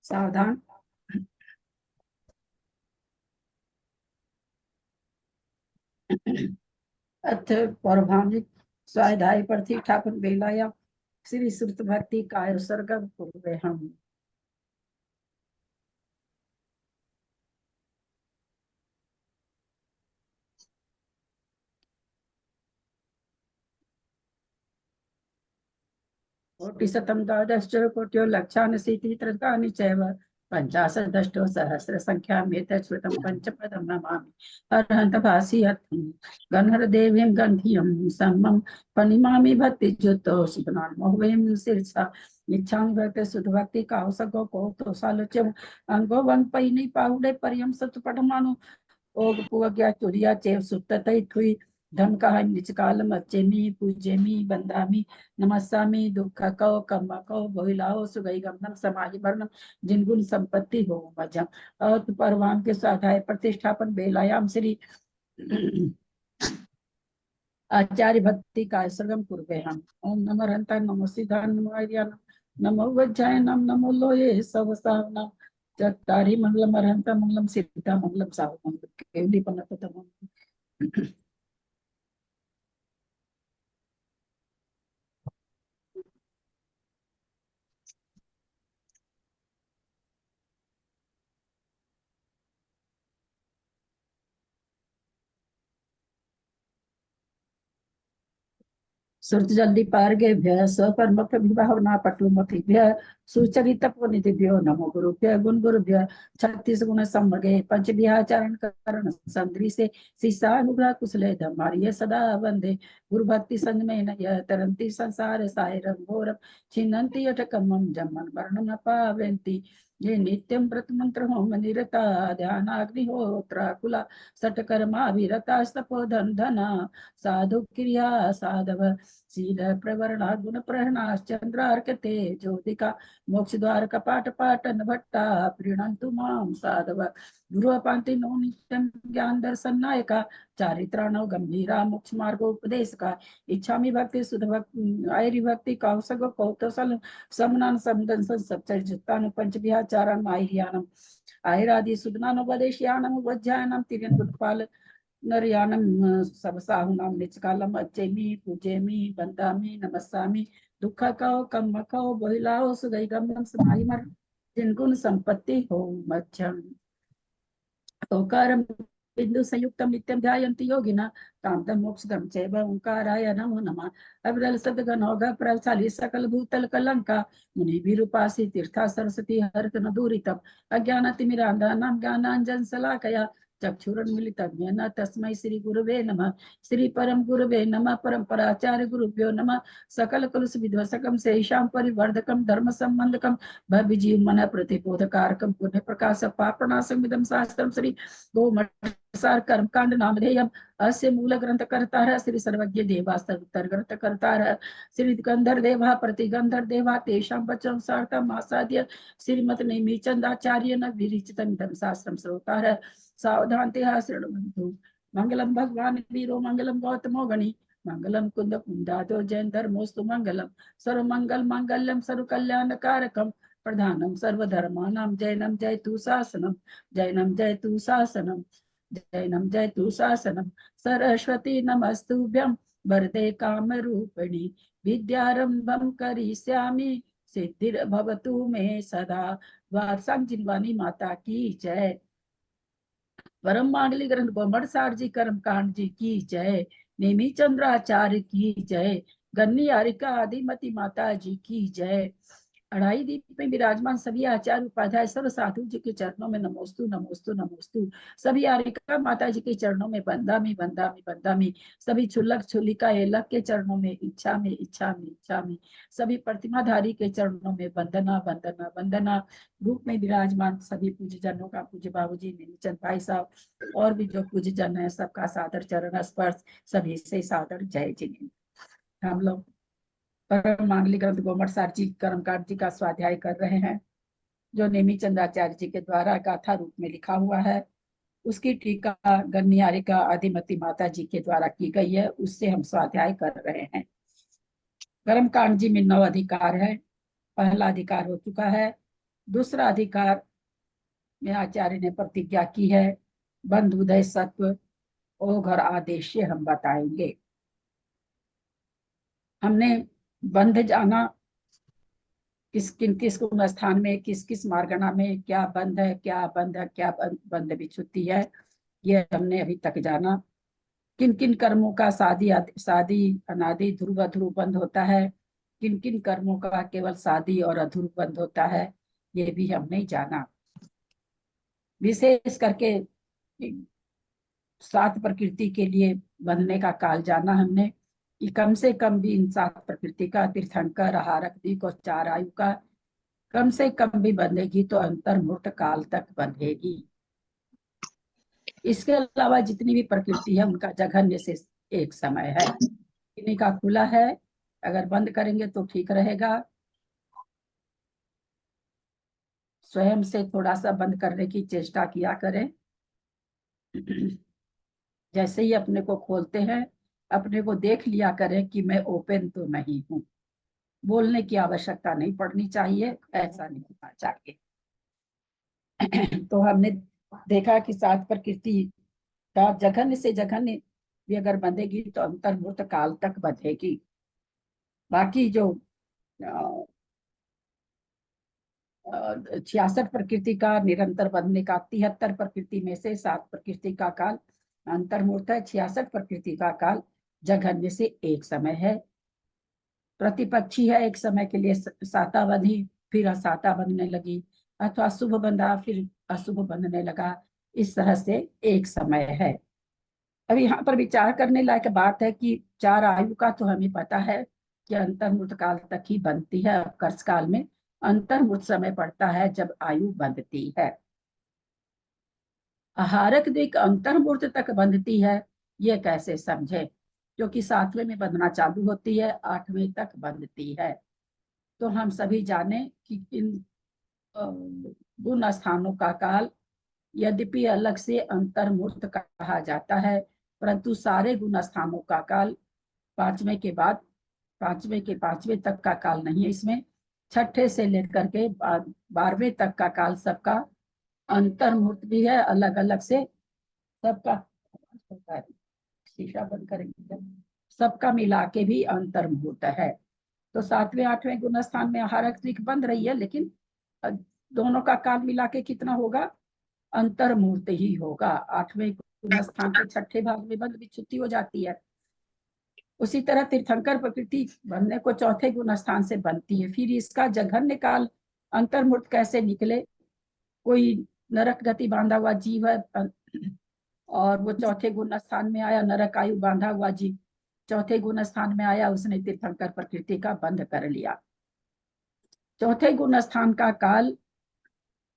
सावधान। अथ पौर्वाणिक स्वाध्याय प्रतिष्ठापन बेलायां श्री श्रुत भक्ति काय सर्गम कुर्वे हम। कोटिशतं द्वादश कोट्यो लक्षान्यशीतित्रकानि चैव पञ्चाशदष्टो सहस्र संख्यामेतच्छ्रुतं पंचपदं नमामि अरहन्तभासीयत्वं गन्धर्वदेवीं गन्धियं सम्मं पनिमामि भक्तिज्युतो शिवनामोहवें शीर्षा इच्छां भक्ति सुधभक्ति कावसगो को सालोच्यम अंगो वंग पैनी पाहुडे परियम सतुपटमानु ओग पुगया चुरिया चेव सुत्ततै थुई धम कहा निच कालम अच्छेमी पूजेमी बंदामी नमस्सामी दुख कौ कम कौ बहुलाओ सुगई गमनम समाधि वर्णम जिनगुण संपत्ति हो मजम और परवान के स्वाध्याय प्रतिष्ठापन बेलायाम श्री आचार्य भक्ति का सर्गम कुर्वे हम। ओम नमो हंता नमो सिद्धान नमो आर्यान नमो वज्जाय नमो लोये सब सावना चत्तारि मंगलम अरहंता मंगलम सिद्धा मंगलम साव मंगलम केवली पन्नतम। सुरत जल्दी पार गे भ्य स्वकर्मक विभावना पटुमतिभ्य सुचरित पुनिधिभ्यो नमो गुरुभ्य गुण गुरुभ्य 36 गुण समगे पंच विहाचरण करण संद्री से सीसा अनुग्रह कुशले धमारिय सदा वंदे गुरु भक्ति संग में नय तरंती संसार सायरम घोरम छिन्नन्ति अटकमम जमन वर्णम पावंती ये नित्यं व्रत मंत्र होम निरता ध्यान अग्निहोत्र कुला सटकर्मा विरता तपोधन धना साधु क्रिया साधव शील प्रवरणा गुण प्रहणाश्चंद्रार्क तेजोदिका मोक्ष द्वार कपाट पाटन भट्टा प्रीणन्तु मां साधव गुरुपांति नो नित्यं ज्ञान दर्शन नायका चारित्राणो गंभीरा मोक्ष मार्गोपदेश का इच्छामि भक्ति सुध भक्ति आयरी भक्ति कौसग कौतसल समनान समदन सच्चरितानु पंच विहाचारम आयरियानम आयरादि सुदनानुपदेशयानम वज्जायनम तिरन गुणपाल नरयानम सबसाहुनाम निचकालम अच्छेमी पूजेमी बंदामी नमस्सामी दुख कहो कम कहो बहुलाओ सुगई गमनम समाहि मर जिनगुण संपत्ति हो मध्यम ओंकारम बिंदु संयुक्तम नित्यम ध्यायन्ति योगिना कामदम मोक्षदम चैव ओंकाराय नमो नमः अविरल सदगन होगा प्रवशाली सकल भूतल कलंका मुनि विरूपासी तीर्था सरस्वती हरत न दूरितम अज्ञानतिमिरान्धानां ज्ञानांजन शलाकया चक्षुरुन्मीलितं तस्मै श्री गुरुवे नमः श्री परम गुरुवे नमः परम्पराचार्य गुरुभ्यो नमः सकल कुलस विध्वसकम शेषां परिवर्धकम धर्म संबंधकम भव्य जीव मन प्रतिबोधकारकम पुण्य प्रकाश पापनाशमिदं शास्त्रम श्री गोमठसार कर्मकांड नामधेयम अस्य मूल ग्रंथ कर्ता श्री सर्वज्ञ देवास्तर ग्रंथ कर्ता श्री गंधर देवा प्रतिगंधर देवा तेषां वचनं सार्थम आसाद्य श्रीमत नेमिचंदाचार्य न विरिचितमिदं शास्त्रम श्रोता सावधान शृण्वन्तु मंगलम भगवान वीरो मंगलम गौतमो गणि मंगलम कुंद कुंदातो जैन धर्मोस्तु मंगलम सर्व मंगल मांगल्यम सर्व कल्याण कारकम प्रधानम सर्वधर्मानां जैनम जयतु शासनम जैनम जयतु शासनम जैनम जयतु शासनम सरस्वती नमस्तुभ्यं वरदे काम रूपिणी विद्यारंभम करिष्यामि सिद्धिर्भवतु मे सदा। वात्सांग जिनवानी माता की जय। परम मांगलिक ग्रंथ गोमठसार जी कर्म कांड जी की जय। नेमी चंद्राचार्य की जय। गन्नी यारिका आदिमती माता जी की जय। अढ़ाई दीप में विराजमान सभी आचार्य उपाध्याय सर्व साधु जी के चरणों में नमोस्तु नमोस्तु नमोस्तु। सभी यारिका माता जी के चरणों में बंदामी बंदामी बंदामी। सभी छुल्लक छुलिका एलक के चरणों में इच्छा में इच्छा में इच्छा में। सभी प्रतिमाधारी के चरणों में वंदना वंदना वंदना। रूप में विराजमान सभी पूज्य जनों का पूज्य बाबूजी नीलचंद भाई साहब और भी जो पूज्य जन है सबका सादर चरण स्पर्श सभी से सादर जय जी। हम लोग परम मांगलिक ग्रंथ गोमठसार जी कर्मकांड जी का स्वाध्याय कर रहे हैं जो नेमी चंद्राचार्य जी के द्वारा गाथा रूप में लिखा हुआ है। उसकी टीका गन्नियारिका आदिमती माता जी के द्वारा की गई है, उससे हम स्वाध्याय कर रहे हैं। कर्मकांड जी में 9 अधिकार है। पहला अधिकार हो चुका है दूसरा अधिकार में आचार्य ने प्रतिज्ञा की है, बंध उदय सत्व ओघ और आदेश हम बताएंगे। हमने बंध जाना, किस गुण स्थान में किस किस मार्गणा में क्या बंध है, क्या बंध है, क्या बंध विच्छुति है, ये हमने अभी तक जाना। किन किन कर्मों का सादी अनादि ध्रुव अध्रुव बंध होता है, किन किन कर्मों का केवल सादी और अध्रुव बंध होता है, ये भी हमने जाना। विशेष करके 7 प्रकृति के लिए बंधने का काल जाना हमने, कि कम से कम भी इन 7 प्रकृति का, तीर्थंकर, आहारक, दिक और 4 आयु का कम से कम भी बंधेगी तो अंतर्मुक्त काल तक बंधेगी। इसके अलावा जितनी भी प्रकृति है उनका जघन्य से एक समय है, इन्हीं का खुला है। अगर बंद करेंगे तो ठीक रहेगा। स्वयं से थोड़ा सा बंद करने की चेष्टा किया करें। जैसे ही अपने को खोलते हैं, अपने को देख लिया करें कि मैं ओपन तो नहीं हूँ। बोलने की आवश्यकता नहीं पड़नी चाहिए, ऐसा नहीं होना चाहिए। तो हमने देखा कि 7 प्रकृति का जघन्य से जघन्य भी अगर बंधेगी तो अंतर्मुक्त काल तक बंधेगी। बाकी जो 66 प्रकृति का निरंतर बंधने का, 73 प्रकृति में से 7 प्रकृति का काल अंतर्मुक्त है, 66 प्रकृति का काल जघन्य से एक समय है। प्रतिपक्षी है, एक समय के लिए साता बंधी, फिर असाता बनने लगी, अथवा शुभ बंधा फिर अशुभ बनने लगा। इस तरह से एक समय है। अब यहाँ पर विचार करने लायक बात है कि 4 आयु का तो हमें पता है कि अंतर्मुक्त काल तक ही बनती है। कर्ष काल में अंतर्मुक्त समय पड़ता है जब आयु बंधती है। आहारक दिक अंतर्मुक्त तक बंधती है, ये कैसे समझे? क्योंकि 7वें में बंधना चालू होती है, 8वें तक बंधती है। तो हम सभी जाने कि इन गुण स्थानों का काल यद्यपि अलग से अंतर्मुक्त कहा जाता है, परंतु सारे गुण स्थानों का काल 5वें के बाद 5वें तक का काल नहीं है इसमें। 6ठे से लेकर के 12वें तक का काल सबका अंतर्मुक्त भी है, अलग अलग से सबका। शीशा बंद करेंगे, सबका मिला के भी अंतर्मुक्त है। तो 7वें 8वें गुण स्थान में आहारक दिक बंध रही है, लेकिन दोनों का काल मिला के कितना होगा? अंतर्मुक्त ही होगा। 8वें गुण स्थान के 6ठे भाग में बंध विच्छुति हो जाती है। उसी तरह तीर्थंकर प्रकृति बनने को 4थे गुण स्थान से बनती है। फिर इसका जघन्य काल अंतर्मुक्त कैसे निकले? कोई नरक गति बांधा हुआ जीव है और वो 4थे गुण स्थान में आया, नरक आयु बांधा हुआ जीव 4थे गुण स्थान में आया, उसने तीर्थंकर प्रकृति का बंध कर लिया। 4थे गुण स्थान का काल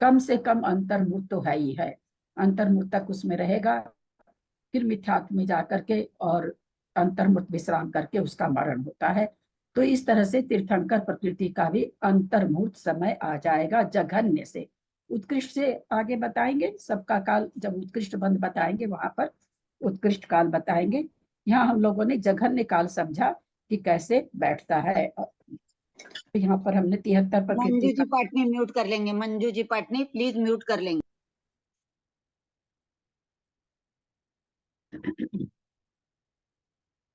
कम से कम अंतर्मुक्त तो है ही है, अंतर्मुक्त तक उसमें रहेगा, फिर मिथ्यात्व में जाकर के और अंतर्मुक्त विश्राम करके उसका मरण होता है। तो इस तरह से तीर्थंकर प्रकृति का भी अंतर्मुक्त समय आ जाएगा जघन्य से। उत्कृष्ट से आगे बताएंगे, सबका काल जब उत्कृष्ट बंध बताएंगे वहां पर उत्कृष्ट काल बताएंगे। यहाँ हम लोगों ने जघन्य काल समझा कि कैसे बैठता है। तो यहाँ पर हमने 73 प्रकृति मंजू जी पाटनी म्यूट कर लेंगे, मंजू जी पाटनी प्लीज म्यूट कर लेंगे।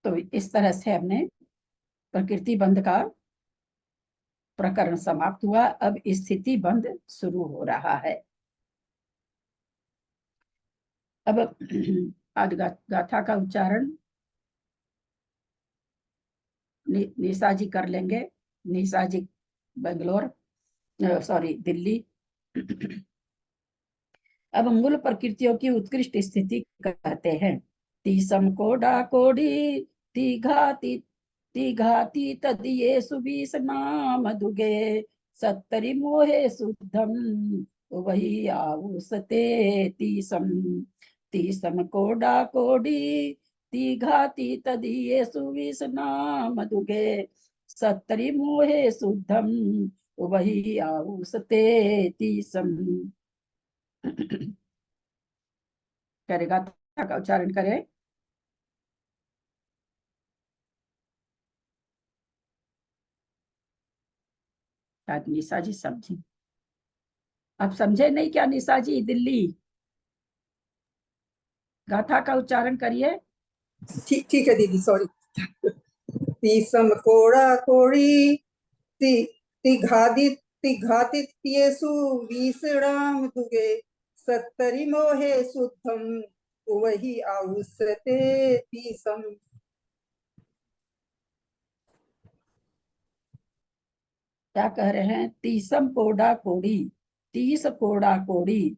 तो इस तरह से हमने प्रकृति बंध का प्रकरण समाप्त हुआ। अब स्थिति बंध शुरू हो रहा है। अब आज गाथा का उच्चारण निशा जी कर लेंगे। निशा जी बेंगलोर, सॉरी दिल्ली। अब मूल प्रकृतियों की उत्कृष्ट स्थिति कहते हैं। तीसम कोडा कोडी तीघाती तीघाती तदिये सुबीस नाम दुगे सत्तरी मोहे शुद्धम वही आउसते तीसम तीसम कोडा कोडी तीघाती तदिये सुबीस नाम दुगे सत्तरी मोहे शुद्धम वही आउसते तीसम। करेगा का उच्चारण करें। शायद निशा जी समझी। आप समझे नहीं क्या निशा जी? दिल्ली गाथा का उच्चारण करिए। ठीक ठीक है दीदी, सॉरी। तीसम कोड़ा कोड़ी ति तिघादित तिघातित्येषु विसृणाम दुगे सत्तरि मोहे शुद्धम वही आउस्यते तीसम। क्या कह रहे हैं? तीसम कोड़ा कोड़ी, 30 कोड़ा कोड़ी,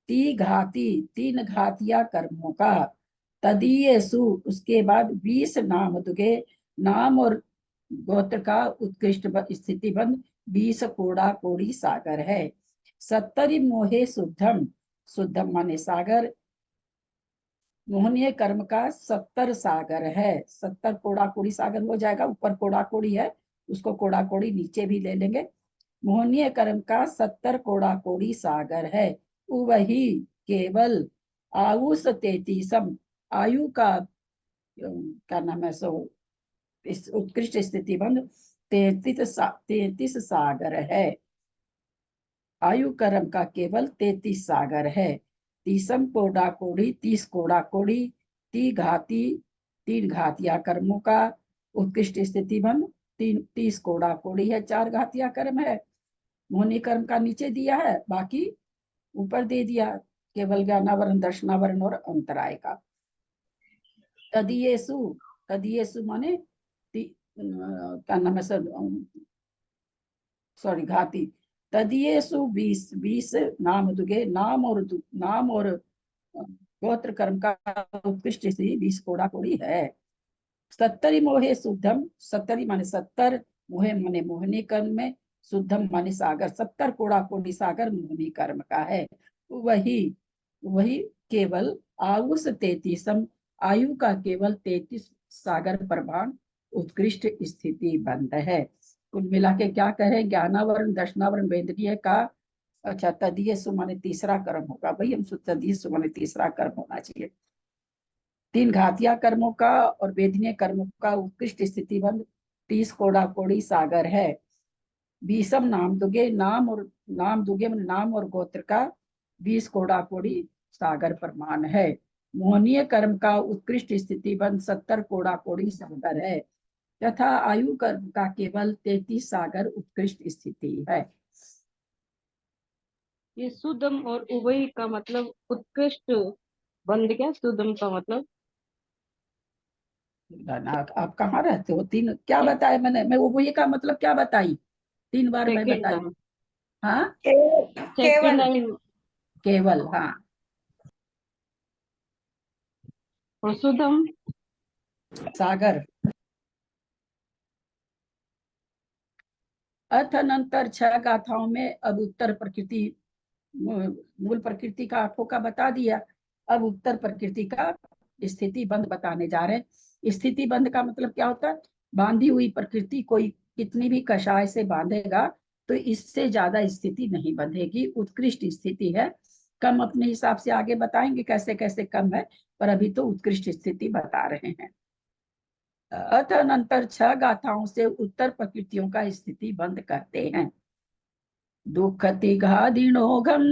ती घाती, 3 घातिया कर्मों का, तदीयसु उसके बाद 20 नाम दुगे, नाम और गोत्र का उत्कृष्ट स्थिति बंद 20 कोड़ा कोड़ी सागर है। 70 मोहे शुद्धम, शुद्धम माने सागर, मोहनीय कर्म का 70 सागर है। 70 कोड़ा कोड़ी सागर हो जाएगा, ऊपर कोड़ा कोड़ी है उसको कोड़ा कोड़ी नीचे भी ले लेंगे। मोहनीय कर्म का 70 कोड़ा कोड़ी सागर है। वही केवल आयुष 33, आयु का क्या नाम है सो इस उत्कृष्ट स्थिति बंद 33 सागर है। आयु कर्म का केवल 33 सागर है। तीसम कोड़ा कोड़ी, 30 कोड़ा कोड़ी, ती घाती, 3 घातिया कर्मों का उत्कृष्ट स्थिति बंद 30 कोड़ा कोड़ी है। 4 घातिया कर्म है। मोहनी कर्म का नीचे दिया है, बाकी ऊपर दे दिया, केवल ज्ञानावरण, दर्शनावरण और अंतराय का। तदीयेसु, तदीयेसु माने क्या नाम है सर, सॉरी घाती। तदीयेसु 20 नाम दुगे, नाम और गोत्र कर्म का उत्कृष्ट स्थिति 20 कोड़ा कोड़ी है। 70 मोहे शुद्धम, 70 माने 70, मोहे माने मोहनी कर्म में, शुद्धम माने सागर, 70 कोड़ा कोड़ी सागर मोहनी कर्म का है। वही वही केवल आयुष 33, आयु का केवल 33 सागर प्रमाण उत्कृष्ट स्थिति बंद है। कुल मिला के क्या कहें? ज्ञानावरण, दर्शनावरण, वेदनीय का, अच्छा तदीय सु माने तीसरा कर्म होगा भाई, हम तदीय सु माने तीसरा कर्म होना चाहिए। 3 घातिया कर्मों का और वेदनीय कर्मों का उत्कृष्ट स्थिति बंद 30 कोड़ा कोड़ी सागर है। 20 नाम दुगे, नाम दुगे मतलब नाम और गोत्र का 20 कोड़ा कोड़ी सागर प्रमाण है। मोहनीय कर्म का उत्कृष्ट स्थिति बंद 70 कोड़ा कोड़ी सागर है, तथा आयु कर्म का केवल 33 सागर उत्कृष्ट स्थिति है। ये सुदम और उभय का मतलब उत्कृष्ट बंद, क्या सुदम का मतलब? आप कहाँ रहते हो? 3 क्या बताया मैंने? मैं वो ये का मतलब क्या बताई? 3 बार मैं सेकंड बताई। लाइन, हाँ सेकंड लाइन। केवल, हाँ। और सुदम सागर। अथनंतर 6 गाथाओं में अब उत्तर प्रकृति, मूल प्रकृति का आठों का बता दिया। अब उत्तर प्रकृति का स्थिति बंध बताने जा रहे हैं। स्थिति बंध का मतलब क्या होता है? बांधी हुई प्रकृति कोई कितनी भी कषाय से बांधेगा तो इससे ज्यादा स्थिति नहीं बंधेगी, उत्कृष्ट स्थिति है। कम अपने हिसाब से आगे बताएंगे कैसे कैसे कम है, पर अभी तो उत्कृष्ट स्थिति बता रहे हैं। अतः 6 गाथाओं से उत्तर प्रकृतियों का स्थिति बंद करते हैं। दुखति घादिनोघम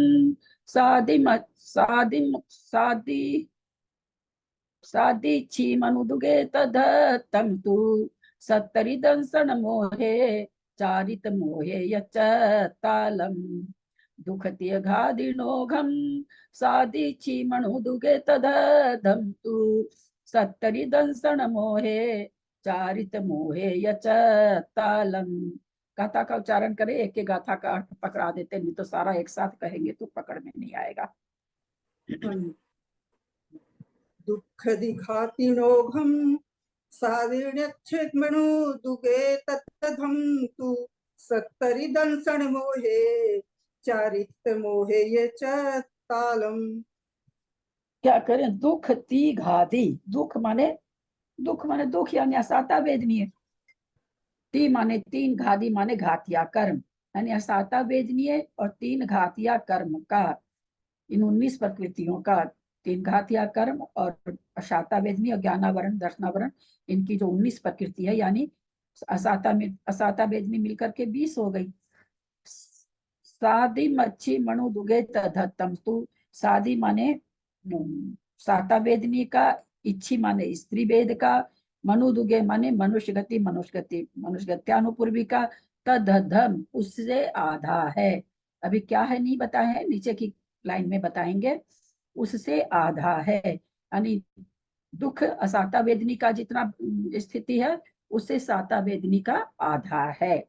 सादि सादि सादि सादीची मनुदुगे तदत्तं तु सत्तरि दंसन मोहे चारित मोहे यच्च तालम। दुखति घादिनोघम सादीची मनुदुगे तदत्तं तु सत्तरि दंसन मोहे चारित मोहे यच्च तालम। गाथा का उच्चारण करें, एक एक गाथा का अर्थ पकड़ा देते, नहीं तो सारा एक साथ कहेंगे तो पकड़ में नहीं आएगा। दुख दिघातिनोघम सादिण्यच्छेदमणु दुगे तत्तधम तु सत्तरि दंसन मोहे चारित मोहे ये च तालम। क्या करें? दुख ती घादी, दुख माने दुख यानी असाता वेदनीय, ती माने 3, घादी माने घातिया कर्म, यानी असाता वेदनीय और 3 घातिया कर्म का, इन 19 प्रकृतियों का 3 घातिया कर्म और असाता वेदनीय और ज्ञानावरण, दर्शनावरण, इनकी जो 19 प्रकृति है, यानी असाता वेदनी मिलकर के 20 हो गई। सादी मच्छी मणु दुगे तधत्तम। तू सादी माने साता वेदनी का, इच्छी माने स्त्री वेद का, मनु दुगे माने मनुष्य गति, मनुष्य गत्यानुपूर्वी का, तदधम उससे आधा है। अभी क्या है नहीं बताए हैं, नीचे की लाइन में बताएंगे। उससे आधा है यानी दुख असाता वेदनी का जितना स्थिति है, उससे साता वेदनी का आधा है।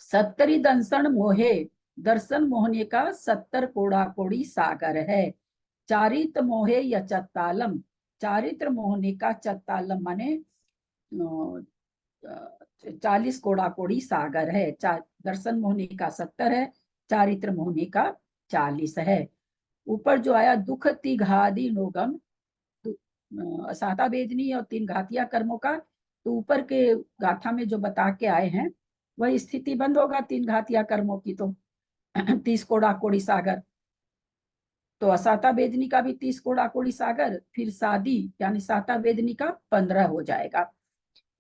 70 दंसन मोहे, दर्शन मोहने का 70 कोड़ा कोड़ी सागर है। चारित्र मोहे या चत्तालम, चारित्र मोहने का चत्तालम माने 40 कोड़ा कोड़ी सागर है। दर्शन मोहनी का 70 है, चारित्र मोहनी का 40 है। ऊपर जो आया दुख तिघादि नोगम, साता वेदनी और 3 घातिया कर्मों का, तो ऊपर के गाथा में जो बता के आए हैं वह स्थिति बंद होगा 3 घातिया कर्मों की। तो 30 कोड़ा कोड़ी सागर, तो असाता वेदनी का भी 30 कोड़ा कोड़ी सागर, फिर सादी यानी साता वेदनी का 15 हो जाएगा,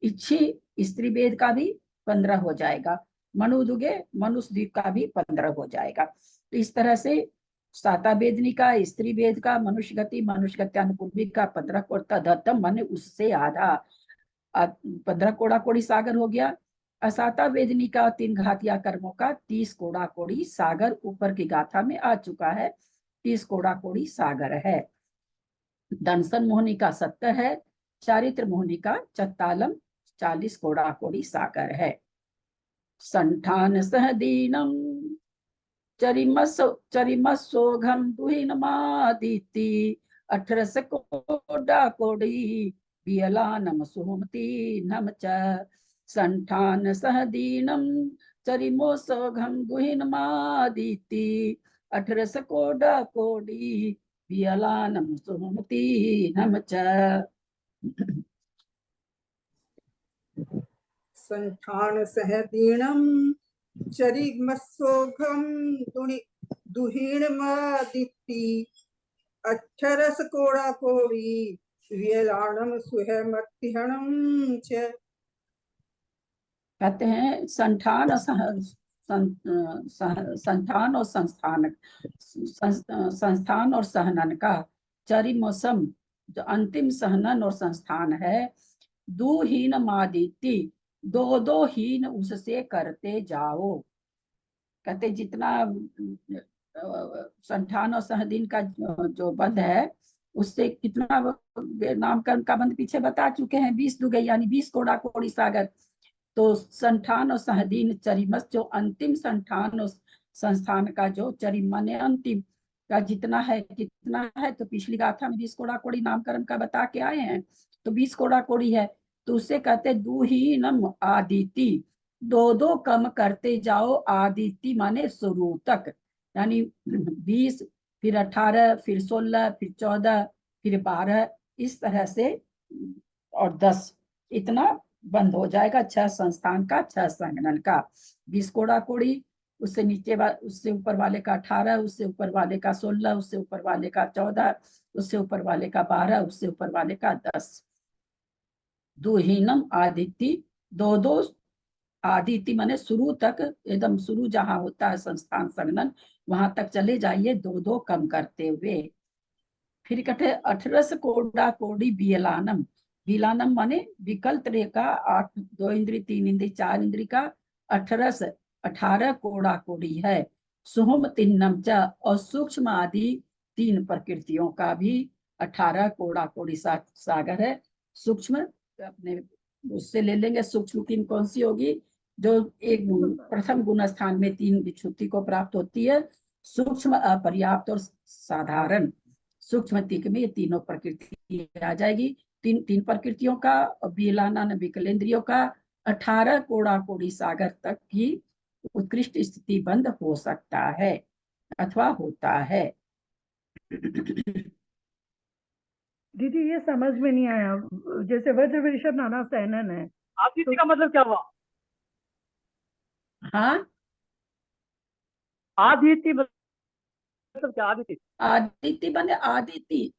इच्छी स्त्री वेद का भी 15 हो जाएगा, मनुदुगे मनुष्य द्वीप का भी 15 हो जाएगा। तो इस तरह से साता वेदनी का, स्त्री वेद का, मनुष्य गत्यानुपूर्वी का 15 और तदत्तम माने उससे आधा 15 कोड़ा कोड़ी सागर हो गया। असाता वेदनी का 3 घातिया कर्मों का 30 कोड़ा कोड़ी सागर ऊपर की गाथा में आ चुका है, 30 कोड़ा कोड़ी सागर है। दंसन मोहनी का 70 है, चारित्र मोहनी का चत्तालम 40 कोड़ा कोड़ी सागर है। संठान सह दीनम चरिमसोघम दुहिनमादिति 18 कोड़ा कोड़ी बियलानम सुमति नम च। संठान सह दीनम चरिमोसोघम दुहिनमादिति 18 कोड़ा कोड़ी बियलानम सुमति नम च। संठान सह दीनम चरिमसोघम दुहीणमादिति 18 कोड़ा कोड़ी व्यलाणम सुहमतिहणम च। कहते हैं संठान संठान और संस्थान और सहनन का, चरिमोसम जो अंतिम सहनन और संस्थान है, दुहीन मादिति 2 हीन उससे करते जाओ। कहते जितना संठान और सहदीन का जो बंध है, उससे कितना नामकरण का बंध पीछे बता चुके हैं, 20 दुगे यानी 20 कोड़ा कोड़ी सागर। तो संठान और सहदीन चरिमस जो अंतिम संठान और संस्थान का जो चरिमन अंतिम का जितना है कितना है, तो पिछली गाथा में 20 कोड़ा कोड़ी नामकरण का बता के आए हैं, तो 20 कोड़ा कोड़ी है। तो उससे कहते दुहीनम आदिति 2 कम करते जाओ, आदिति माने शुरू तक, यानी 20 फिर 18 फिर 16 फिर 14 फिर 12 इस तरह से, और 10 इतना बंद हो जाएगा। 6 संस्थान का, 6 संगठन का, 20 कोड़ा कोड़ी, उससे नीचे उससे ऊपर वाले का 18, उससे ऊपर वाले का 16, उससे ऊपर वाले का 14, उससे ऊपर वाले का 12, उससे ऊपर वाले का 10। दुहीनम आदिति 2 आदिति माने शुरू तक, एकदम शुरू जहां होता है संस्थान संगठन वहां तक चले जाइए 2 कम करते हुए। फिर कहते 18 कोड़ा कोड़ी बियलानम, बिलानम माने विकल्प रेखा 8 2 इंद्री 3 इंद्री 4 इंद्री का 18 कोड़ा कोड़ी है। सुहुम तिन्नम च, और सूक्ष्म आदि 3 प्रकृतियों का भी 18 कोड़ा कोड़ी सागर है। सूक्ष्म अपने उससे ले लेंगे, सूक्ष्म 3 कौन सी होगी, जो एक प्रथम गुण स्थान में 3 विच्छुति को प्राप्त होती है, सूक्ष्म, अपर्याप्त और साधारण। सूक्ष्म तीक में ये तीनों प्रकृति आ जाएगी। 3 प्रकृतियों का, बिलानन विकलेंद्रियों का 18 कोड़ा कोड़ी सागर तक की उत्कृष्ट स्थिति बंद हो सकता है अथवा होता है। दीदी ये समझ में नहीं आया, जैसे वज्र वृषभ नाना सहनन है, आदित्य का मतलब क्या हुआ? हाँ, आदित्य मतलब क्या? आदित्य आदिति बने आदिति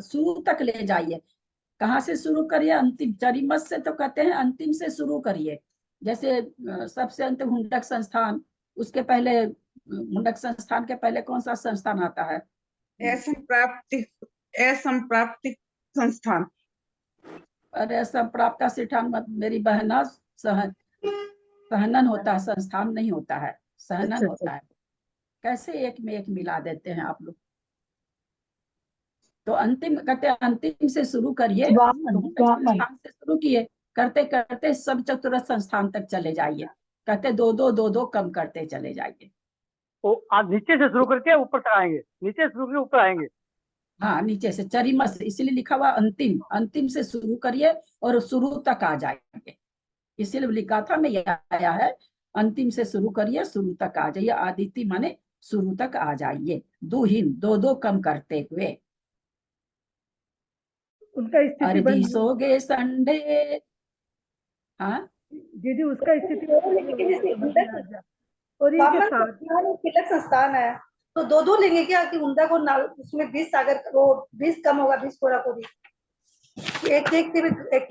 शुरू तक ले जाइए। कहाँ से शुरू करिए? अंतिम चरिमस से तो कहते हैं अंतिम से शुरू करिए। जैसे सबसे अंत हुंडक संस्थान, उसके पहले मुंडक संस्थान के पहले कौन सा संस्थान आता है? असंप्राप्तिक संस्थान। अरे संप्राप्ता सिठान मत मेरी बहना, सहनन होता है, संस्थान नहीं होता है, सहनन अच्छा, होता है। कैसे एक में एक मिला देते हैं आप लोग? तो अंतिम कहते हैं अंतिम से शुरू करिए, तो मुंडक संस्थान से शुरू किए, करते करते सब चतुर्थ संस्थान तक चले जाइए, कहते दो दो कम करते चले जाइए। वो आप नीचे से शुरू करके ऊपर तक आएंगे, नीचे से शुरू करके ऊपर आएंगे। हाँ, नीचे से चरिम से, इसलिए लिखा हुआ अंतिम, अंतिम से शुरू करिए और शुरू तक आ जाएंगे, इसीलिए लिखा था में यह आया है, अंतिम से शुरू करिए शुरू तक आ जाइए। आदिति माने शुरू तक आ जाइए, दुहीन दो कम करते हुए। उनका स्थिति अरे बन दिसोगे संडे, हाँ दीदी उसका स्थिति लेकिन जैसे समझ में आ जाए। और ये के बामन साथ संस्थान और तिलक संस्थान है, तो दो लेंगे क्या कि उनका को नाल उसमें 20 सागर वो 20 कम होगा, 20 कोरा को भी एक एक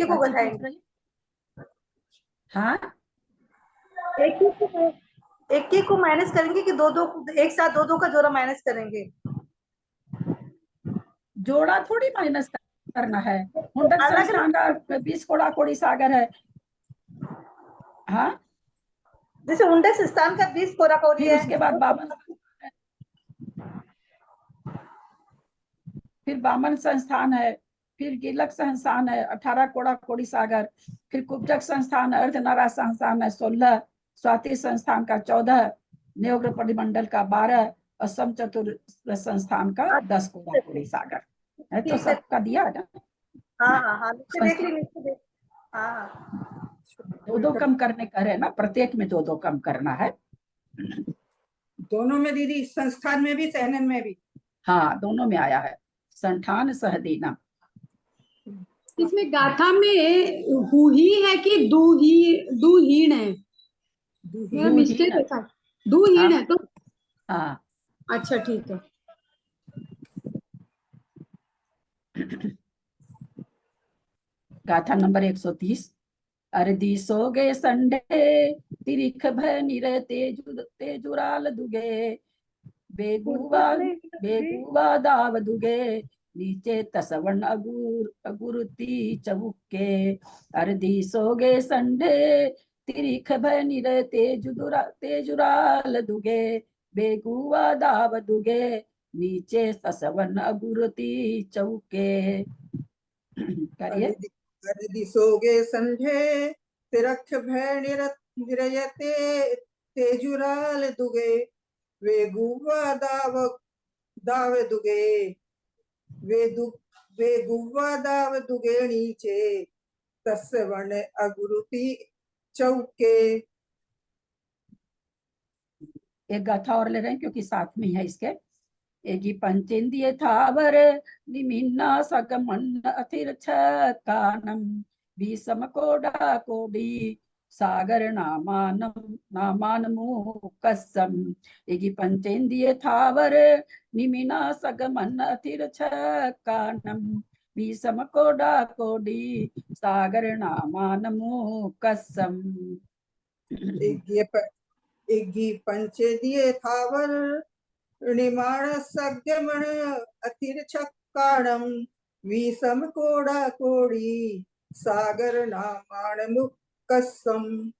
को घटाएंगे, हाँ एक को माइनस करेंगे कि दो एक साथ दो का जोड़ा माइनस करेंगे। जोड़ा थोड़ी माइनस करना है, मुंडक अलग संस्थान का 20 कोड़ा कोड़ी सागर है। हाँ, जैसे उंडे संस्थान का 20 कोरा कोरी फिर है, उसके बाद बामन संस्थान है, फिर गिलक संस्थान है 18 कोड़ा कोड़ी सागर, फिर कुब्जक संस्थान है, अर्धनारा संस्थान है 16, स्वाति संस्थान का 14, न्योग्र परिमंडल का 12 और सम चतुर संस्थान का 10 कोड़ा कोड़ी सागर है। तो ठीक है। सबका दिया है ना, हाँ नीचे देख ली, नीचे देख। हाँ दो कम करने का है ना, प्रत्येक में दो कम करना है। दोनों में दीदी, संस्थान में भी सहनन में भी। हाँ, दोनों में आया है, संठान सहदीना। इसमें गाथा में हुही है कि दुहीन है? मेरा मिस्टेक है सर, दुहीन है तो। हाँ, अच्छा ठीक है। गाथा नंबर 130। अरे दिसोगे संडे तिरिख भय निरे तेजुराल दुगे, बेगुवा दाव दुगे, नीचे तसवन अगुरुती चबुके। अरे दिसोगे संडे तिरिख भय निरे तेजुराल दुगे, बेगुवा दाव दुगे, नीचे तसवन अगुरुती चौके। करिए। अरे दिसोगे संढे तिरख भय निरयते तेजुराल दुगे, वे गुवा दाव दुगे, वे गुवा दाव दुगे, नीचे तस्वण अगुरुति चौके। एक गाथा और ले रहे हैं क्योंकि साथ में है इसके। एगी पंचेंद्रिय थावर निमिन्ना सकमन अथिर कानम, भीषम कोडा कोडी सागर नामान मुकसम। एगी पंचेंद्रिय थावर निमिना सकमन अथिर कानम, भीषम कोडा कोडी सागर नामान मुकसम। एगी पंचे दिए थावर निमाण सज्ञमण अतिर छक्काणम, विषम कोड़ा कोड़ी सागर नामाण मुक्कसम।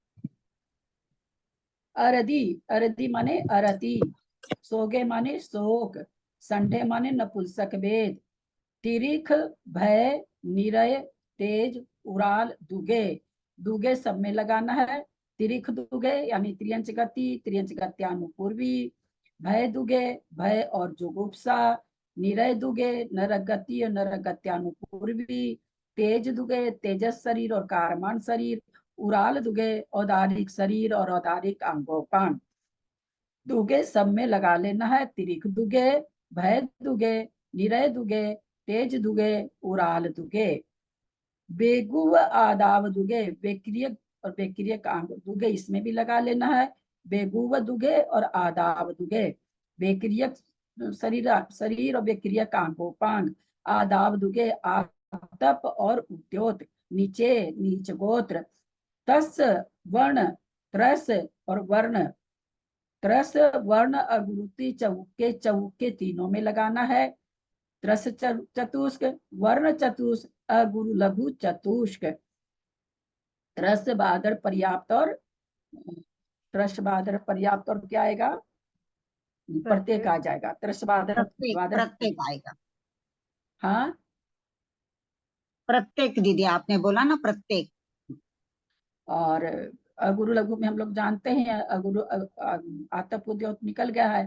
अरदी, अरदी माने अरति, सोगे माने शोक, संडे माने नपुंसक वेद, तिरिख भय निरय तेज उराल दुगे, दुगे सब में लगाना है। तिरिख दुगे यानी त्रियंच गति, त्रियंच गत्यानुपूर्वी, भय दुगे भय और जुगुप्सा, निरय दुगे नरक गति और नरक गत्यानुपूर्वी, तेज दुगे तेजस शरीर और कारमान शरीर, उराल दुगे औदारिक शरीर और औदारिक अंगोपान। दुगे सब में लगा लेना है। तिरिख दुगे, भय दुगे, निरय दुगे, तेज दुगे, उराल दुगे, बेगुव आदाव दुगे, बेक्रिय और बेक्रिय अंग दुगे इसमें भी लगा लेना है। बेगुव दुगे और आदाव दुगे, बेक्रिय शरीर और बेक्रिय अंगोपांग, आदाव दुगे आतप और उद्योत, नीचे नीच गोत्र, तस वर्ण त्रस और वर्ण, त्रस वर्ण अगुरुति चौके चौके तीनों में लगाना है। त्रस चतुष्क, वर्ण चतुष्क, अगुरु लघु चतुष्क। त्रस बादर पर्याप्त और त्रस बादर पर्याप्त और क्या आएगा? प्रत्येक आ जाएगा। त्रस बादर प्रत्येक आएगा। हाँ प्रत्येक दीदी आपने बोला ना, प्रत्येक। और अगुरु लघु में हम लोग जानते हैं अगुरु आतप उद्योग निकल गया है,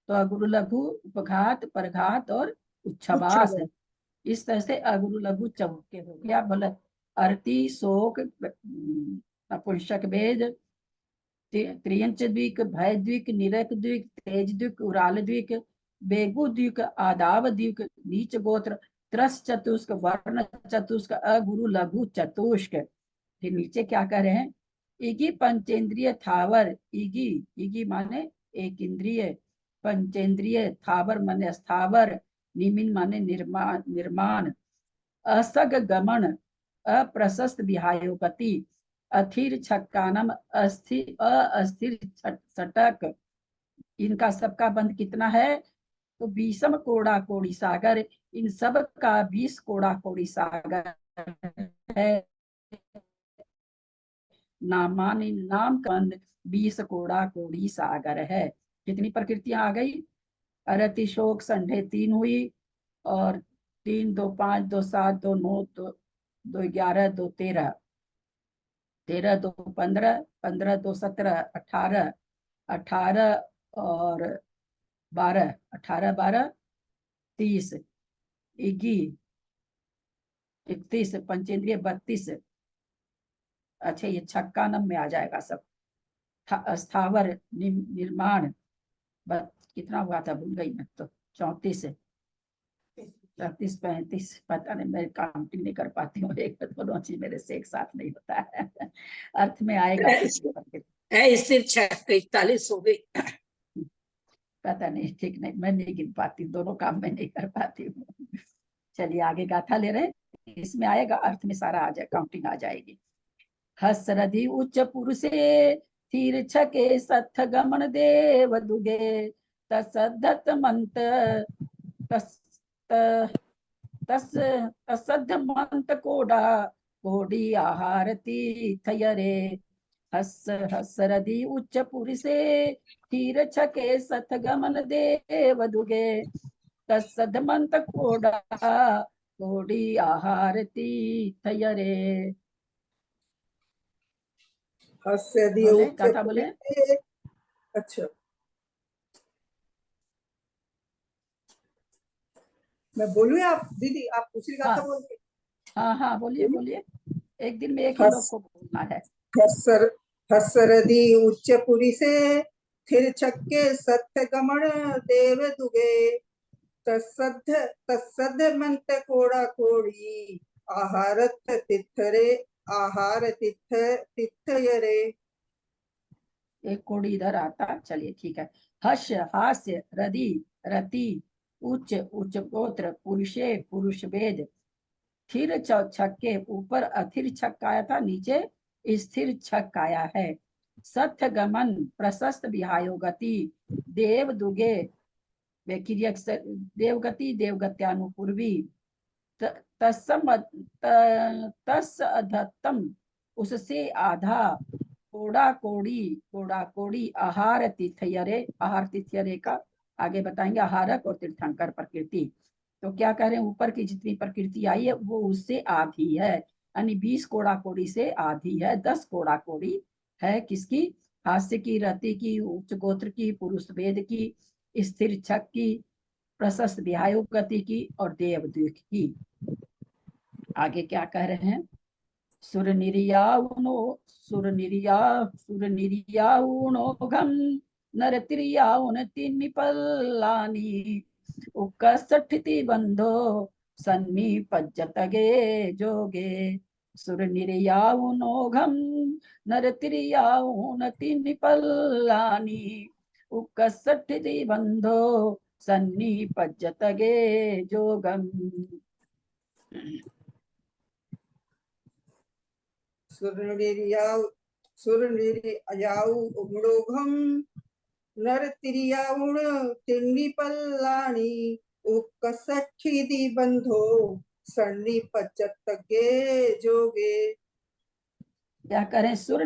तो अगुरु लघु उपघात परघात और उच्छवास है। इस तरह से अगुरु लघु चौके हो गया। बोले अरति शोक नपुंसक भेद त्रियंच द्वीक भय द्वीक निरक द्वीक तेज द्वीक उराल द्वीक बेगु द्वीक आदाव द्वीक नीच गोत्र त्रस चतुष्क वर्ण चतुष्क अगुरु लघु चतुष्क। फिर नीचे क्या कह रहे हैं? इगी पंचेंद्रिय थावर, इगी इगी माने एक इंद्रिय, पंचेंद्रिय थावर माने स्थावर, निमिन माने निर्माण, असग गमन अप्रशस्त विहायो गति, अथिर छक्कानम अस्थिर सटक। इनका सबका बंध कितना है? तो 20 कोड़ा कोड़ी सागर, इन सब का 20 कोड़ा कोड़ी सागर है। नामानी नाम कंद 20 कोड़ा कोड़ी सागर है। कितनी प्रकृतियां आ गई? अरति शोक संढे 3 हुई, और 3 2 5 2 7 2 9 2 2 11 2 13, 13 2 15, 15 2 17 18, 18 और 12, 18 12 30, इगी 31, पंचेंद्रिय 32। अच्छा ये छक्का नम में आ जाएगा सब। स्थावर निर्माण कितना हुआ था भूल गई मैं तो। 34 34 35 पता नहीं, मैं काउंटिंग नहीं कर पाती हूँ। एक दोनों चीज मेरे से एक साथ नहीं होता है। अर्थ में आएगा सिर्फ 41 हो गई। पता नहीं, ठीक नहीं, मैं नहीं गिन पाती, दोनों काम मैं नहीं कर पाती हूँ। चलिए आगे गाथा ले रहे हैं, इसमें आएगा अर्थ में सारा आ जाए, काउंटिंग आ जाएगी। हसरधि उच्च पुरुषे तीर छके सत्थ गमन देव दुगे तसद्धत मंत तसद्ध मंत कोडा कोडी आहारती थयरे। हसरधि उच्च पुरुषे तीर छके सत्थ गमन देव दुगे तसद्ध मंत कोडा कोडी आहारती थयरे। बोले गाथा बोले। अच्छा मैं बोलूँ या आप दीदी आप दूसरी गाथा बोलिए? हाँ हाँ बोलिए बोलिए, एक दिन में एक ही लोग को बोलना है। हसरदी उच्च पुरी से थिर छक्के सत्य गमन देव दुगे तसद्ध मंत कोड़ा कोड़ी आहारत तिथरे आहार तिथयरे। एक कोड़ी इधर आता, चलिए ठीक है। हर्ष हास्य रदि रति उच्च उच्च गोत्र पुरुषे पुरुष वेद थिर छक्के, ऊपर अथिर छक्का आया था, नीचे स्थिर छक आया है। सत्य गमन प्रशस्त विहायो गति देव दुगे देवगति देवगत्यानुपूर्वी तस्सद्धतम उससे आधा कोड़ा कोड़ी आहार तिथयरे। आहार तिथयरे का आगे बताएंगे, आहारक और तीर्थंकर प्रकृति। तो क्या कह रहे हैं? ऊपर की जितनी प्रकृति आई है वो उससे आधी है, यानी 20 कोड़ा कोड़ी से आधी है। 10 कोड़ा कोड़ी है किसकी? हास्य की, रति की, उच्च गोत्र की, पुरुष वेद की, स्थिर छक की, प्रशस्त विहायो गति की और देवद्वीप की। आगे क्या कह रहे हैं? सुर निर्याउनोघम नरतिरियाउन तिन्निपल्लानी उक्कसठिति बंधो सन्निपज्जतगे जोगे। सुर निर्याउनोघम नरतिरियाउन तिन्निपल्लानी उक्कसठिति बंधो सन्निपज्जतगे जोगम। सुरनिर्याउ उग्रोघम नर तिरियाउण तिन्नी पल्लाणी उक्कसठीदी बंधो सन्नी पचत्तगे जोगे। क्या करें? सुर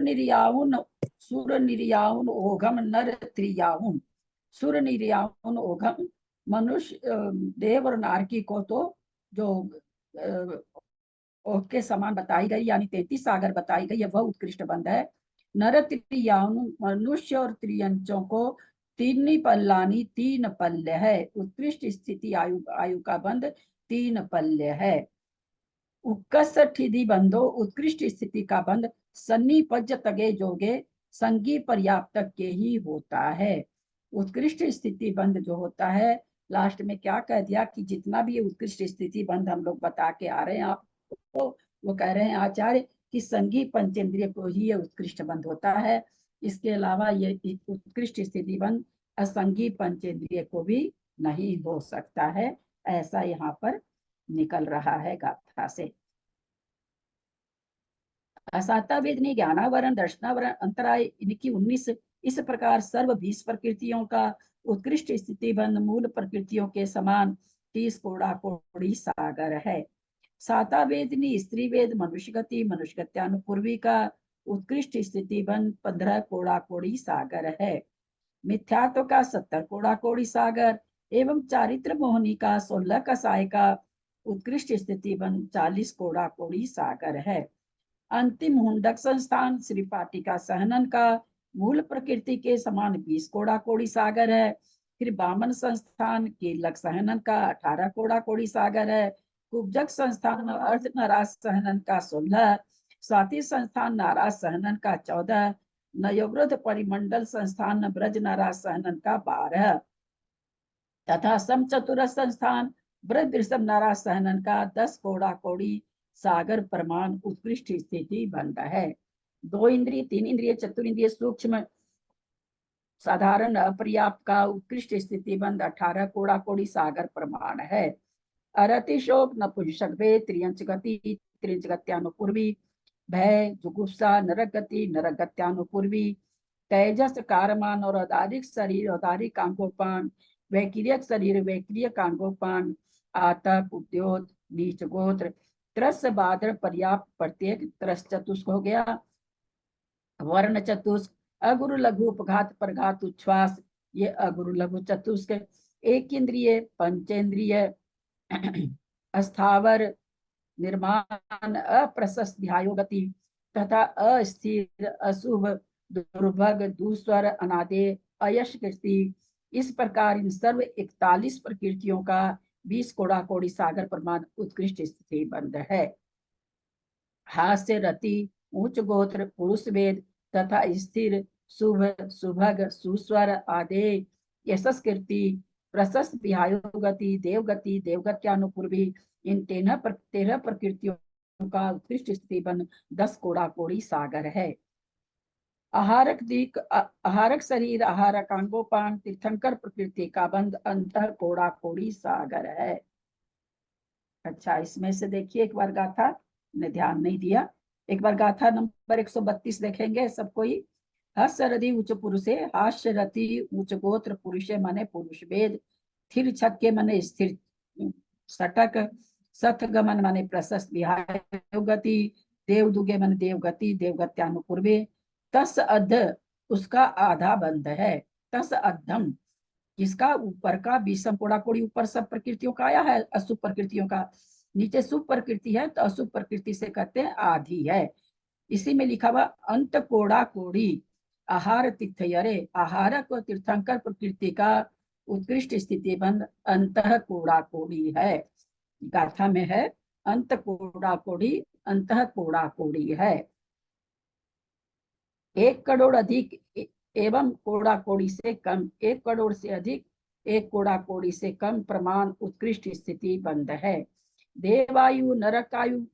निर्याउन ओघम नर त्रियाउन। सुर निर्याउन ओघम मनुष्य देव और नारकी को तो जो ओघ के समान बताई गई यानी 33 सागर बताई गई है वह उत्कृष्ट बंध है। नर त्रियाउन मनुष्य और त्रियंचों को तीन पल्लानी 3 पल्य है। उत्कृष्ट स्थिति आयु का बंध 3 पल्य है। उक्कसठिधि बंधो उत्कृष्ट स्थिति का बंध सन्नी पज तगे जोगे संगी पर्याप्त के ही होता है। उत्कृष्ट स्थिति बंध जो होता है लास्ट में क्या कह दिया कि जितना भी उत्कृष्ट स्थिति बंध हम लोग बता के आ रहे हैं आपको, वो कह रहे हैं आचार्य कि संगी पंचेंद्रिय को ही ये उत्कृष्ट बंध होता है। इसके अलावा ये उत्कृष्ट स्थिति बंध असंगी पंचेंद्रिय को भी नहीं हो सकता है, ऐसा यहाँ पर निकल रहा है गाथा से। असाता वेदनी ज्ञानावरण दर्शनावरण अंतराय इनकी 19। इस प्रकार सर्व 20 प्रकृतियों का उत्कृष्ट स्थिति बंध मूल प्रकृतियों के समान 30 कोड़ा कोड़ी सागर है। साता वेदनी स्त्री वेद मनुष्य गत्यानुपूर्वी का उत्कृष्ट स्थिति बंध 15 कोड़ा कोड़ी सागर है। मिथ्यात्व का 70 कोड़ा कोड़ी सागर एवं चारित्र मोहनी का 16 कसाय का उत्कृष्ट स्थिति बंध 40 कोड़ा कोड़ी सागर है। अंतिम हुंडक संस्थान श्रीपाटी का सहनन का मूल प्रकृति के समान 20 कोड़ा कोड़ी सागर है। फिर बामन संस्थान कीलक सहनन का 18 कोड़ा कोड़ी सागर है। कुब्जक संस्थान अर्ध नाराज सहनन का 16, स्वाति संस्थान नाराज सहनन का 14, नयोवृद्ध परिमंडल संस्थान ब्रज नाराज सहनन का 12 तथा समचतुर संस्थान ब्रज वृषभ नाराज सहनन का 10 कोड़ा कोड़ी सागर प्रमाण उत्कृष्ट स्थिति बंध है। 2 इंद्रिय 3 इंद्रिय चतुरिंद्रिय सूक्ष्म साधारण अपर्याप्त का उत्कृष्ट स्थिति बंध 18 कोड़ा कोड़ी सागर प्रमाण है। अरतिशोक नपुंसक भेद त्रियंच गति त्रियंच गत्यानुपूर्वी भय जुगुप्सा नरक गत्यानुपूर्वी तेजस कारमान और औदारिक शरीर औदारिक कांगोपान वैक्रियक शरीर वैक्रिय कांगोपान आतप उद्योग नीच गोत्र त्रस बादर पर्याप्त प्रत्येक त्रस चतुष्क हो गया। वर्ण चतुष्क अगुरु लघु उपघात प्रघात उच्छ्वास ये अगुरु लघु चतुष्क। एक इंद्रिय पंचेंद्रिय अस्थावर निर्माण अप्रशस्त ध्यायोगति तथा अस्थिर अशुभ दुर्भग दूस्वर अनादे अयश कृति। इस प्रकार इन सर्व 41 प्रकृतियों का 20 कोड़ा कोड़ी सागर प्रमाण उत्कृष्ट स्थिति बंध है। हास्य रति उच्च गोत्र पुरुष वेद तथा स्थिर शुभ सुभग सुस्वर आदि यशस्कृति प्रशस्त विहायोगति देवगति देवगत्यानुपूर्वी इन 13 प्रकृतियों का उत्कृष्ट स्थिति बंध 10 कोड़ा कोड़ी सागर है। आहारक दिक आहारक शरीर आहारक अंगोपान तीर्थंकर प्रकृति का बंध अंतः कोड़ा कोड़ी सागर है। अच्छा, इसमें से देखिए एक बार गाथा ने ध्यान नहीं दिया, एक बार गाथा नंबर 132 देखेंगे सब कोई। हस्यरथि उच्च पुरुषे हास्यरथि उच्च गोत्र पुरुषे मने पुरुष वेद स्थिर छक्के मने स्थिर सटक सथ गमन माने प्रशस्त विहायोगति देवदुगे मन देवगति देवगत्यानुपूर्वे तस अध उसका आधा बंध है। तस अधम जिसका ऊपर का 20 कोड़ा कोड़ी ऊपर सब प्रकृतियों का आया है अशुभ प्रकृतियों का, नीचे शुभ प्रकृति है तो अशुभ प्रकृति से कहते हैं आधी है। इसी में लिखा हुआ अंत कोड़ा कोड़ी आहार तीर्थयरे आहारक व तीर्थंकर प्रकृति का उत्कृष्ट स्थिति बंध अंतः कोड़ा कोड़ी है। गाथा में है अंत कोड़ा कोड़ी अंतः कोड़ा कोड़ी है। 1 करोड़ अधिक एवं कोड़ा कोड़ी से कम 1 करोड़ से अधिक 1 कोड़ा कोड़ी से कम प्रमाण उत्कृष्ट स्थिति बंध है। देवायु नरकायु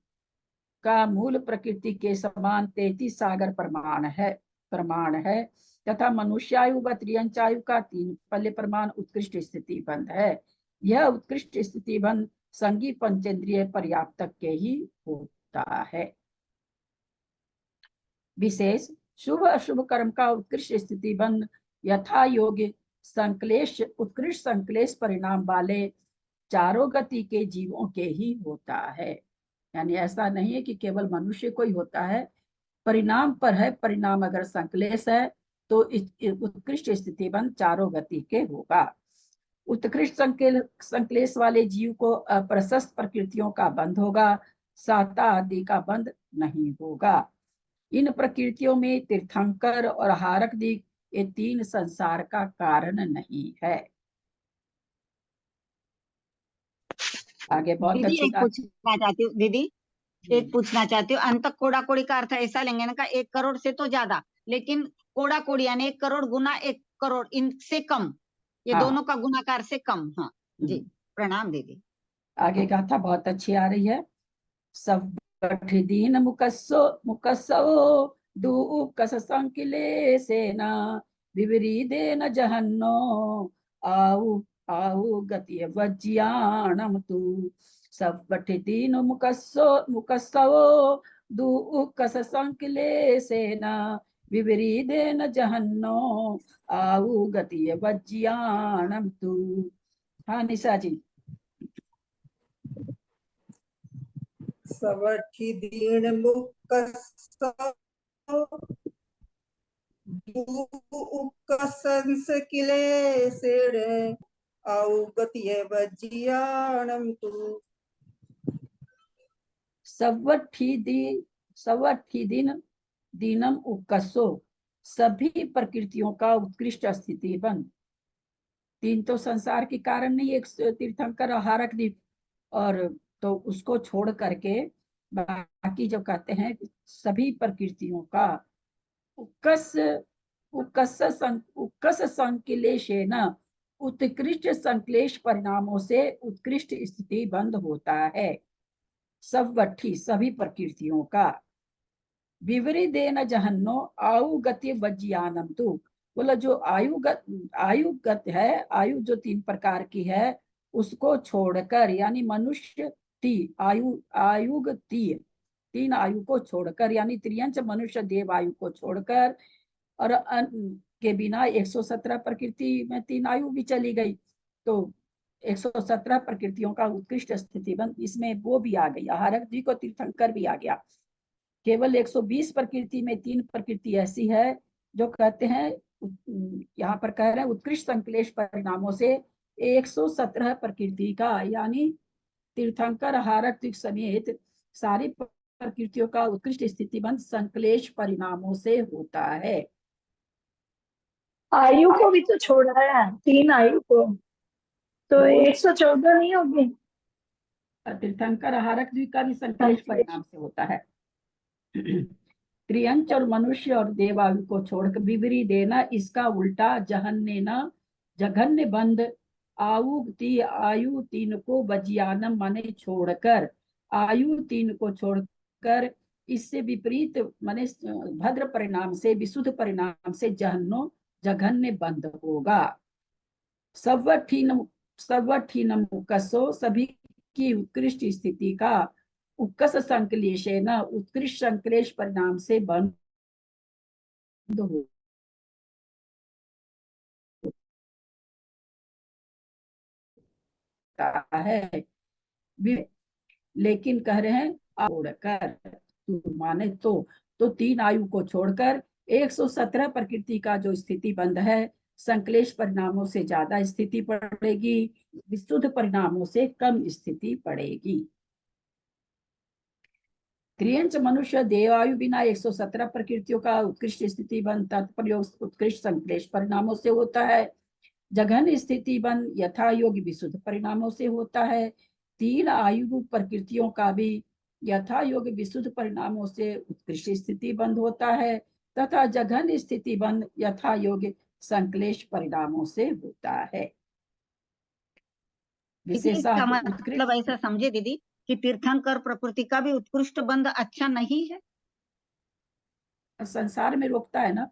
का मूल प्रकृति के समान 33 सागर प्रमाण है तथा मनुष्यायु व त्रियंचायु का 3 पल्य प्रमाण उत्कृष्ट स्थिति बंध है। यह उत्कृष्ट स्थिति बंध संगी पंचेंद्रिय पर्याप्त के ही होता है। विशेष शुभ अशुभ कर्म का उत्कृष्ट स्थिति बंध यथा योग्य संक्लेश उत्कृष्ट संक्लेश परिणाम वाले चारों गति के जीवों के ही होता है। यानी ऐसा नहीं है कि केवल मनुष्य को ही होता है, परिणाम पर है। परिणाम अगर संक्लेश है तो उत्कृष्ट स्थिति बंद चारों गति के होगा। उत्कृष्ट संक्लेश वाले जीव को अप्रशस्त प्रकृतियों का बंध होगा, साता आदि का बंध नहीं होगा। इन प्रकृतियों में तीर्थंकर और हारक दिक ये तीन संसार का कारण नहीं है। आगे बहुत दीदी अच्छी एक बात। पूछना चाहती हूँ दीदी, एक पूछना चाहती हूँ। अंत कोड़ा कोड़ी का अर्थ ऐसा लेंगे ना का 1 करोड़ से तो ज्यादा, लेकिन कोड़ा कोड़ी यानी 1 करोड़ गुना 1 करोड़ इनसे कम, ये हाँ। दोनों का गुणाकार से कम। हाँ जी, प्रणाम दीदी। आगे गाथा बहुत अच्छी आ रही है। सब दीन मुकस्सो दुःखस संकिलेसेन विवरीदेन जहन्नो आउ आउ गति वज्याणम तु। सब दीन मुकस्सो दुःखस संकिलेसेन विवरीदेन जहन्नो आउ गति वज्याणम तु। हाँ निशा जी। सवठी दीन मुकस्सो दुःखसंस किलेसेन आउ गतिय वज्याणम तु। सवठी दीनम उक्कसो सभी प्रकृतियों का उत्कृष्ट स्थिति बन। तीन तो संसार के कारण नहीं, एक तीर्थंकर हारक दीप, और तो उसको छोड़ करके बाकी जो कहते हैं सभी प्रकृतियों का उक्कस संक्लेशेन उत्कृष्ट संक्लेश परिणामों से उत्कृष्ट स्थिति बंद होता है। सवठी सभी प्रकृतियों का, विवरीदेन जहन्नो आयु गति वज्यानम तु। बोला जो आयुगत है, आयु जो 3 प्रकार की है उसको छोड़कर, यानी मनुष्य आयुग 3 आयु को छोड़कर, यानी त्रियंच मनुष्य देव आयु को छोड़कर, और के बिना 117 प्रकृति में 3 आयु भी चली गई, तो 117 प्रकृतियों का उत्कृष्ट स्थिति बंद, इसमें वो भी आ गई, आहारक जी को तीर्थंकर भी आ गया। केवल 120 प्रकृति में 3 प्रकृति ऐसी है जो कहते हैं, यहाँ पर कह रहे हैं उत्कृष्ट संक्लेश परिणामों से 117 प्रकृति का, यानी तीर्थंकर हारक समेत सारी प्रकृतियों का उत्कृष्ट स्थिति बंद संक्लेश परिणामों से होता है। आयु को भी तो छोड़ा है, 3 आयु को, तो 114 नहीं होगी। तीर्थंकर हारक जी का भी संक्लेश परिणाम से होता है। त्रियंच और मनुष्य और देवायु को छोड़कर विवरी देना, इसका उल्टा जघन्य बंद आयु 3 को वज्यानम माने छोड़कर, आयु 3 को छोड़कर, इससे विपरीत माने भद्र परिणाम से, विशुद्ध परिणाम से जघन्य बंद होगा। सवठीनम उक्कसो सभी की उत्कृष्ट स्थिति का, उक्कस संक्लेशेन उत्कृष्ट संक्लेश परिणाम से बंद होता है। लेकिन कह रहे हैं छोड़कर, माने तो 3 आयु को छोड़कर 117 प्रकृति का जो स्थिति बंद है, संक्लेश परिणामों से ज्यादा स्थिति पड़ेगी, विशुद्ध परिणामों से कम स्थिति पड़ेगी। त्रियंच मनुष्य देवायु बिना 117 प्रकृतियों का उत्कृष्ट स्थिति बंद तत्प्रयोग उत्कृष्ट संक्लेश परिणामों से होता है। जघन्य स्थिति बंद यथा योग्य विशुद्ध परिणामों से होता है। 3 आयु प्रकृतियों का भी यथा योग्य विशुद्ध परिणामों से उत्कृष्ट स्थिति बंद होता है, तथा जघन्य स्थिति बंद यथा योग्य संक्लेश परिणामों से होता है। इसका मतलब ऐसा समझे दीदी कि तीर्थंकर प्रकृति का भी उत्कृष्ट बंध अच्छा नहीं है, संसार में रोकता है ना।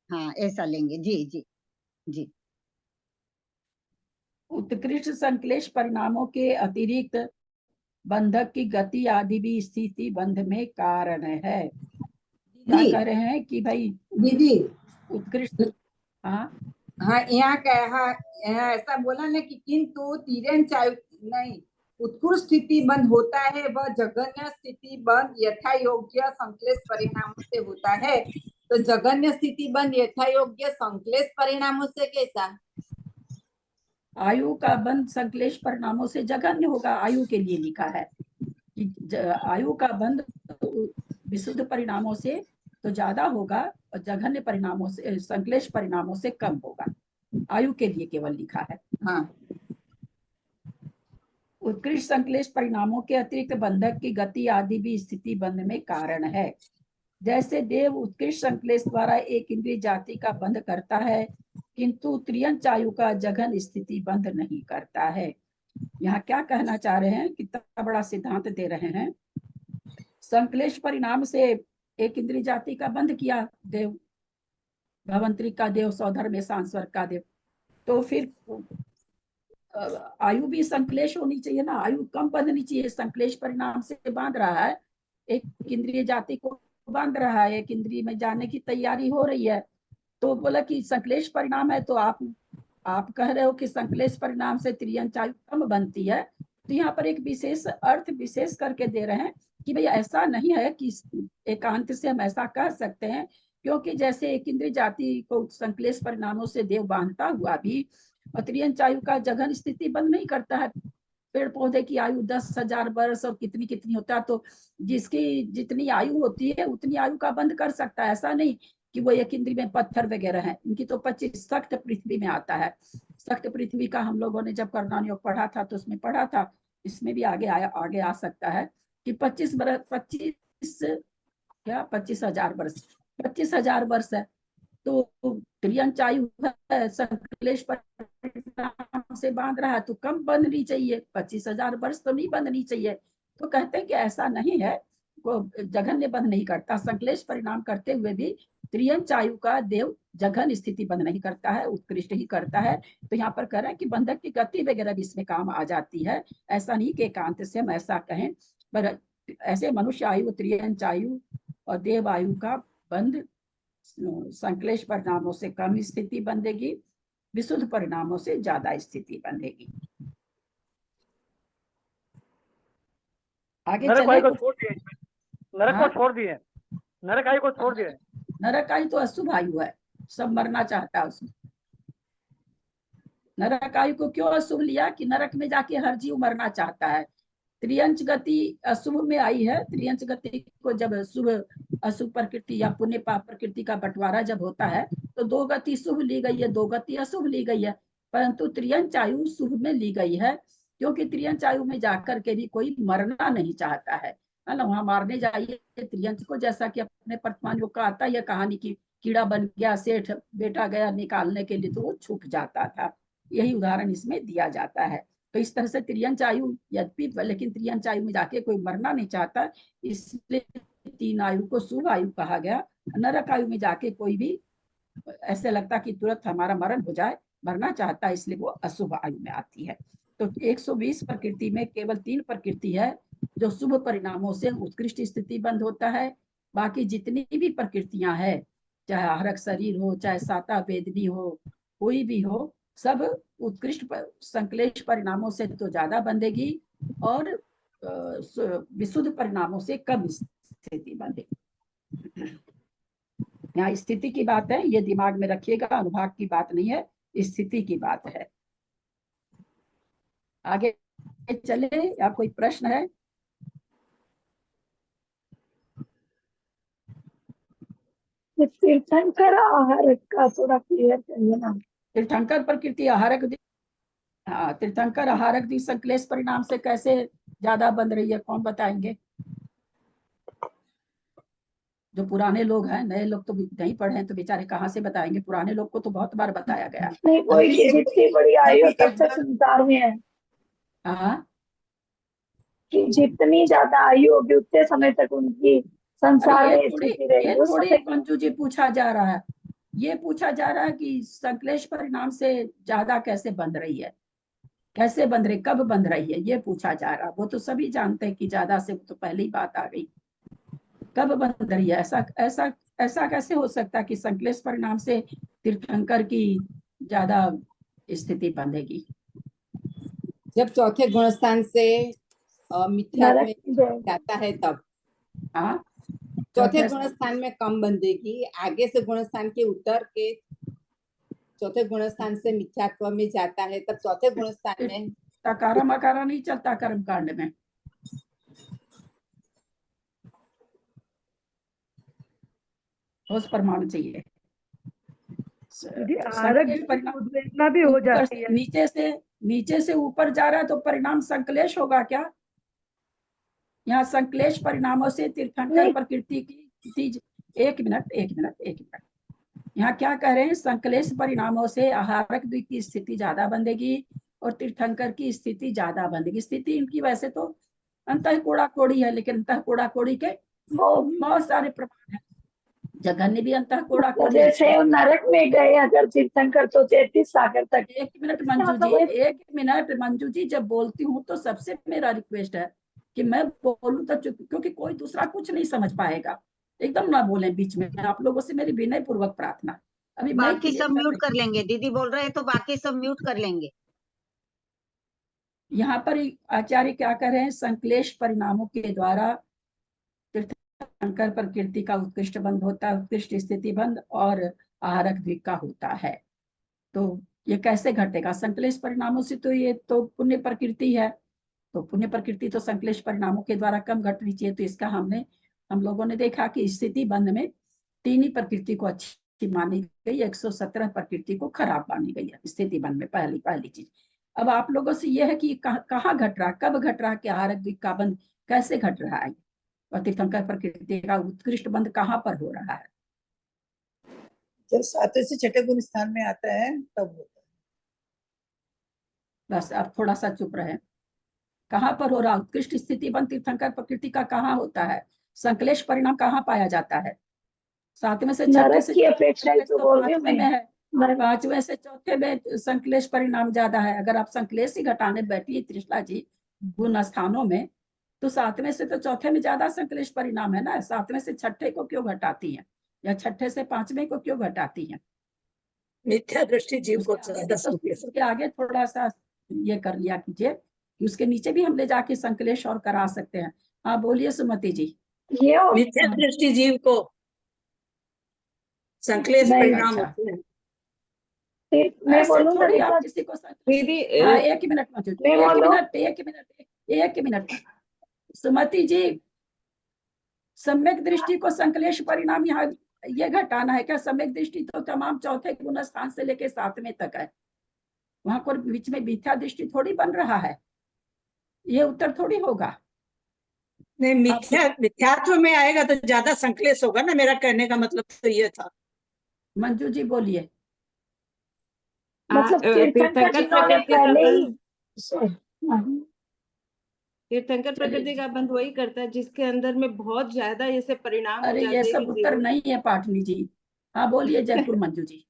हाँ ऐसा लेंगे जी जी जी। उत्कृष्ट संक्लेश परिणामों के अतिरिक्त बंधक की गति आदि भी स्थिति बंध में कारण है। क्या कह रहे हैं कि भाई दीदी उत्कृष्ट हाँ हाँ यहाँ क्या हाँ यहाँ ऐसा बोला ना कि किंतु तिर्यंचायु नहीं, उत्कृष्ट स्थिति बंद होता है वह जघन्य स्थिति बंद यथा योग्य संश्लेष परिणामों से होता है। तो जघन्य स्थिति बंद यथा योग्य संश्लेष परिणामों से कैसा? आयु का बंध संश्लेष परिणामों से जघन्य होगा, आयु के लिए लिखा है कि आयु का बंध विशुद्ध परिणामों से तो ज्यादा होगा और जघन्य परिणामों से संश्लेष परिणामों से कम होगा, आयु के लिए केवल लिखा है। हाँ उत्कृष्ट संश्लेष परिणामों के अतिरिक्त बंधक की गति आदि भी स्थिति बंध में कारण है। जैसे देव उत्कृष्ट संश्लेष द्वारा एक इंद्रिय जाति का बंध करता है, किंतु त्रियंचायु का जघन स्थिति बंध नहीं करता है। यहाँ क्या कहना चाह रहे हैं, कितना बड़ा सिद्धांत दे रहे हैं। संश्लेष परिणाम से एक इंद्रिय जाति का बंध किया देव, भवंतरी का देव, सौधर में सांस्वर का देव, तो फिर आयु भी संश्लेष होनी चाहिए ना, आयु कम बंधनी चाहिए। संश्लेष परिणाम से बांध रहा है, एक इंद्रिय जाति को बांध रहा है, एक इंद्रिय में जाने की तैयारी हो रही है, तो बोला कि संश्लेष परिणाम है, तो आप कह रहे हो कि संश्लेष परिणाम से त्रियंचायु कम बनती है। तो यहाँ पर एक विशेष अर्थ विशेष करके दे रहे हैं कि भाई ऐसा नहीं है कि एकांत से हम ऐसा कह सकते हैं, क्योंकि जैसे एक इंद्रिय जाति को संश्लेष परिणामों से देव बांधता हुआ भी त्रियंचायु का जघन स्थिति बंद नहीं करता है। पेड़ पौधे की आयु 10,000 वर्ष और कितनी कितनी होता है, तो जिसकी जितनी आयु होती है उतनी आयु का बंद कर सकता है। ऐसा नहीं कि वो एक इंद्रिय में पत्थर वगैरह है, इनकी तो 25 सख्त पृथ्वी में आता है। सख्त पृथ्वी का हम लोगों ने जब करणान योग पढ़ा था तो उसमें पढ़ा था, इसमें भी आगे आ सकता है कि 25,000 वर्ष है। तो त्रियंचायु संश्लेष परिणाम से बांध रहा है तो कम बंधनी चाहिए, 25,000 वर्ष तो नहीं बंधनी चाहिए। तो कहते हैं कि ऐसा नहीं है, वो जघन्य बंध नहीं करता, संश्लेष परिणाम करते हुए भी त्रियंचायु का देव जघन स्थिति बंध नहीं करता है, उत्कृष्ट ही करता है। तो यहाँ पर कह रहे हैं कि बंधक की गति वगैरह भी इसमें काम आ जाती है। ऐसा नहीं कि एकांत से हम ऐसा कहें, पर ऐसे मनुष्य आयु, त्रियंचायु और देव आयु का बंध संश्लेष परिणामों से कम स्थिति बंधेगी, विशुद्ध परिणामों से ज्यादा स्थिति बंधेगी। आगे चले। को छोड़ दिए, नरक को छोड़ दिए, नरक आयु को छोड़ दिए। नरक आयु तो अशुभ आयु है, सब मरना चाहता है उसमें। नरक आयु को क्यों अशुभ लिया कि नरक में जाके हर जीव मरना चाहता है। त्रियंच गति अशुभ में आई है। त्रियंच गति को जब शुभ अशुभ प्रकृति या पुण्य पाप प्रकृति का बंटवारा जब होता है तो 2 गति शुभ ली गई है, 2 गति अशुभ ली गई है, परंतु त्रियंच आयु शुभ में ली गई है, क्योंकि त्रियंच आयु में जाकर के भी कोई मरना नहीं चाहता है ना। वहां मारने जाइए त्रियंच को, जैसा कि अपने वर्तमान योग का आता है कहानी की, कीड़ा बन गया, सेठ बेटा गया निकालने के लिए तो वो छुप जाता था, यही उदाहरण इसमें दिया जाता है। तो इस तरह से त्रियंच आयु यद्यपि, लेकिन त्रियंच आयु में जाके कोई मरना नहीं चाहता, इसलिए 3 आयु को शुभ आयु कहा गया। नरक आयु में जाके कोई भी ऐसे लगता कि तुरंत हमारा मरण हो जाए, मरना चाहता है, इसलिए वो अशुभ आयु में आती है। तो 120 प्रकृति में केवल 3 प्रकृति है जो शुभ परिणामों से उत्कृष्ट स्थिति बंद होता है। बाकी जितनी भी प्रकृतियां हैं, चाहे आहारक शरीर हो, चाहे साता वेदनी हो, कोई भी हो, सब उत्कृष्ट संश्लेष परिणामों से तो ज्यादा बंधेगी और विशुद्ध परिणामों से कम स्थिति बंधेगी। यहाँ स्थिति की बात है, ये दिमाग में रखिएगा, अनुभाग की बात नहीं है, स्थिति की बात है। आगे चले, या कोई प्रश्न है? तीर्थंकर आहार का थोड़ा क्लियर करिए ना। तीर्थंकर प्रकृति आहारक, हाँ, तीर्थंकर आहारक दी संश्लेष परिणाम से कैसे ज्यादा बंध रही है, कौन बताएंगे? जो पुराने लोग हैं, नए लोग तो नहीं पढ़े हैं तो बेचारे कहाँ से बताएंगे, पुराने लोग को तो बहुत बार बताया गया। नहीं, कोई जितनी बड़ी आयु तब तक संसार में है। हाँ, कि जितनी ज्यादा आयु होगी उतने समय तक उनकी संसार में स्थिति रहेगी। ये थोड़ी मंजू जी पूछा जा रहा है, ये पूछा जा रहा है कि संश्लेष परिणाम से ज्यादा कैसे बंध रही है, कैसे बंध रही, कब बंध रही है, ये पूछा जा रहा है। वो तो सभी जानते हैं कि ज्यादा से तो पहले ही बात आ गई, कब बंध रही है, ऐसा कैसे हो सकता कि संक्लेश परिणाम से तीर्थंकर की ज्यादा स्थिति बंधेगी? जब चौथे गुणस्थान से मिथ्यात्व में नरक में जाएगा। जाता है तब हाँ, चौथे गुणस्थान में कम बंधेगी। आगे से गुणस्थान के उतर के चौथे गुणस्थान से मिथ्यात्व में जाता है तब चौथे गुणस्थान में तकारा मकारा नहीं चलता कर्म कांड में। ठोस प्रमाण चाहिए। दीदी आहारक संक्लेश दृष्टि परिणाम उद्वेजना भी हो ऊपर जाती से है। नीचे से ऊपर जा रहा है तो परिणाम संक्लेश होगा क्या? यहाँ संक्लेश परिणामों से तीर्थंकर नहीं। प्रकृति की एक मिनट यहाँ क्या कह रहे हैं? संक्लेश परिणामों से आहारक द्विक की स्थिति ज्यादा बंधेगी और तीर्थंकर की स्थिति ज्यादा बंधेगी। स्थिति इनकी वैसे तो अंतः कोड़ा कोड़ी है, लेकिन अंतः कोड़ा कोड़ी के बहुत सारे प्रमाण हैं। जगन्य भी अंतः कोड़ा तो कोड़ी जैसे है। वो नरक में गए अगर तीर्थंकर तो 33 सागर तक। एक मिनट मंजू जी, एक मिनट मंजू जी, जब बोलती हूँ तो सबसे मेरा रिक्वेस्ट है कि मैं बोलूँ तो चुप, क्योंकि कोई दूसरा कुछ नहीं समझ पाएगा। एकदम ना बोलें बीच में। आप लोगों से मेरी विनय पूर्वक प्रार्थना। अभी मैं बाकी सब म्यूट कर लेंगे। दीदी बोल रहे हैं तो बाकी सब म्यूट कर लेंगे। यहाँ पर आचार्य क्या कर रहे हैं? संक्लेश परिणामों के द्वारा तीर्थंकर प्रकृति का उत्कृष्ट बंध होता है, उत्कृष्ट स्थिति बंध और आहारक द्विक का होता है। तो ये कैसे घटेगा? संक्लेश परिणामों से तो ये तो पुण्य प्रकृति है, तो पुण्य प्रकृति तो संक्लेश परिणामों के द्वारा कम घटनी चाहिए। तो इसका हम लोगों ने देखा कि स्थिति बंध में 3 ही प्रकृति को अच्छी मानी गई, 117 प्रकृति को खराब मानी गई है स्थिति बंध में। पहली चीज। अब आप लोगों से यह है कि कहाँ घट रहा, कब घट रहा, कि आहारक द्विक का बंध कैसे घट रहा है और तीर्थंकर प्रकृति का उत्कृष्ट बंध कहाँ पर हो रहा है? जब 7वें से 6ठे गुण स्थान में आता है तब होता है। बस अब थोड़ा सा चुप रहे। कहाँ पर हो रहा? उत्कृष्ट स्थिति बंध तीर्थंकर प्रकृति का कहाँ होता है? संक्लेश परिणाम कहाँ पाया जाता है? 7वें से 6ठे से की अपेक्षा ही तो बोल रही हूँ 5वें में है। मैं। 5वें से 4थे में संक्लेश परिणाम ज्यादा है। अगर आप संक्लेश ही घटाने बैठी त्रिशला जी गुण स्थानों में, तो 7वें से तो 4थे में ज्यादा संक्लेश परिणाम है ना। 7वें से 6ठे को क्यों घटाती हैं, या 6ठे से 5वें को क्यों घटाती हैं? मिथ्या दृष्टि जीव को ज्यादा संक्लेश। उसके आगे थोड़ा सा ये कर लिया कीजिए कि उसके नीचे भी हम ले जाके संक्लेश और करा सकते हैं। हाँ बोलिए सुमति जी। मिथ्या दृष्टि जीव को संक्लेश परिणाम होते हैं। मैं बोलूँ ना थोड़ी आप किसी को दीदी एक मिनट मौजूद, एक मिनट सुमति जी, सम्यक दृष्टि को संक्लेश परिणाम यहाँ ये घटाना है क्या? सम्यक दृष्टि तो तमाम 4थे गुण स्थान से लेके 7वें तक है। वहां पर बीच में मिथ्या दृष्टि थोड़ी बन रहा है। ये उत्तर थोड़ी होगा। नहीं, मिथ्यात्व में आएगा तो ज्यादा संक्लेश होगा ना। मेरा कहने का मतलब तो ये था। मंजू जी बोलिए। मतलब तीर्थंकर जिन्होंने पहले ही तीर्थंकर प्रकृति का बंध वही करता है जिसके अंदर में बहुत ज्यादा ऐसे परिणाम हो अरे जाते ये हैं सब कि उत्तर नहीं है पाटनी जी। हाँ बोलिए जयपुर मंजू जी।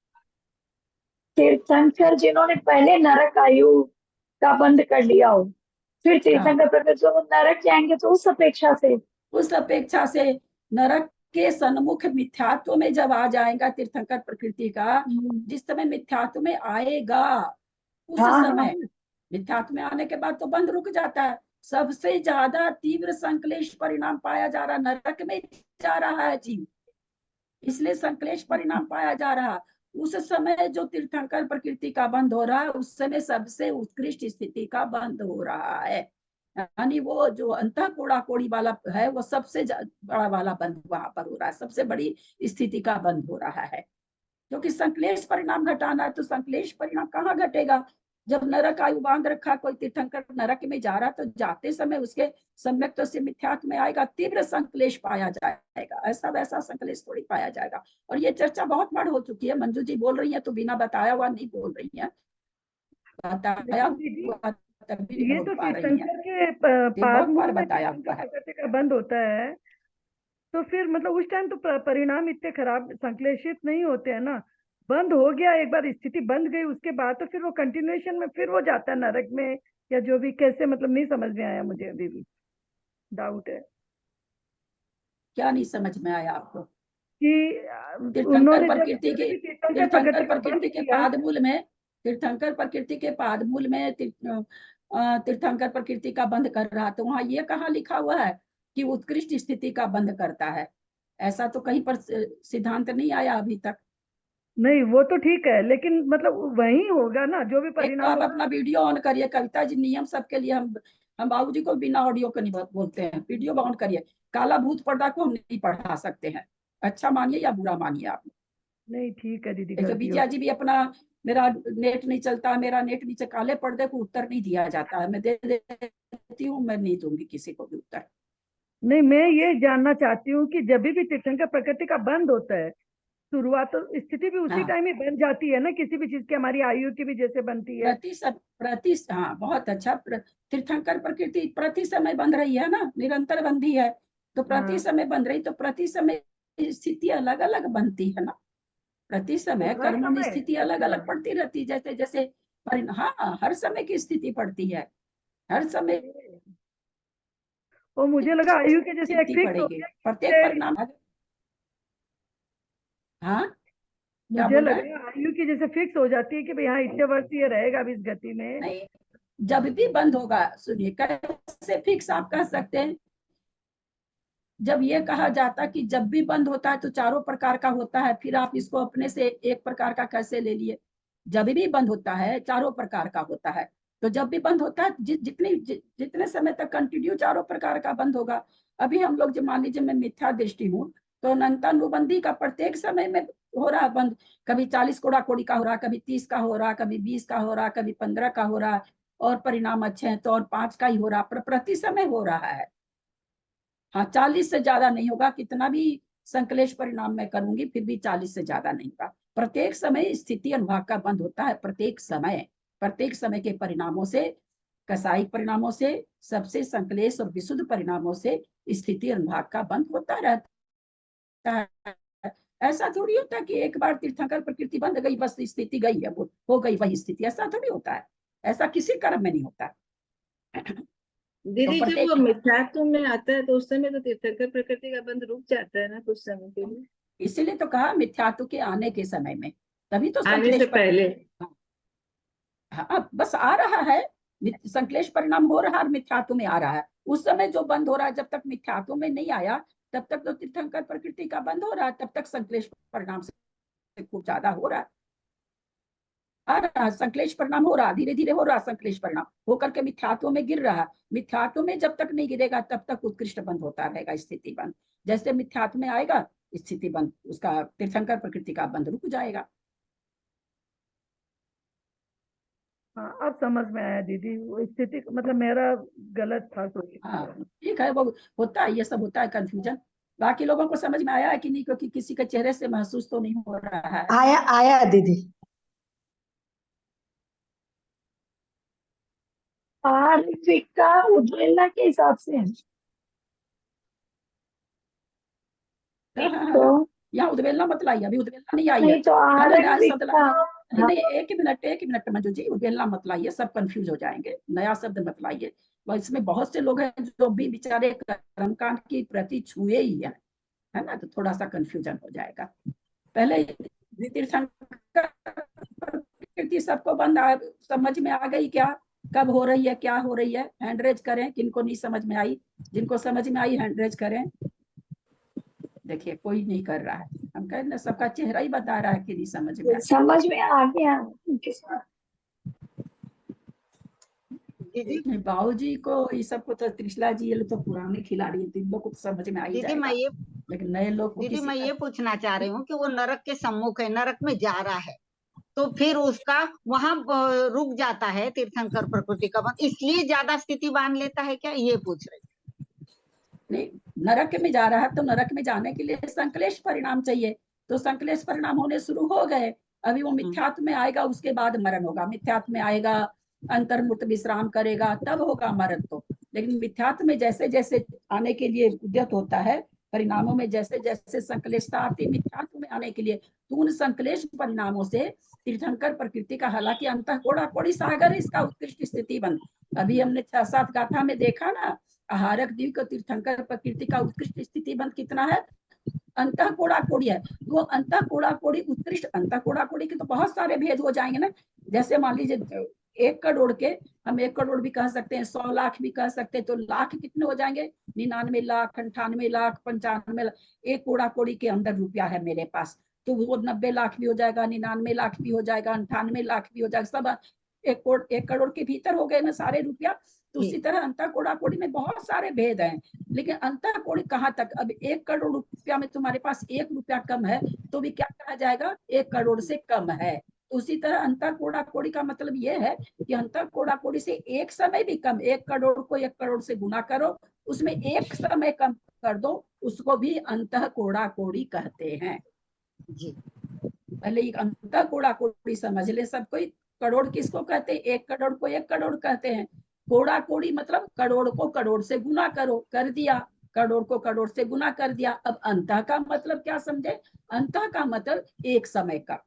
तीर्थंकर जिन्होंने पहले नरक आयु का बंद कर लिया हो, फिर तीर्थंकर प्रकृति वो नरक जाएंगे, तो उस अपेक्षा से नरक के सन्मुख मिथ्यात्व में जब आ जाएगा तीर्थंकर प्रकृति का, जिस समय मिथ्यात्व में आएगा उस समय मिथ्यात्व में आने के बाद तो बंद रुक जाता है। सबसे ज्यादा तीव्र संक्लेश परिणाम पाया जा रहा नरक में जा रहा है जीव, इसलिए संक्लेश परिणाम पाया जा रहा। उस समय जो तीर्थंकर प्रकृति का बंद हो रहा है, उस समय सबसे उत्कृष्ट स्थिति का बंद हो रहा है। यानी वो जो अंतः कोड़ा कोड़ी वाला है वो सबसे बड़ा वाला बंद वहां पर हो रहा है, सबसे बड़ी स्थिति का बंद हो रहा है। क्योंकि संक्लेश परिणाम घटाना है, तो संक्लेश परिणाम कहाँ घटेगा? जब नरक आयु बांध रखा, कोई तीर्थंकर नरक में जा रहा तो जाते समय उसके सम्यक से मिथ्यात्व में आएगा, तीव्र संक्लेश पाया जाएगा। ऐसा वैसा संक्लेश थोड़ी पाया जाएगा। और ये चर्चा बहुत बार हो चुकी है। मंजू जी बोल रही है तो बिना बताया हुआ नहीं बोल रही है, बताया हुआ तभी ये बोल तो पा रही है। तीर्थंकर के बहुत पाद बार मूल में बताया तीर्थंकर हुआ है। प्रकृति का बंद होता है, तो फिर मतलब उस टाइम तो परिणाम इतने खराब संक्लेशित नहीं होते हैं ना। बंद हो गया एक बार, स्थिति बंद गई, उसके बाद तो फिर वो कंटिन्यूएशन में फिर वो जाता है नरक में, या जो भी कैसे, मतलब नहीं समझ में आया मुझे, अभी भी डाउट है। क्या नहीं समझ में आया आपको? कि तीर्थंकर उन्होंने जब प्रकृति के तीर्थंकर तीर्थंकर प्रकृति का बंद प्रकृति के किया, पादमूल में तीर्थंकर प्रकृति के पादमूल में तीर्थंकर प्रकृति का बंध कर रहा, तो वहां ये कहाँ लिखा हुआ है कि उत्कृष्ट स्थिति का बंध करता है? ऐसा तो कहीं पर सिद्धांत नहीं आया अभी तक। नहीं वो तो ठीक है, लेकिन मतलब वही होगा ना जो भी एक तो परिणाम आप होगा। अपना वीडियो ऑन करिए, कविता जी, नियम सबके लिए हम बाबूजी को बिना ऑडियो के नहीं बोलते हैं। वीडियो ऑन करिए। काला भूत पर्दा को हम नहीं पढ़ा सकते हैं, अच्छा मानिए या बुरा मानिए आप। नहीं ठीक है दीदी, एक तो गलती हो विजया जी भी अपना, मेरा नेट नहीं चलता, मेरा नेट नीचे, काले पर्दे को उत्तर नहीं दिया जाता है। मैं दे देती हूँ, मैं नहीं दूंगी किसी को भी उत्तर। नहीं, मैं ये जानना चाहती हूँ कि जब भी तीर्थंकर प्रकृति का बंद होता है, शुरुआत तो स्थिति भी उसी हाँ। टाइम ही बन जाती है ना, किसी भी चीज की, हमारी आयु की भी जैसे बनती है। हाँ बहुत अच्छा। तीर्थंकर प्रकृति प्रति समय बन रही है ना, निरंतर बंधी है, तो प्रति हाँ। समय बन रही, तो प्रति समय स्थिति अलग अलग बनती है ना। प्रति समय हर कर्म में समय? स्थिति अलग अलग अच्छा। पड़ती रहती, जैसे जैसे हाँ, हर समय की स्थिति पड़ती है, हर समय वो मुझे लगा आयु के जैसे एक स्थिति फिक्स हो पड़ेगी, गया प्रत्येक कि परिणाम। हाँ, क्या मुझे बोल रहे हैं? लगा आयु की जैसे फिक्स हो जाती है कि भाई हाँ इतने वर्ष ये रहेगा अभी इस गति में। नहीं, जब भी बंद होगा, सुनिए, कैसे फिक्स आप कह सकते हैं? जब ये कहा जाता कि जब भी बंद होता है तो चारों प्रकार का होता है, फिर आप इसको अपने से एक प्रकार का कैसे ले लिए? जब भी बंद होता है चारों प्रकार का होता है, तो जब भी बंद होता है जितने समय तक कंटिन्यू चारों प्रकार का बंद होगा। अभी हम लोग, जो मान लीजिए मैं मिथ्या दृष्टि हूँ, तो अनंतानुबंधी का प्रत्येक समय में हो रहा है बंद। कभी 40 कोड़ा कोड़ी का हो रहा, कभी 30 का हो रहा, कभी 20 का हो रहा, कभी 15 का हो रहा, और परिणाम अच्छे हैं तो और 5 का ही हो रहा, प्रति समय हो रहा है। हाँ, 40 से ज्यादा नहीं होगा, कितना भी संकलेश परिणाम मैं करूंगी फिर भी 40 से ज्यादा नहीं होगा। प्रत्येक समय स्थिति अनुभाग का बंद होता है, प्रत्येक समय के परिणामों से, कसायिक परिणामों से, सबसे संकलेश और विशुद्ध परिणामों से स्थिति अनुभाग का बंद होता रहता है। ऐसा थोड़ी होता है कि एक बार तीर्थंकर प्रकृति बंद गई बस स्थिति गई है, वो हो गई वही स्थिति, ऐसा थोड़ी होता है। ऐसा किसी कर्म में नहीं होता है। दीदी तो जब वो प्रत्येक, मिथ्यात्व में आता है तो उस समय तो तीर्थंकर प्रकृति का बंध रुक जाता है ना कुछ समय के लिए, इसीलिए तो कहा मिथ्यात्व के आने के समय में, तभी तो आने से संकलेश पहले। हाँ, बस आ रहा है, संकलेश परिणाम हो रहा है और मिथ्यात्व में आ रहा है। उस समय जो बंद हो रहा है, जब तक मिथ्यात्व में नहीं आया तब तक तो तीर्थंकर प्रकृति का बंद हो रहा है, तब तक संकलेश परिणाम से खूब ज्यादा हो रहा है, आ रहा है। संकलेश परिणाम हो रहा, धीरे धीरे हो रहा संकलेश परिणाम, होकर के मिथ्यात्व में गिर रहा। मिथ्यात्व में जब तक नहीं गिरेगा तब तक उत्कृष्ट बंद होता रहेगा, स्थिति बंद। जैसे मिथ्यात्व में आएगा स्थिति बंद, उसका तीर्थंकर प्रकृति का बंद रुक जाएगा। हाँ अब समझ में आया दीदी, वो स्थिति मतलब मेरा गलत था सोच। हाँ ठीक है, वो होता है, ये सब होता है कंफ्यूजन। बाकी लोगों को समझ में आया है कि नहीं? क्योंकि किसी के चेहरे से महसूस तो नहीं हो रहा है। आया दीदी। आर्थिक का उद्वेलना के हिसाब से है। तो यहाँ उद्वेलना मत लाइए, अभी उद्वेलना नहीं आई है। नहीं तो मैंने नया आर्थिक शब्द का, नहीं नहीं, एक मिनट मंजू जी, उद्वेलना मत लाइए, सब कंफ्यूज हो जाएंगे। नया शब्द मत लाइए, इसमें बहुत से लोग हैं जो भी बेचारे कर्मकांड की प्रति छुए ही है ना, तो थोड़ा सा कंफ्यूजन हो जाएगा। पहले तीर्थंकर प्रकृति सबको समझ में आ गई क्या? कब हो रही है, क्या हो रही है? हैंड रेज करें किनको नहीं समझ में आई। जिनको समझ में आई हैंड रेज करें। देखिए कोई नहीं कर रहा है, हम कह रहे सबका चेहरा ही बता रहा है कि नहीं समझ में। समझ में आ गया उनके साथ। दीदी बाबूजी को ये सबको तो, त्रिशला जी ये लोग तो पुराने खिलाड़ी हैं, इन लोग को तो समझ में आ ही दीदी मैं जाएगा, ये लेकिन नए लोग को दीदी मैं किसी ये पूछना चाह रही हूँ कि वो नरक के सम्मुख है, नरक में जा रहा है, तो फिर उसका वहां रुक जाता है तीर्थंकर प्रकृति का बंध, इसलिए ज्यादा स्थिति बांध लेता है क्या, ये पूछ रही। नहीं, नरक में जा रहा है तो नरक में जाने के लिए संकलेश परिणाम चाहिए, तो संकलेश परिणाम होने शुरू हो गए। अभी वो मिथ्यात्व में आएगा, उसके बाद मरण होगा। मिथ्यात्व में आएगा, अंतर्मुक्त विश्राम करेगा, तब होगा मरण। तो लेकिन मिथ्यात्व में जैसे जैसे आने के लिए उद्यत होता है, परिणामों में जैसे जैसे संकलेशता आती है मिथ्यात्व में आने के लिए, तो उन संकलेश परिणामों से तीर्थंकर प्रकृति का, हालांकि अंतः कोड़ा कोड़ी सागर इसका उत्कृष्ट स्थिति बन। अभी हमने 6-7 गाथा में देखा ना, आहारक द्वीप का तीर्थंकर प्रकृति का उत्कृष्ट स्थिति बंध कितना है, अंतः कोड़ा कोड़ी है। वो अंतः कोड़ा कोड़ी उत्कृष्ट, अंतः कोड़ा कोड़ी के तो बहुत सारे भेद हो जाएंगे ना। जैसे मान लीजिए 1 करोड़ के हम 1 करोड़ भी कह सकते हैं, 100 लाख भी कह सकते हैं, तो लाख कितने हो जाएंगे? 99 लाख, 98 लाख, 95 लाख। 1 कोड़ा कोड़ी के अंदर रुपया है मेरे पास, तो वो 90 लाख भी हो जाएगा, 99 लाख भी हो जाएगा, 98 लाख भी हो जाएगा, सब 1 करोड़ के भीतर हो गए ना सारे रुपया। तो उसी तरह अंतः कोड़ा कोड़ी में बहुत सारे भेद हैं, लेकिन अंतः कोड़ी कहाँ तक? अब 1 करोड़ रुपया में तुम्हारे पास 1 रुपया कम है तो भी क्या कहा जाएगा? 1 करोड़ से कम है। उसी तरह अंतः कोड़ा कोड़ी का मतलब यह है कि अंतः कोड़ा कोड़ी से एक समय भी कम, 1 करोड़ को 1 करोड़ से गुना करो, उसमें एक समय कम कर दो, उसको भी अंतः कोड़ा कोड़ी कहते हैं जी। पहले अंतः कोड़ा कोड़ी समझ ले सब कोई। करोड़ किसको कहते हैं? 1 करोड़ को 1 करोड़ कहते हैं। कोड़ा कोड़ी मतलब करोड़ को करोड़ से गुना करो, कर दिया, करोड़ को करोड़ से गुना कर दिया। अब अंतः का मतलब क्या समझे? अंतः का मतलब एक समय का,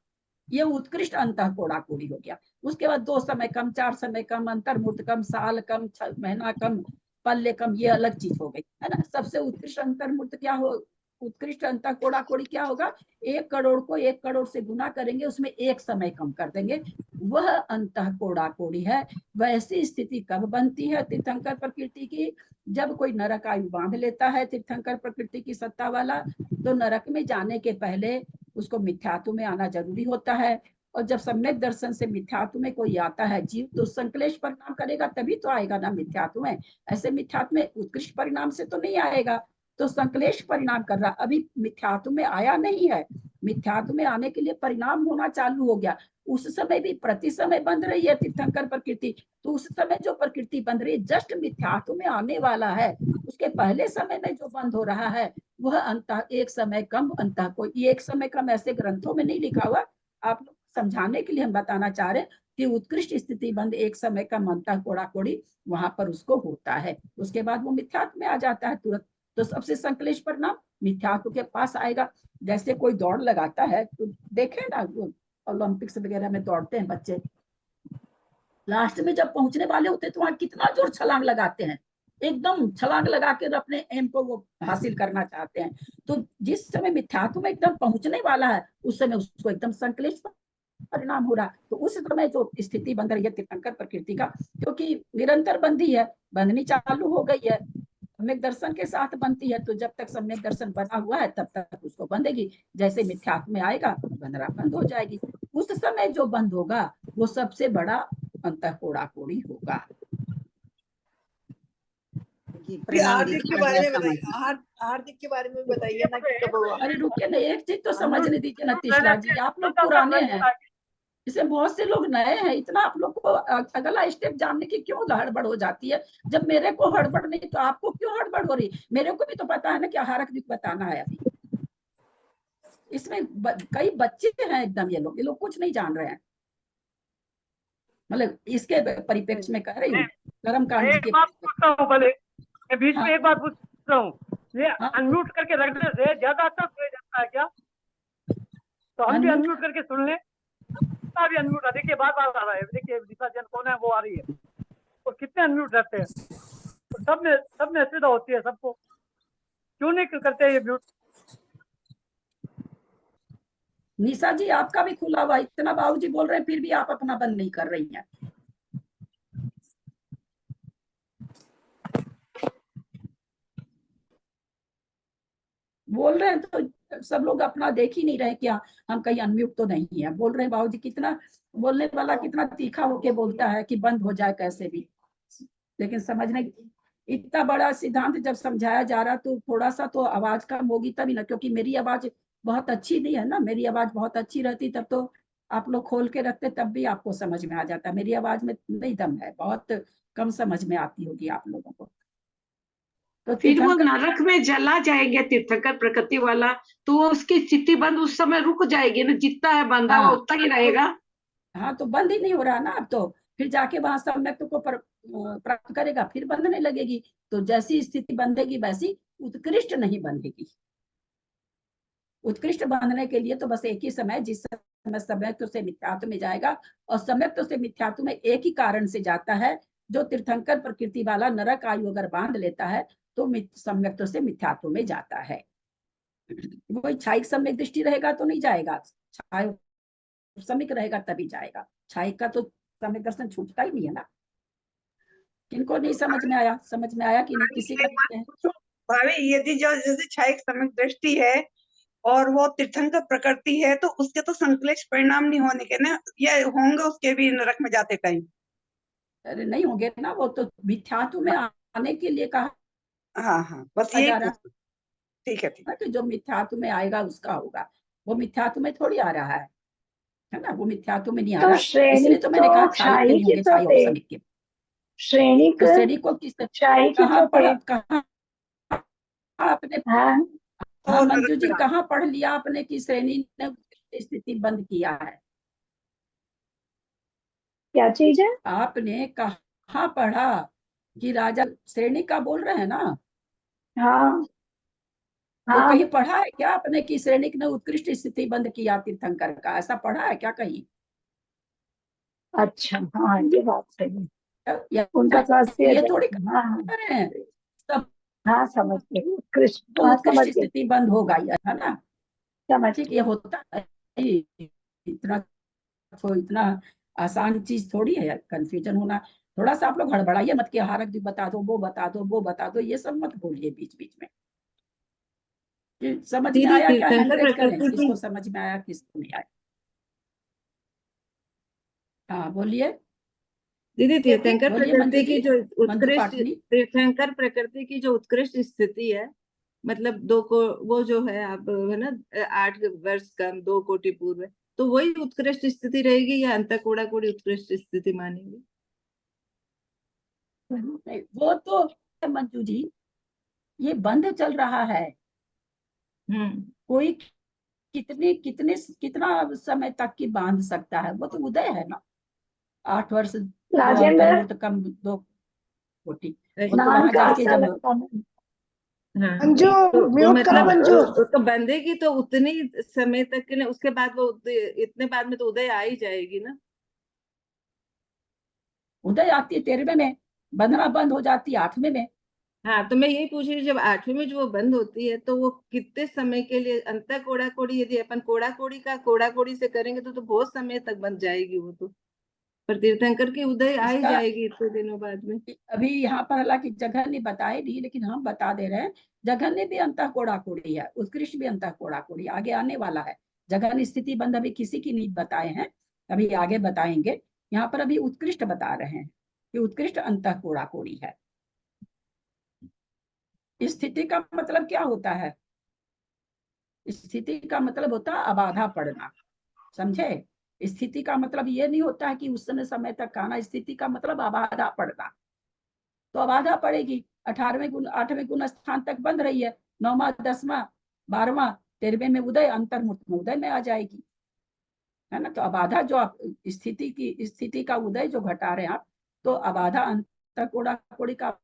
ये उत्कृष्ट अंतः कोड़ा कोड़ी हो गया। उसके बाद 2 समय कम, 4 समय कम, अंतर्मुहूर्त कम, साल कम, 6 महीना कम, पल्ले कम, ये अलग चीज हो गई है ना। सबसे उत्कृष्ट अंतर्मुहूर्त क्या हो? उत्कृष्ट अंतः कोड़ा कोड़ी क्या होगा? 1 करोड़ को 1 करोड़ से गुना करेंगे, उसमें एक समय कम कर देंगे, वह अंतः कोड़ा कोड़ी है। वैसी स्थिति कब बनती है तीर्थंकर प्रकृति की? जब कोई नरक आयु बांध लेता है तीर्थंकर प्रकृति की सत्ता वाला, तो नरक में जाने के पहले उसको मिथ्यात्व में आना जरूरी होता है। और जब सम्यक दर्शन से मिथ्यात्व में कोई आता है जीव, तो संकलेश परिणाम करेगा तभी तो आएगा ना मिथ्यात्व में। ऐसे मिथ्यात्व में उत्कृष्ट परिणाम से तो नहीं आएगा, तो संकलेश परिणाम कर रहा, अभी मिथ्यात्व में आया नहीं है। मिथ्यात्व में आने के लिए परिणाम होना चालू हो गया। उस समय भी प्रति समय बंध रही है तीर्थंकर प्रकृति, तो उस समय जो प्रकृति बंध रही है जस्ट मिथ्यात्व में आने वाला है, उसके पहले समय में जो बंद हो रहा है वह अंतः एक समय कम, अंतः कोई एक समय कम ऐसे ग्रंथों में नहीं लिखा हुआ। आप लोग समझाने के लिए हम बताना चाह रहे हैं कि उत्कृष्ट स्थिति बंद एक समय कम, अंतः कोड़ा कोड़ी वहां पर उसको होता है। उसके बाद वो मिथ्यात्व में आ जाता है तुरंत। तो सबसे संकलेश परिणाम मिथ्यात्व के पास आएगा। जैसे कोई दौड़ लगाता है तो देखे ना, ओलंपिक्स वगैरह में दौड़ते हैं बच्चे, लास्ट में जब पहुंचने वाले होते हैं तो वहां कितना जोर छलांग लगाते हैं, एकदम छलांग लगा के अपने एम को वो हासिल करना चाहते हैं। तो जिस समय मिथ्यात्व में एकदम पहुंचने वाला है उस समय उसको एकदम संकलेश परिणाम हो रहा। तो उस समय जो स्थिति बन रही है तीर्थंकर प्रकृति का, क्योंकि निरंतर बंदी है, बंधनी चालू हो गई है, सम्यक दर्शन के साथ बनती है, तो जब तक सम्यक दर्शन बना हुआ है तब तक उसको बंधेगी। जैसे मिथ्यात्व में आएगा बंधना बंद हो जाएगी। उस समय जो बंद होगा वो सबसे बड़ा अंतः कोड़ा कोड़ी होगा। हार्दिक के बारे में बताइए, हार्दिक के बारे में बताइए ना कि कब हुआ। अरे रुकिए ना, एक चीज तो समझने दीजिए ना तीसरा जी, आप लोग पुराने हैं, इसमें बहुत से लोग नए हैं, इतना आप लोग को अगला स्टेप जानने की क्यों हड़बड़ हो जाती है? जब मेरे को हड़बड़ नहीं तो आपको क्यों हड़बड़ हो रही? मेरे को भी तो पता है ना कि आहारक भी बताना है अभी। इसमें कई बच्चे हैं एकदम, ये लोग कुछ नहीं जान रहे हैं। मतलब इसके परिप्रेक्ष्य में कह रही हूँ, कर्म कांड के बीच में एक बात पूछ रहा हूँ, ये अनम्यूट करके रखने से ज्यादा अच्छा हो जाता है क्या? तो हम भी अनम्यूट करके सुन लें। भी अनम्यूट है, देखिए बार बार आ रहा है, देखिए दिशा जन कौन है वो आ रही है, और कितने अनम्यूट रहते हैं, तो सब में असुविधा होती है सबको, क्यों नहीं करते ये म्यूट? निशा जी आपका भी खुला हुआ, इतना बाबूजी बोल रहे हैं फिर भी आप अपना बंद नहीं कर रही हैं। बोल रहे हैं तो सब लोग अपना देख ही नहीं रहे क्या हम कहीं अनम्यूट तो नहीं है। बोल रहे हैं बाबूजी, कितना बोलने वाला कितना तीखा होके बोलता है कि बंद हो जाए कैसे भी, लेकिन समझने इतना बड़ा सिद्धांत जब समझाया जा रहा तो थोड़ा सा तो आवाज कम होगी तभी ना, क्योंकि मेरी आवाज बहुत अच्छी नहीं है ना। मेरी आवाज बहुत अच्छी रहती तब तो आप लोग खोल के रखते, तब भी आपको समझ में आ जाता। मेरी आवाज में नहीं दम है, बहुत कम समझ में आती होगी आप लोगों को। तो फिर वो नरक में जला जाएंगे तीर्थंकर प्रकृति वाला, तो उसकी स्थिति बंद उस समय रुक जाएगी ना, जितना है बंधा हुआ उतना ही रहेगा। हाँ तो बंद ही नहीं हो रहा ना अब तो, फिर जाके वहां सम्यक को प्राप्त करेगा, फिर बंधने लगेगी। तो जैसी स्थिति बंधेगी वैसी उत्कृष्ट नहीं बंधेगी। उत्कृष्ट बांधने के लिए तो बस एक ही समय, जिस समय सम्यक से मिथ्यात्व में जाएगा, और सम्यक से मिथ्यात्व में एक ही कारण से जाता है, जो तीर्थंकर प्रकृति वाला नरक आयु अगर बांध लेता है तो सम्यक से मिथ्यात्व में जाता है। वो छायिक सम्यक दृष्टि रहेगा तो नहीं जाएगा, छाय सम्यक रहेगा तभी जाएगा। छायिक का तो सम्यक दर्शन छूटता ही नहीं है ना। किनको नहीं समझ में आया? समझ में आया कि नहीं? किसी का नहीं है? भाभी यदि जो जैसे छायिक सम्यक दृष्टि है और वो तीर्थंकर प्रकृति है तो उसके तो संक्लेश परिणाम नहीं होने के ना, ये होंगे उसके भी नरक में जाते कहीं? अरे नहीं होंगे ना, वो तो मिथ्यात्व में आने के लिए कहा हाँ हाँ, बस यही जा रहा पूछ- ठीक है ठीक है कि जो मिथ्यात्व में आएगा उसका होगा। वो मिथ्यात्व में थोड़ी आ रहा है ना, वो मिथ्यात्व में नहीं आ तो रहा। श्रेणी इसलिए तो मैंने तो कहा छायिक के नहीं छायिक ही होंगे, तो छायी और थे, समिक के। श्रेणिक तो श्रेणी को किस छायिक ही कहाँ तो थे। पढ़ा, कहाँ आपने, हाँ हाँ तो मंजू नरक जी में कहाँ पढ़ लिया आपने कि श्रेणी ने स्थिति बंद किया है? क्या चीज है? आपने कहाँ पढ़ा कि राजा श्रेणी का बोल रहे हैं ना? हाँ वो हाँ कहीं पढ़ा है क्या आपने कि श्रेणिक ने उत्कृष्ट स्थिति बंद किया तीर्थंकर का? ऐसा पढ़ा है क्या कहीं? अच्छा, हाँ ये बात सही है। या उनका ये खासियत थोड़ी है। हाँ हाँ कर रहे हैं सब, हाँ, समझ गई, उत्कृष्ट, तो हाँ समझ उत्कृष्ट गई, स्थिति बंद हो गई है ना? समझ ठीक, गई। ये होता है, इतना तो इतना आसान चीज थोड़ी है कंफ्यूजन होना। थोड़ा सा आप लोग हड़बड़ाइए मत कि हारक जी बता दो, वो बता दो, वो बता दो, ये सब मत बोलिए बीच बीच में। कि समझ में दीदी आया क्या? हैंड तीर्थंकर रेज करें प्रकृति की किसको समझ में आया, किसको नहीं आया। हाँ बोलिए, दीदी तीर्थंकर बोलिए मंजू प्रकृति जी, की जो मंजू उत्कृष्ट पाटनी। तीर्थंकर प्रकृति की जो उत्कृष्ट स्थिति है, मतलब दो को वो जो है आप है ना 8 वर्ष कम 2 कोटि पूर्व, तो वही उत्कृष्ट स्थिति रहेगी या अंत कोड़ा कोड़ी उत्कृष्ट स्थिति मानेंगे? नहीं, वो तो मंजू जी ये बंद चल रहा है। कोई कितने कितने कितना समय तक की बांध सकता है? वो तो उदय है ना, 8 वर्ष 2 राजेंद्र, अंतर्मुक्त कम 2 कोटि। वो तो स्नान वहां का जाके जब हाँ मंजू तो म्यूट करो मतलब मंजू। तो बंदेगी तो उतनी समय तक के लिए, उसके बाद वो इतने बाद में तो उदय आ ही जाएगी ना। उदय आती है 13वें में, बंधना बंद हो जाती है 8वें में। हाँ तो मैं यही पूछ रही हूँ, जब 8वीं में जो वो बंद होती है तो वो कितने समय के लिए अंत कोड़ा कोड़ी, यदि अपन कोड़ा कोड़ी का कोड़ा कोड़ी से करेंगे तो बहुत समय तक बन जाएगी वो तो, पर तीर्थंकर की उदय आ ही इसका जाएगी इतने दिनों बाद में। अभी यहाँ पर हालांकि जगह ने बताए नहीं, लेकिन हम बता दे रहे हैं। जगह ने भी अंतः कोड़ा कोड़ी है, उत्कृष्ट भी अंतः कोड़ा कोड़ी आगे आने वाला है। जगह ने स्थिति बंद अभी किसी की नहीं बताए हैं, अभी आगे बताएंगे। यहाँ पर अभी उत्कृष्ट बता रहे हैं कि उत्कृष्ट अंतः कोड़ा कोड़ी है। स्थिति का मतलब क्या होता है? स्थिति का मतलब होता है अबाधा पड़ना, समझे? स्थिति का मतलब ये नहीं होता है कि उस समय तक आना, स्थिति का मतलब अबाधा पड़ना। तो अबाधा पड़ेगी, 18वें गुण 8वें गुण स्थान तक बंद रही है, 9वां 10वां 12वां 13वें में उदय, अंतर्मुक्त में उदय में आ जाएगी, है ना? तो अबाधा जो आप स्थिति का उदय जो घटा रहे हैं आप, तो अबाधा अंतर कोड़ा कोड़ी का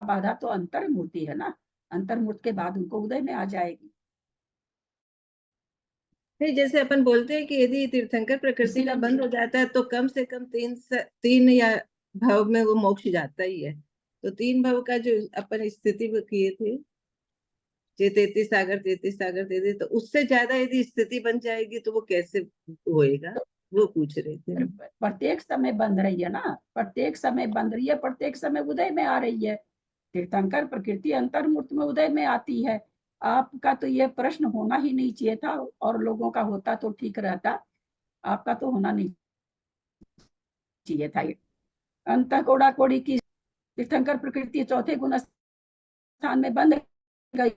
बाधा तो अंतर मूर्ति है ना, अंतर मूर्ति के बाद उनको उदय में आ जाएगी। नहीं, जैसे अपन बोलते हैं कि यदि तीर्थंकर प्रकृति का बंद हो जाता है तो कम से कम 3 या भाव में वो मोक्ष जाता ही है। तो 3 भाव का जो अपन स्थिति किए थे, जे 33 सागर 33 सागर 33, तो उससे ज्यादा यदि स्थिति बन जाएगी तो वो कैसे होएगा, वो पूछ रहे थे। प्रत्येक समय बंद रही है ना, प्रत्येक समय बंद रही है, प्रत्येक समय उदय में आ रही है। तीर्थंकर प्रकृति अंतर्मूर्त में उदय में आती है। आपका तो ये प्रश्न होना ही नहीं चाहिए था, और लोगों का होता तो ठीक रहता, आपका तो होना नहीं चाहिए था। ये अंत कोड़ा कोड़ी की तीर्थंकर प्रकृति चौथे गुण स्थान में बंद गई,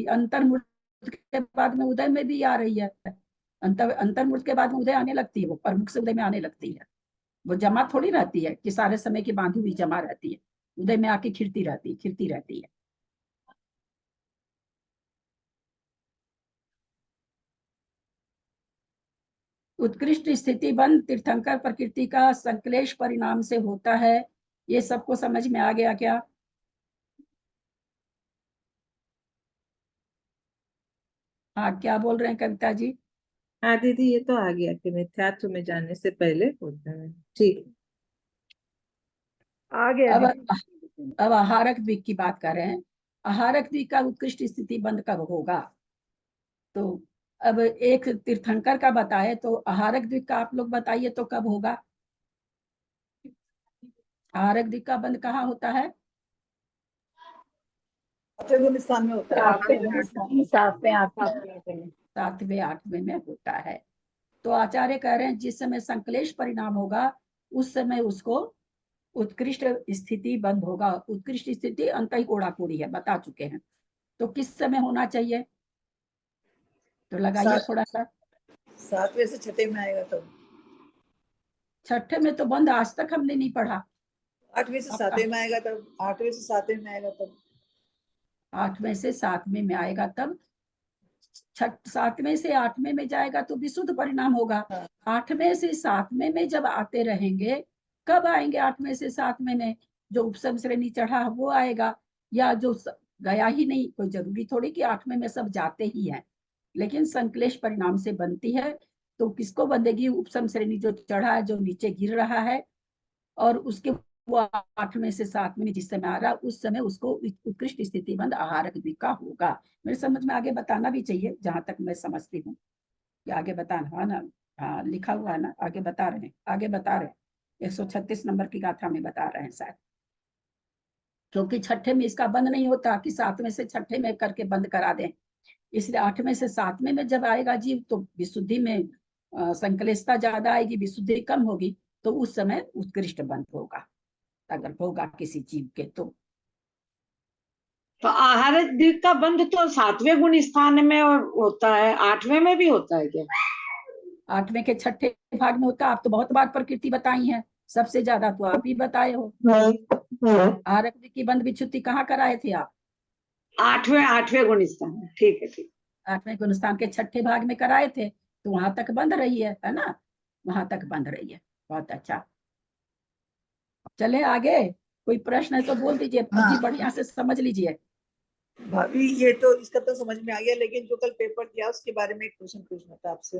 अंतर्मूर्त के बाद में उदय में भी आ रही है। अंतर्मूर्त के बाद में उदय आने लगती है, वो प्रमुख से उदय में आने लगती है। वो जमा थोड़ी रहती है कि सारे समय की बांधी हुई जमा रहती है, उदय में आके खिरती रहती है। उत्कृष्ट स्थिति बंद तीर्थंकर प्रकृति का संक्लेश परिणाम से होता है। ये सबको समझ में आ गया क्या? हाँ, क्या बोल रहे हैं कविता जी? हाँ दीदी, ये तो आ गया कि मिथ्यात्व में जाने से पहले होता है। ठीक, आ गया अब दीदी। अब आहारक द्वीप की बात कर रहे हैं। आहारक द्विक का उत्कृष्ट स्थिति बंध कब होगा? तो अब एक तीर्थंकर का बताए तो आहारक द्विक का आप लोग बताइए तो कब होगा? आहारक द्विक का बंध कहाँ होता है? अफगानिस्तान में होता है। सातवें आठवें में होता है। तो आचार्य कह रहे हैं जिस समय संक्लेश परिणाम होगा उस समय उसको उत्कृष्ट स्थिति बंद होगा। उत्कृष्ट स्थिति अंतः कोड़ा कोड़ी है, बता चुके हैं। तो किस समय होना चाहिए? तो लगाइए थोड़ा सा। 7वें से 6ठे में आएगा तब। 6ठे में तो बंद आज तक हमने नहीं पढ़ा। 8वें से 7वें में आएगा तब। 8वें से 7वें में आएगा तब। 8वें से 7वें में आएगा तब। 7वें से 8वें में जाएगा तो विशुद्ध परिणाम होगा। 8वें से 7वें में जब आते रहेंगे, कब आएंगे 8वें से 7वें में? जो उपसम श्रेणी चढ़ा वो आएगा, या जो गया ही नहीं। कोई जरूरी थोड़ी कि 8वें में सब जाते ही हैं, लेकिन संक्लेश परिणाम से बनती है। तो किसको बंधेगी? उपसम श्रेणी जो चढ़ा है, जो नीचे गिर रहा है, और उसके वो 8वें से 7वें में जिस समय आ रहा उस समय उसको उत्कृष्ट स्थिति बंद आहारक द्विक का होगा। मेरे समझ में आगे बताना भी चाहिए, जहां तक मैं समझती हूँ कि आगे बताना है ना। हाँ, लिखा हुआ है ना, आगे बता रहे हैं, आगे बता रहे हैं। 136 नंबर की गाथा में बता रहे हैं शायद, क्योंकि 6ठे में इसका बंद नहीं होता कि 7वें से 6ठे में करके बंद करा दें। इसलिए 8वें से 7वें में जब आएगा जीव तो विशुद्धि में संकलेशता ज्यादा आएगी, विशुद्धि कम होगी, तो उस समय उत्कृष्ट बंद होगा अगर होगा किसी जीव के। तो आहार द्विक का बंध तो 7वें गुण स्थान में होता है, 8वें में भी होता है क्या? 8वें के 6ठे भाग में होता है। आप तो बहुत बार प्रकृति बताई है, सबसे ज्यादा तो आप ही बताए हो। आहारक द्विक की बंध विच्छुद्धि कहाँ कराए थे आप? 8वें गुण स्थान। ठीक है, ठीक। 8वें गुण स्थान के 6ठे भाग में कराए थे, तो वहां तक बंध रही है ना, वहां तक बंध रही है। बहुत अच्छा, चले आगे। कोई प्रश्न है तो बोल दीजिए, जी बढ़िया से समझ लीजिए। भाभी ये तो इसका तो समझ में आ गया, लेकिन जो कल पेपर दिया उसके बारे में एक क्वेश्चन पूछना था आपसे।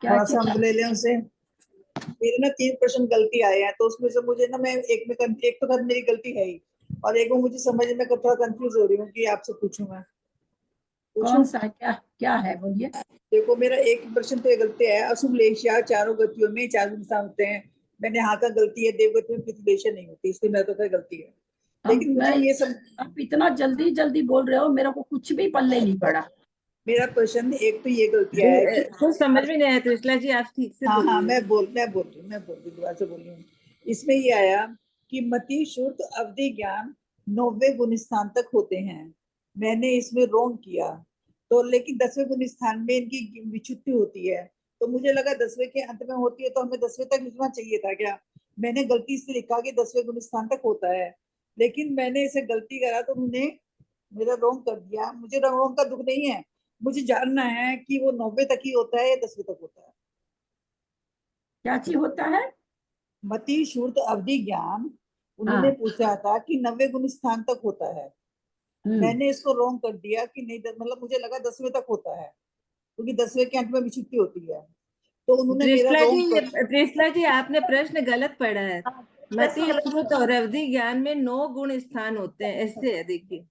थोड़ा सा हम ले लें उसे। मेरे ना 3 प्रश्न गलती आए हैं, तो उसमें से मुझे ना, मैं एक तो खैर मेरी गलती है ही, और एक वो मुझे समझ में थोड़ा कंफ्यूज हो रही हूँ कि आपसे पूछूं मैं। कौन सा क्या है बोलिए। देखो, मेरा एक प्रश्न तो ये गलती है, अशुभ लेशिया चारों गतियों में 4 गुण होते हैं। मैंने यहाँ का गलती है, देवगति में प्रतिलेशन नहीं होती, इसलिए मेरा तो खैर गलती है। लेकिन मुझे ये सब आप इतना जल्दी जल्दी बोल रहे हो, मेरे को कुछ भी पल्ले नहीं पड़ा। मेरा प्रश्न एक तो ये गलती है कि कुछ समझ में नहीं आया त्रिशला जी, आप ठीक से बोलिए। हाँ, मैं बोल रही दोबारा से बोल रही हूँ। इसमें ये आया कि मति श्रुत अवधि ज्ञान 9वें गुण स्थान तक होते हैं। मैंने इसमें रोंग किया, तो लेकिन 10वें गुण स्थान में इनकी विच्युति होती है, तो मुझे लगा 10वें के अंत में होती है, तो हमें 10वें तक लिखना चाहिए था क्या? मैंने गलती से लिखा कि 10वें गुण स्थान तक होता है, लेकिन मैंने इसे गलती करा तो उन्होंने मेरा रोंग कर दिया। मुझे रोंग का दुख नहीं है, मुझे जानना है कि वो 9वें तक ही होता है या 10वें तक होता है। क्या चीज होता है? मति श्रुत अवधि ज्ञान उन्होंने पूछा था कि 9वें गुण स्थान तक होता है। मैंने इसको रोंग कर दिया कि नहीं, मतलब मुझे लगा 10वें तक होता है, क्योंकि 10वें के अंत में विच्छुद्धि होती है, तो उन्होंने मेरा रोंग कर। त्रिशला जी, आपने प्रश्न गलत पढ़ा है। मति श्रुत और अवधि ज्ञान में 9 गुण स्थान होते हैं, ऐसे है। देखिए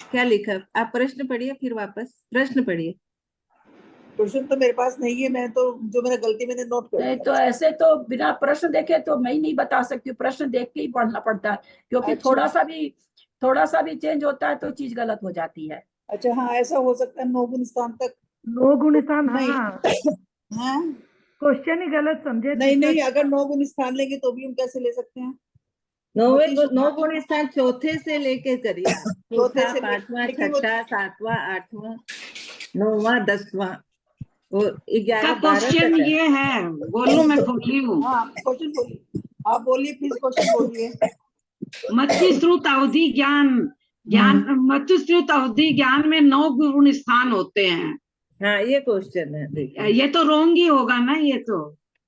क्या लिखा, आप प्रश्न पढ़िए, फिर वापस प्रश्न पढ़िए। प्रश्न तो मेरे पास नहीं है, मैं तो जो मेरा गलती मैंने नोट कर नहीं, तो ऐसे तो बिना प्रश्न देखे तो मैं ही नहीं बता सकती हूँ, प्रश्न देख के ही पढ़ना पड़ता है, क्योंकि अच्छा। थोड़ा सा भी चेंज होता है तो चीज गलत हो जाती है। अच्छा, हाँ, ऐसा हो सकता है। 9 गुण स्थान तक 9 गुण स्थान, नहीं। हाँ क्वेश्चन ही गलत समझे। नहीं, अगर 9 गुण स्थान लेंगे तो भी हम कैसे ले सकते हैं? 9 गुण स्थान चौथे से लेके करिए, चौथा, से 5वां, 6ठा, 7वां, 8वां, 9वां, 10वां और 11, 12 क्वेश्चन ये है, बोलूं मैं खोली हूँ। हाँ, क्वेश्चन बोलिए, आप बोलिए प्लीज, क्वेश्चन बोलिए। मति श्रुत अवधि मति श्रुत अवधि ज्ञान में 9 गुण स्थान होते हैं। हाँ, ये क्वेश्चन है। देखिए ये तो रोंग ही होगा ना, ये तो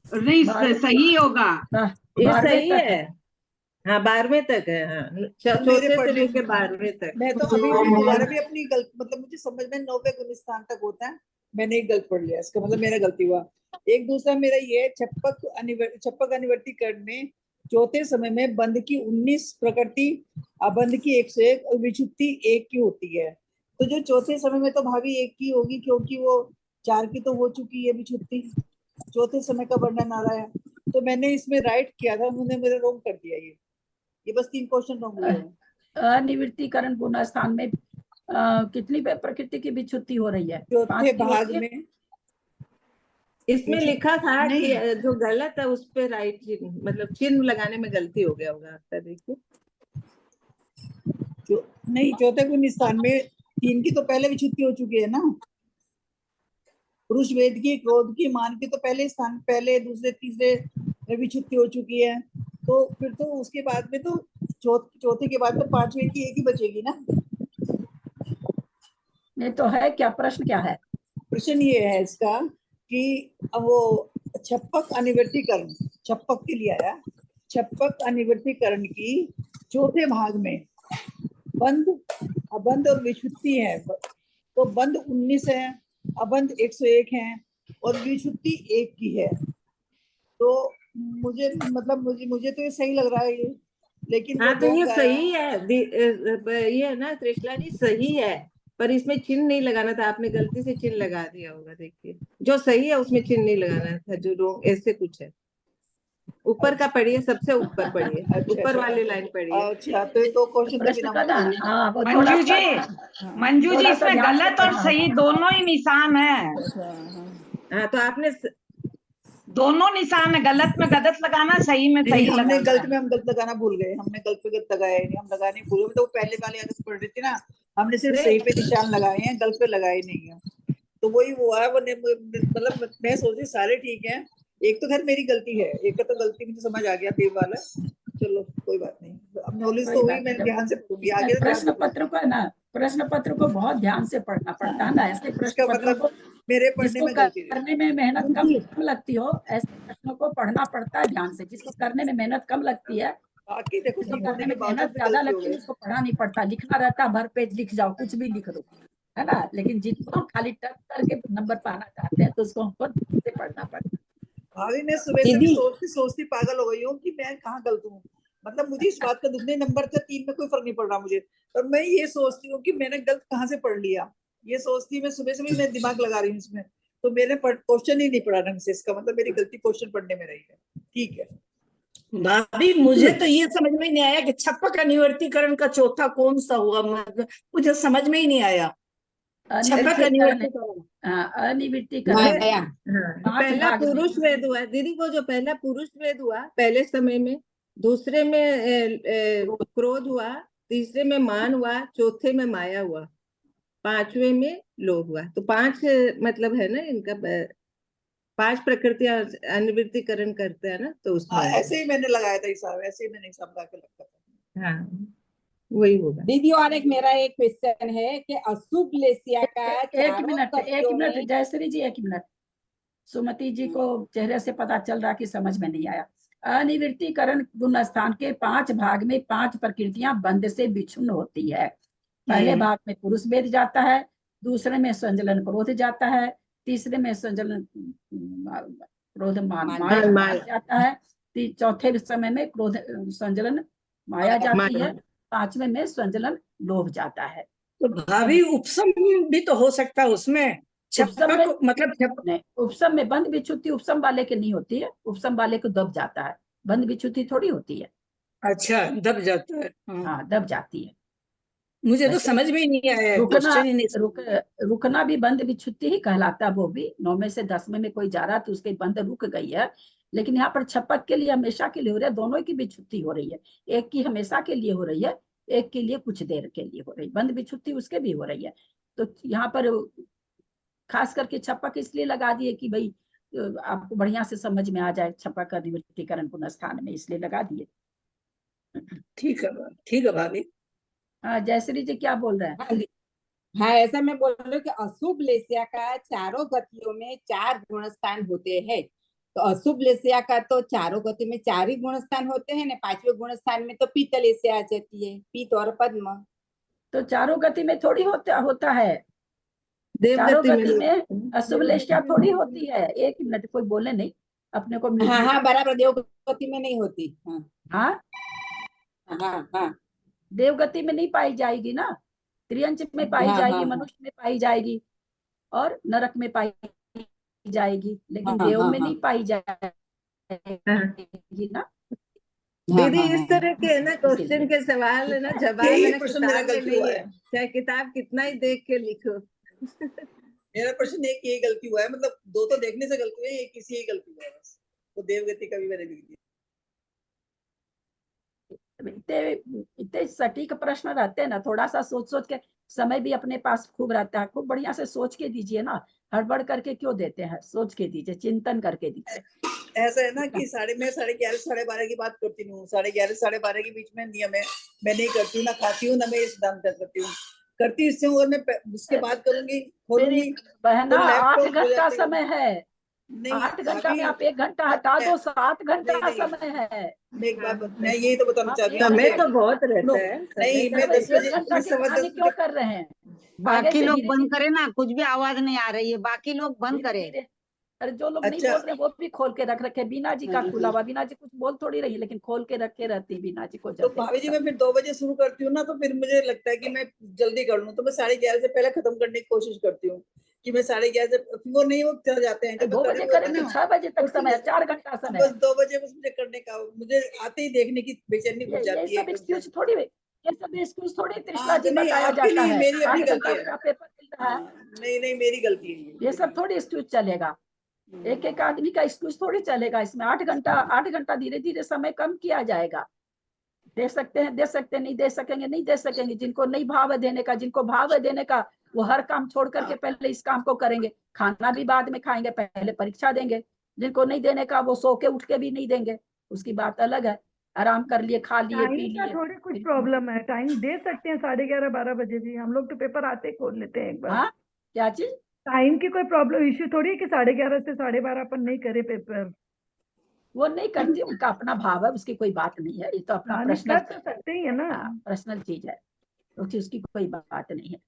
नहीं सही होगा। ये सही है। हाँ, 12वें तक है। हाँ, चौथे से लेके 12वें तक। मैं तो अभी भी दोबारा भी अपनी गलत, मतलब मुझे समझ में 9वें गुण स्थान तक होता है, मैंने एक गलत पढ़ लिया, इसका मतलब मेरा गलती हुआ। एक दूसरा मेरा ये छप्पक अनिवर्ती कर्ण में चौथे समय में बंध की 19 प्रकृति, अबंध की 101 और विच्छुत्ति 1 की होती है। तो जो चौथे समय में तो भाभी 1 की होगी, क्योंकि वो 4 की तो हो चुकी है विच्छुत्ति, चौथे समय का वर्णन आ रहा है। तो मैंने इसमें राइट किया था, उन्होंने मेरा रॉन्ग कर दिया। ये बस 3 क्वेश्चन रॉन्ग हुए हैं। अनिवृत्तिकरण गुण स्थान में कितनी प्रकृति की विच्छुत्ति हो रही है? चौथे 5 की भाग होती है? में इसमें लिखा था नहीं। कि जो गलत है उस पे राइट चिन्ह, मतलब चिन्ह लगाने में गलती हो गया होगा आपका, देखिए। नहीं, चौथे गुण स्थान में 3 की तो पहले विच्छुत्ति हो चुकी है ना। पुरुष वेद की, क्रोध की, मान की तो पहले स्थान, पहले दूसरे तीसरे में विच्छुत्ति हो चुकी है। तो फिर तो उसके बाद में तो चौथे के बाद तो 5वें की 1 ही बचेगी ना। नहीं तो है क्या, प्रश्न क्या है? प्रश्न ये है इसका कि वो छप्पक अनिवर्तीकरण, छप्पक के लिए आया, छप्पक अनिवर्तीकरण की चौथे भाग में बंध, अबंध और विच्छुत्ति है। तो बंध 19 है, अबंध 101 है और विच्छुत्ति 1 की है। तो मुझे मुझे तो ये सही लग रहा है ये, लेकिन हाँ, तो ये वो सही है, ये ना त्रिशला जी सही है, पर इसमें चिन्ह नहीं लगाना था, आपने गलती से चिन्ह लगा दिया होगा। देखिए, जो सही है उसमें चिन्ह नहीं लगाना था, जो रॉन्ग ऐसे कुछ है। ऊपर का पढ़िए, सबसे ऊपर पढ़िए, ऊपर वाली लाइन पढ़िए। अच्छा, तो क्वेश्चन प्रश्न का ना, हाँ, वो थोड़ा मंजू जी, मंजू जी, थोड़ा सा इसमें ध्यान से गलत और पढ़ना सही होगा। दोनों ही निशान है। हाँ, तो आपने दोनों निशान है, गलत में गलत लगाना, सही में सही हमने लगाना गलत है। में हम गलत लगाना भूल गए, हमने गलत पे गलत लगाया नहीं, हम लगाने भूल गए। तो पहले वाले आदत पढ़ रही थी ना, हमने सिर्फ सही पे निशान लगाए हैं, गलत पे लगाए नहीं है। तो वही हुआ है, मतलब मैं सोच रही सारे ठीक है, एक तो खैर मेरी गलती है, एक का तो गलती मुझे समझ आ गया थे वाला। चलो कोई बात नहीं, अब नॉलेज तो हुई, मैं ध्यान से पढ़ूंगी आगे। प्रश्न पत्र को है ना, प्रश्न पत्र को बहुत ध्यान से पढ़ना पड़ता है ना। ऐसे प्रश्न पत्रों को मेरे पढ़ने जिसको में गलती है। करने में मेहनत कम लगती हो, ऐसे प्रश्नों को पढ़ना पड़ता है ध्यान से। जिसको करने में मेहनत कम लगती है, बाकी देखो जिसको ठीक होने करने के में बावजूद मेहनत भी ज्यादा गलती हो लगती है गई। उसको पढ़ना नहीं पड़ता। लिखना रहता, भर पेज लिख जाओ, कुछ भी लिख दो, है ना। लेकिन जिनको खाली टच करके नंबर पाना चाहते हैं तो उसको हमको से पढ़ना पड़ता है। भाभी मैं सुबह से भी सोचती पागल हो गई हूँ कि मैं कहाँ गलत हूँ। मतलब मुझे इस बात का दुगने नंबर का 3 में कोई फर्क नहीं पड़ रहा मुझे, पर मैं ये सोचती हूँ कि मैंने गलत कहाँ से पढ़ लिया। ये सोचती मैं सुबह से भी मैं दिमाग लगा रही हूँ इसमें, तो मैंने क्वेश्चन ही नहीं पढ़ा ढंग से। इसका मतलब मेरी गलती क्वेश्चन पढ़ने में रही है। ठीक है भाभी, मुझे तो ये समझ में नहीं आया कि छप्पक अनिवर्तीकरण का चौथा कौन सा हुआ, मतलब मुझे समझ में ही नहीं आया। छप्पक अनिवर्तीकरण, अनिवर्तीकरण पहला पुरुष वेद हुआ दीदी, वो जो पहला पुरुष वेद हुआ पहले समय में, दूसरे में क्रोध हुआ, तीसरे में मान हुआ, चौथे में माया हुआ, 5वें में लोभ हुआ। तो 5 मतलब है ना इनका, 5 प्रकृतियां अनिवृत्तिकरण करते हैं ना, तो उसमें ऐसे ही मैंने लगाया था हिसाब, ऐसे ही मैंने हिसाब लगा के रखा था। हाँ, वही होगा। दीदी, और एक मेरा एक क्वेश्चन है कि अशुभ लेसिया का एक मिनट जयश्री जी, 1 मिनट। सुमति जी को चेहरे से पता चल रहा कि समझ में नहीं आया। अनिवृत्तिकरण गुण स्थान के 5 भाग में 5 प्रकृतियां बंध से विच्छिन्न होती है। पहले भाग में पुरुष वेद जाता है, दूसरे में संजलन क्रोध जाता है, तीसरे में संजलन क्रोध माया जाता है, चौथे समय में क्रोध संजलन माया जाती है, 5वें में संजलन लोभ जाता है। तो भाभी उपसम भी तो हो सकता है उसमें। छप्पक मतलब उपसम में बंध विच्छुत्ति उपसम वाले के नहीं होती है, उपसम वाले को दब जाता है, बंध विच्छुत्ति थोड़ी होती है। अच्छा, दब जाता है। हाँ, दब जाती है। मुझे तो समझ में ही नहीं आया, क्वेश्चन ही नहीं रुकना भी बंध विच्छुत्ति ही कहलाता है। वो भी 9 से 10 में कोई जा रहा तो उसके बंध रुक गई है, लेकिन यहाँ पर छप्पक के लिए हमेशा के लिए हो रहा है, दोनों की विच्छुत्ति हो रही है। एक की हमेशा के लिए हो रही है, एक के लिए कुछ देर के लिए हो रही है, बंध विच्छुत्ति उसके भी हो रही है। तो यहाँ पर खास करके छप्पक इसलिए लगा दिए कि भाई आपको बढ़िया से समझ में आ जाए, छप्पक अनिवृत्तिकरण पुनः स्थान में, इसलिए लगा दिए। ठीक है भाभी। हाँ, जयश्री जी क्या बोल रहे हैं? हाँ, ऐसा मैं बोल रही हूँ कि अशुभ लेसिया का चारों गतियों में 4 गुण स्थान होते हैं। तो अशुभ लेसिया का तो चारों गति में 4 ही गुण स्थान होते हैं ना। 5वें गुण स्थान में तो पीत लेसिया आ जाती है, पीत और पद्म। तो चारों गति में थोड़ी होता है, चारों देवगति गति में अशुभ लेसिया थोड़ी होती है। 1 मिनट, कोई बोले नहीं। अपने को हाँ हाँ बराबर, देवगति में नहीं होती। हाँ हाँ हाँ हाँ देवगति में नहीं पाई जाएगी ना, त्रियंच में पाई हाँ जाएगी, हाँ मनुष्य में पाई जाएगी और नरक में पाई जाएगी, लेकिन हाँ देव हाँ में हाँ नहीं पाई जाएगी ना। दीदी हाँ इस हाँ तरह के है ना क्वेश्चन के सवाल है ना, जवाब है यही ना, प्रश्न मेरा किताब में गलती नहीं हुआ है, है। चाहे किताब कितना ही देख के लिखो। मेरा प्रश्न एक यही गलती हुआ है, मतलब दो तो देखने से गलती हुई है, एक किसी ही गलती हुआ है बस। तो देवगति का भी मैंने लिख दिया। इतने सटीक प्रश्न रहते हैं ना, थोड़ा सा सोच सोच के, समय भी अपने पास खूब रहता है, खूब बढ़िया से सोच के दीजिए ना, हड़बड़ करके क्यों देते हैं, सोच के दीजिए, चिंतन करके दीजिए। ऐसा है ना कि मैं 11:30 12:30 की बात करती हूँ, 11:30 12:30 के बीच में नियम है, मैं नहीं करती हूँ, ना खाती हूँ, ना मैं इस दाम करती हूँ, करती इससे हूँ, और मैं उसके बाद करूंगी, खोलूंगी बहना तो 8 लैपटॉप हो घंटा जाते हैं। समय है, नहीं 8 घंटा भाभी, में आप 1 घंटा हटा दो, 7 घंटा नहीं नहीं समय है। मैं एक बात मैं यही तो बताना आप चाह रही एक हूँ। समय घंटा तो बहुत रहता सुनो, है, नहीं मैं तब 10 बजे 1 घंटा मैं की 10:15 कहानी क्यों कर रहे हैं? आगे बाकी से लोग धीरे बंद करें ना, कुछ भी आवाज नहीं आ रही है, बाकी लोग बंद धीरे करें। धीरे, अरे जो लोग नहीं अच्छा बोल रहे वो भी खोल के रख रखे, बीना जी का खुला हुआ, बीना जी कुछ बोल थोड़ी रही, लेकिन खोल के रखे रहती बीना जी को तो जब भाभी जी देखो मैं फिर 2 बजे शुरू करती हूँ ना, तो फिर मुझे लगता है कि मैं जल्दी कर लूँ, तो मैं 11:30 से पहले खत्म करने की कोशिश करती हूँ कि मैं 11:30 से, वो नहीं वो चल जाते हैं, तब। जब मैं 2 कर बजे रही करे होती तो हूँ 6 बजे तो तक समय है, 4 घंटा समय बस है। 2 बजे बस मुझे करने का, मुझे आते ही देखने की बेचैनी घुस ये जाती है सब एकदम से। एक्सक्यूज थोड़ी, ये सब एक्सक्यूज थोड़ी कृष्णा हाँ जी तो नहीं, बताया आपके जाता लिए है, मेरी अपनी 8 घंटा गलती है। उसका पेपर मिल रहा है, नहीं नहीं मेरी गलती है ये सब थोड़ी एक्सक्यूज चलेगा, एक एक आदमी का एक्सक्यूज थोड़ी चलेगा इसमें। 8 घंटा धीरे धीरे समय कम किया जाएगा, दे सकते हैं दे सकते हैं, नहीं दे सकेंगे नहीं दे सकेंगे, जिनको नहीं भाव है देने का, जिनको भाव है देने का, वो हर काम छोड़ करके पहले इस काम को करेंगे, खाना भी बाद में खाएंगे, पहले परीक्षा देंगे। जिनको नहीं देने का वो सो के उठ के भी नहीं देंगे, उसकी बात अलग है, आराम कर लिए, खा लिए पी टाइम का लिए। थोड़ी कुछ प्रॉब्लम है, टाइम दे सकते हैं 11:30 12 बजे भी, हम लोग तो पेपर आते ही खोल लेते हैं एक बार। हाँ क्या चीज? टाइम की कोई प्रॉब्लम इश्यू थोड़ी है कि 11:30 से 12:30 अपन नहीं करे पेपर। वो नहीं करती, उनका अपना भाव है, उसकी कोई बात नहीं है, ये तो अपना हाँ नहीं पर्सनल, कर तो सकते ही है ना। पर्सनल चीज है, उसकी कोई बात नहीं है।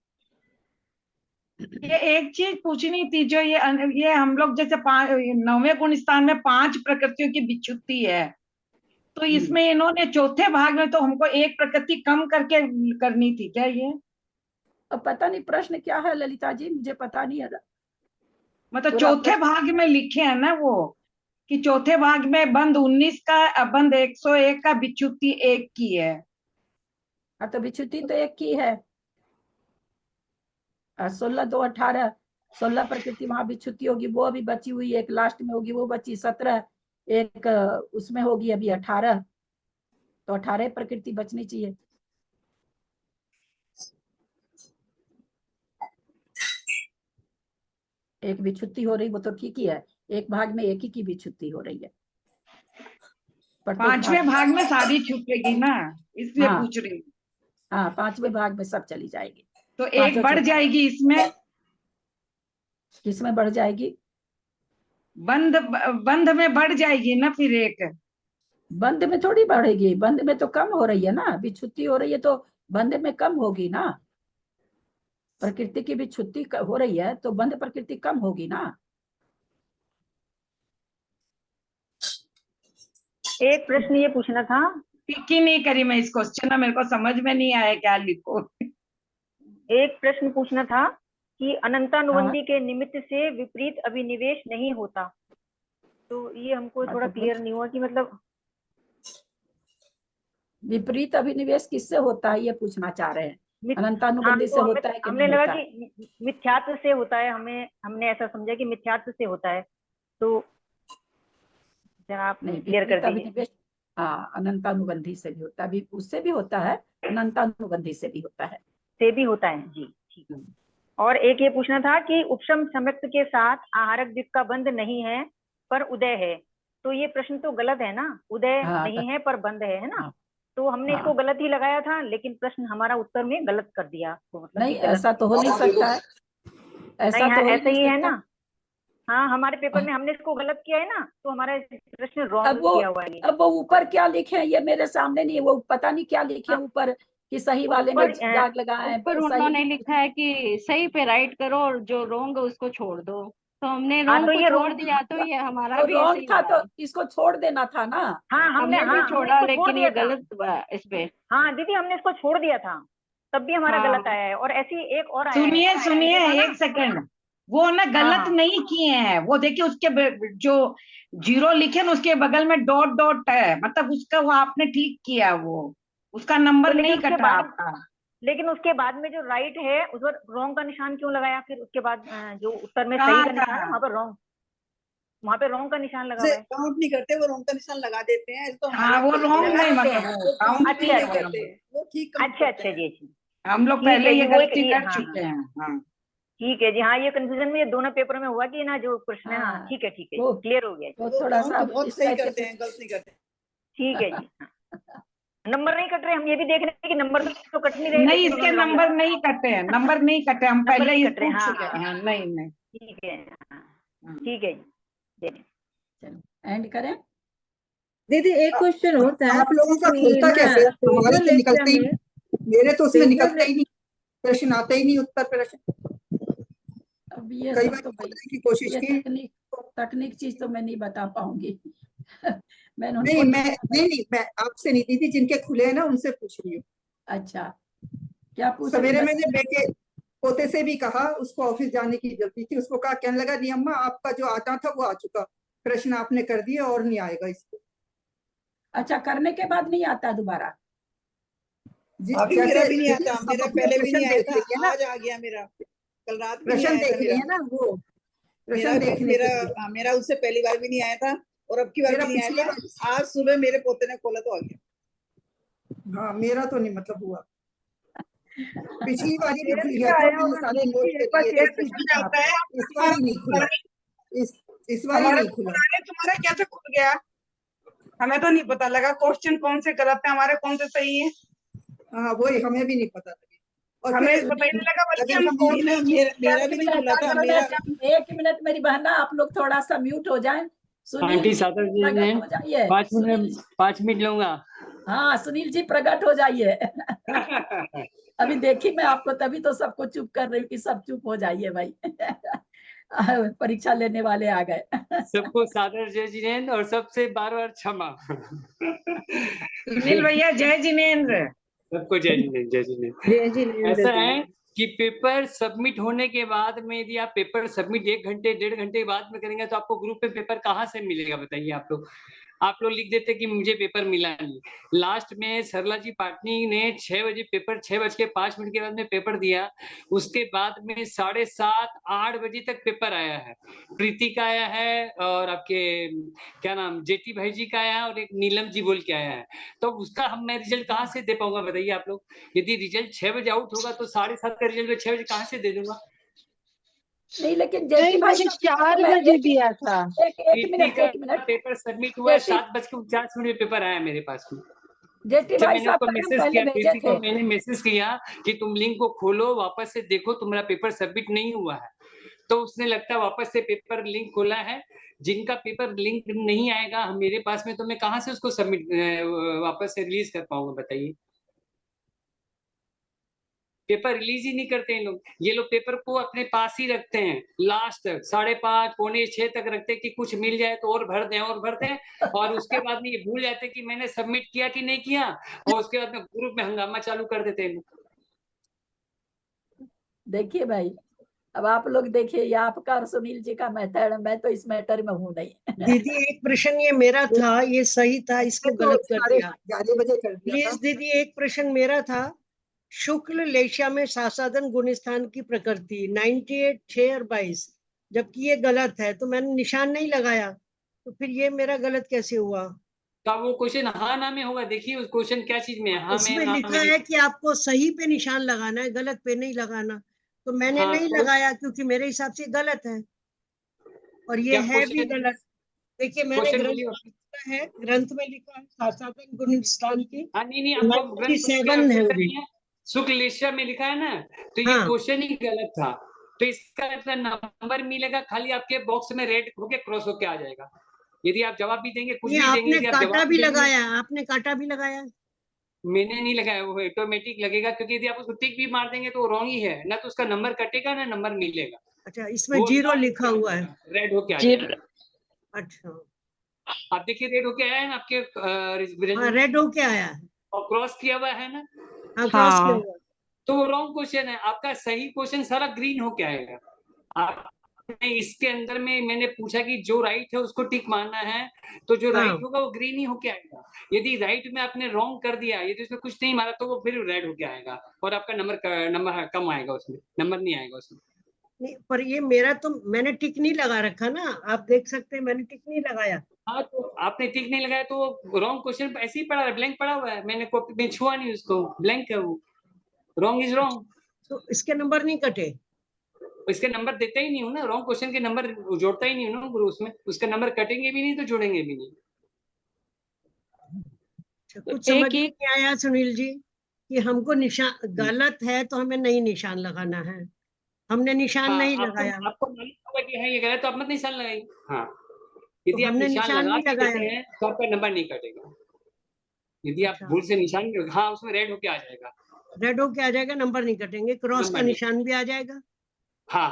ये एक चीज पूछनी थी, जो ये हम लोग जैसे 9वें गुण स्थान में 5 प्रकृतियों की विच्युति है, तो इसमें इन्होंने चौथे भाग में तो हमको एक प्रकृति कम करके करनी थी क्या ये? अब पता नहीं प्रश्न क्या है ललिता जी, मुझे पता नहीं है, मतलब पूरा चौथे भाग में लिखे है ना वो, कि चौथे भाग में बंद 19 का, बंद 101 का, विच्युति 1 की है। हाँ तो विच्युति तो एक की है, 16 2 18, 16 प्रकृति वहां विच्युति होगी, वो अभी बची हुई, एक लास्ट में होगी वो बची 17, एक उसमें होगी अभी 18, तो 18 प्रकृति बचनी चाहिए। एक विच्युति हो रही वो तो ठीक ही है, एक भाग में एक ही की विच्युति हो रही है, 5वें भाग में सारी छूटेगी ना, इसलिए हाँ पूछ रही हूँ। हाँ 5वें भाग में सब चली जाएगी, तो एक पांचों बढ़ छूट- जाएगी इसमें, किसमें बढ़ जाएगी? बंद में बढ़ जाएगी ना फिर एक। बंद में थोड़ी बढ़ेगी, बंद में तो कम हो रही है ना, विच्युति हो रही है तो बंद में कम होगी ना, प्रकृति की विच्युति हो रही है तो बंद प्रकृति कम होगी ना। एक प्रश्न ये पूछना था, टिक ही नहीं करी मैं इस क्वेश्चन में, मेरे को समझ में नहीं आया क्या लिखो। एक प्रश्न पूछना था कि अनंतानुबंधी के निमित्त से विपरीत अभिनिवेश नहीं होता, तो ये हमको थोड़ा क्लियर नहीं हुआ कि मतलब विपरीत अभिनिवेश किससे होता है ये पूछना चाह रहे हैं, अनंतानुबंधी से तो होता है कि हमने नहीं लगा होता? कि मिथ्यात्व से होता है, हमने ऐसा समझा कि मिथ्यात्व से होता है, तो जरा आप नहीं, क्लियर कर विपरीत दीजिए। अभिनिवेश अनंतानुबंधी से भी होता है, उससे भी होता है, अनंतानुबंधी से भी होता है, से भी होता है जी, ठीक। और एक ये पूछना था कि उपशम सम्यक्त के साथ आहारक द्विक का बंध नहीं है पर उदय है, तो ये प्रश्न तो गलत है ना, उदय नहीं है पर बंध है ना, तो हमने इसको गलत ही लगाया था, लेकिन प्रश्न हमारा उत्तर में गलत कर दिया, तो मतलब नहीं ऐसा तो हो नहीं सकता है, ऐसा नहीं, तो हो ऐसा ही है सकता ना, हाँ हमारे पेपर में हमने इसको गलत किया है ना, तो हमारा प्रश्न रॉन्ग किया हुआ है। अब वो ऊपर क्या लिखे हैं ये मेरे सामने नहीं है, वो पता नहीं क्या लिखे हैं ऊपर, कि सही वाले में दाग लगाए हैं, ऊपर उन्होंने लिखा है कि सही पे राइट करो और जो रोंग है उसको छोड़ दो। तो हमने हाँ रोंग तो को ये छोड़ रोंग दिया, तो ये हमारा तो भी ऐसे रॉन्ग ही था हुआ तो है। इसको छोड़ देना था ना। हाँ हमने हमने भी हमने छोड़ा, इसको छोड़ लेकिन दिया ये था। गलत हुआ इस पे। हाँ दीदी हमने इसको छोड़ दिया था, तब भी हमारा हाँ। गलत आया है। और ऐसी एक और आया है, सुनिए मुझे सुनिए था ना। एक सेकंड, वो ना हाँ गलत हाँ नहीं किए हैं, वो देखिए उसके जो जीरो लिखे ना उसके बगल में डॉट डॉट है, मतलब उसका वो आपने ठीक किया, वो उसका तो नंबर लेकिन नहीं उसके कटा बाद आपका। लेकिन उसके बाद में जो राइट है उस पर रॉन्ग का निशान क्यों लगाया? फिर उसके बाद जो उत्तर में सही कहाँ का निशान है कहाँ? वहां पे रॉन्ग का निशान लगा से हुआ है। काउंट नहीं करते, वो रोंग का निशान लगा देते हैं, तो हाँ हमारे वो रॉन्ग लगा नहीं, देते मतलब हैं। वो वो काउंट काउंट नहीं नहीं अच्छा है वो करते, नंबर। वो ठीक काउंट अच्छा करते अच्छा हैं। जी जी हम लोग ठीक है पहले जी, ये वो गलती ये कर हाँ चुके हैं। हाँ ठीक है जी। हाँ ये कंफ्यूजन में ये दोनों पेपर में हुआ कि ना जो प्रश्न है। हाँ हाँ ठीक है वो क्लियर हो गया जी। वो वो थोड़ा काउंट सा बहुत इस सही टाइप करते से हैं, गलत नहीं करते। ठीक है जी। हाँ नंबर नहीं कट रहे, हम ये भी देख रहे हैं कि नंबर तो कट नहीं रहे, नहीं, लेकिन इसके उन्होंने wrong नंबर लगाया। नहीं कटे हैं, नंबर नहीं कटे, हम नंबर पहले नहीं ये कट रहे। पूछ हाँ चुके हाँ हैं। नहीं नहीं। ठीक है। हाँ हाँ। ठीक है जी। चलो एंड करें। दीदी एक क्वेश्चन और था आप लोगों का कि खुलता ना कैसे है? हमारे पेपर तो लेक्चर निकलते ही में नहीं, मेरे तो उसमें पेपर निकलते ही नहीं, प्रश्न आते ही नहीं, उत्तर प्रश्न। अब ये कई सब बार तो भाई खोलने की कोशिश ये की। तकनीक चीज तो मैं नहीं बता पाऊंगी। मैंने नहीं उनको मैं आपसे नहीं दीदी, जिनके खुले हैं ना उनसे पूछ रही हूँ। अच्छा क्या पूछ रही सवेरे हैं? मैंने बेटे पोते से भी कहा, उसको ऑफिस जाने की जल्दी थी, उसको कहा, कहने लगा नहीं अम्मा आपका जो आता था वो आ चुका, प्रश्न आपने कर दिया और नहीं आएगा इसको। अच्छा करने के बाद नहीं आता दोबारा? अभी मेरा भी नहीं आता, मेरा पहले भी नहीं आया था, आज आ गया मेरा, कल रात भी नहीं आया था। प्रश्न देख रही है ना वो, प्रश्न देखने के लिए। मेरा उससे पहली बार भी नहीं आया था और अब की बार भी नहीं आया था। आज सुबह मेरे पोते ने खोला तो आ गया। हाँ मेरा तो नहीं मतलब हुआ, पिछली बारी भी खुल गया था, मैंने सारे नोट कर लिए थे, इस बारी नहीं खुला, इस बारी हमारे नहीं खुला। तुम्हारा कैसे खुल गया? हमें तो नहीं पता लगा क्वेश्चन कौन से गलत है, हमारे कौन से सही है। हाँ वही हमें भी नहीं पता लगी, और हमें फिर पता ही नहीं लगा, बल्कि हम मेरा भी नहीं खुला था। मेरा एक मिनट मेरी बहना, आप लोग थोड़ा सा म्यूट हो जाएं। आंटी सादर जी ने प्रकट हो जाइए। 5 मिनट लूंगा। हाँ सुनील जी प्रकट हो जाइए। अभी देखी मैं आपको, तभी तो सबको चुप कर रही हूँ कि सब चुप हो जाइए भाई। परीक्षा लेने वाले आ गए। सबको सादर जय जिनेंद्र और सबसे बार क्षमा। सुनील भैया जय जिनेंद्र। सबको जय जिनेंद्र, जय जिनेंद्र। जय जिनेंद्र ऐसा जी। है कि पेपर सबमिट होने के बाद में यदि आप पेपर सबमिट 1 घंटे 1.5 घंटे बाद में करेंगे तो आपको ग्रुप में पेपर कहाँ से मिलेगा बताइए? आप लोग लिख देते कि मुझे पेपर मिला नहीं। लास्ट में सरला जी पाटनी ने 6 बजे पेपर 6:05 के बाद में पेपर दिया, उसके बाद में 7:30 8 बजे तक पेपर आया है। प्रीति का आया है और आपके क्या नाम जेटी भाई जी का आया है और एक नीलम जी बोल के आया है। तो उसका मैं रिजल्ट कहाँ से दे पाऊंगा बताइए आप लोग? यदि रिजल्ट 6 बजे आउट होगा तो 7:30 का रिजल्ट मैं 6 बजे कहाँ से दे दूंगा? नहीं लेकिन जेठी भाई मुझे 4 बजे दिया था। एक मिनट पेपर सबमिट हुआ है, 7:49 पेपर आया मेरे पास में। जेठी जब भाई मैंने साहब उसको का नाम मैसेज पहले किया, भेजे प्रीति को थे। मैंने मैसेज किया कि तुम लिंक को खोलो, वापस से देखो, तुम्हारा पेपर सबमिट नहीं हुआ है। तो उसने लगता है वापस से पेपर लिंक खोला है। जिनका पेपर लिंक नहीं आएगा मेरे पास में, तो मैं कहाँ से उसको सबमिट वापस से रिलीज कर पाऊंगा बताइए? पेपर रिलीज ही नहीं करते हैं लोग। ये लोग पेपर को अपने पास ही रखते हैं, लास्ट तक 5:30 पौने 6 तक रखते हैं कि कुछ मिल जाए तो और भर दें और उसके बाद में ये भूल जाते हैं कि मैंने सबमिट किया कि नहीं किया, और उसके बाद में ग्रुप में हंगामा चालू कर देते हैं। देखिए भाई, अब आप लोग देखिए, ये आपका और सुनील जी का मेथड है, मैं तो इस मैटर में हूँ नहीं। दीदी एक प्रश्न ये मेरा था, ये सही था, इसको गलत कर दिया। 11 बजे कर दिया प्लीज दीदी एक प्रश्न मेरा था, शुक्ल लेशिया में सासादन गुणस्थान की प्रकृति 98 6 और 22, जबकि ये गलत है, तो मैंने निशान नहीं लगाया, तो फिर ये मेरा गलत कैसे हुआ? का वो क्वेश्चन हाँ ना में होगा। देखिए उस क्वेश्चन क्या चीज में है, हाँ उसमें में ना लिखा है कि आपको सही पे निशान लगाना है, गलत पे नहीं लगाना, तो मैंने हाँ, नहीं तो लगाया क्योंकि मेरे हिसाब से गलत है और ये क्या है भी क्वेश्चन गलत। देखिए मैंने क्वेश्चन ग्रंथ बोलिए। में लिखा है, ग्रंथ में लिखा है सासादन गुणस्थान की हाँ नहीं आपको ग्रंथ 97 है वो। शुक्ल लेशिया में लिखा है ना, तो ये क्वेश्चन ही गलत था। तो इसका नंबर मिलेगा, खाली आपके बॉक्स में रेड होके क्रॉस होके आ जाएगा। यदि आप जवाब भी देंगे, कुछ भी देंगे, आपने यदि आप काटा जवाब भी देंगे, लगाया, आपने काटा भी लगाया? मैंने नहीं लगाया, वो ऑटोमेटिक लगेगा, क्योंकि यदि आप उसको टिक भी मार देंगे तो वो रॉन्ग ही है ना, तो उसका नंबर कटेगा ना नंबर मिलेगा। अच्छा, इसमें जीरो लिखा हुआ है। रेड होके आ जाएगा। अच्छा, आप देखिए रेड होके आया है ना आपके हाँ, रेड होके आया है। और क्रॉस किया हुआ है ना, हाँ, क्रॉस किया हुआ है। तो वो रॉन्ग क्वेश्चन है। आपका सही क्वेश्चन सारा ग्रीन होके आएगा। आपने इसके अंदर में मैंने पूछा कि जो राइट है उसको टिक मारना है, तो जो हाँ। राइट होगा वो ग्रीन ही होके आएगा। यदि राइट में आपने रॉन्ग कर दिया, यदि उसमें कुछ नहीं मारा, तो वो फिर रेड होके आएगा और आपका नंबर कम आएगा, उसमें नंबर नहीं आएगा उसमें। नहीं, पर ये मेरा तो मैंने टिक नहीं लगा रखा ना, आप देख सकते हैं मैंने टिक नहीं लगाया। हाँ, तो आपने टिक नहीं लगाया तो रॉन्ग क्वेश्चन ऐसे ही पड़ा है, ब्लैंक पड़ा हुआ है। मैंने कॉपी में छुआ नहीं उसको, ब्लैंक है वो। Wrong is wrong. तो इसके नंबर नहीं कटे? इसके नंबर देता ही नहीं हूँ ना, रॉन्ग क्वेश्चन के नंबर जोड़ता ही नहीं हूँ ना गुरु उसमें। उसके नंबर कटेंगे भी नहीं तो जुड़ेंगे भी नहीं। कुछ समझ में नहीं आया सुनील जी कि हमको निशान गलत है तो हमें नहीं निशान लगाना है। हमने निशान नहीं लगाया। आपको मालूम होगा कि है ये गलत, तो आप मत निशान लगाइए। हाँ, यदि आप हमने निशान लगा नहीं के लगाया देते हैं तो आपका नंबर नहीं कटेगा। यदि आप भूल से निशान, हाँ, उसमें रेड होके आ जाएगा। रेड होके आ जाएगा, नंबर नहीं कटेंगे, क्रॉस का निशान भी आ जाएगा। हाँ,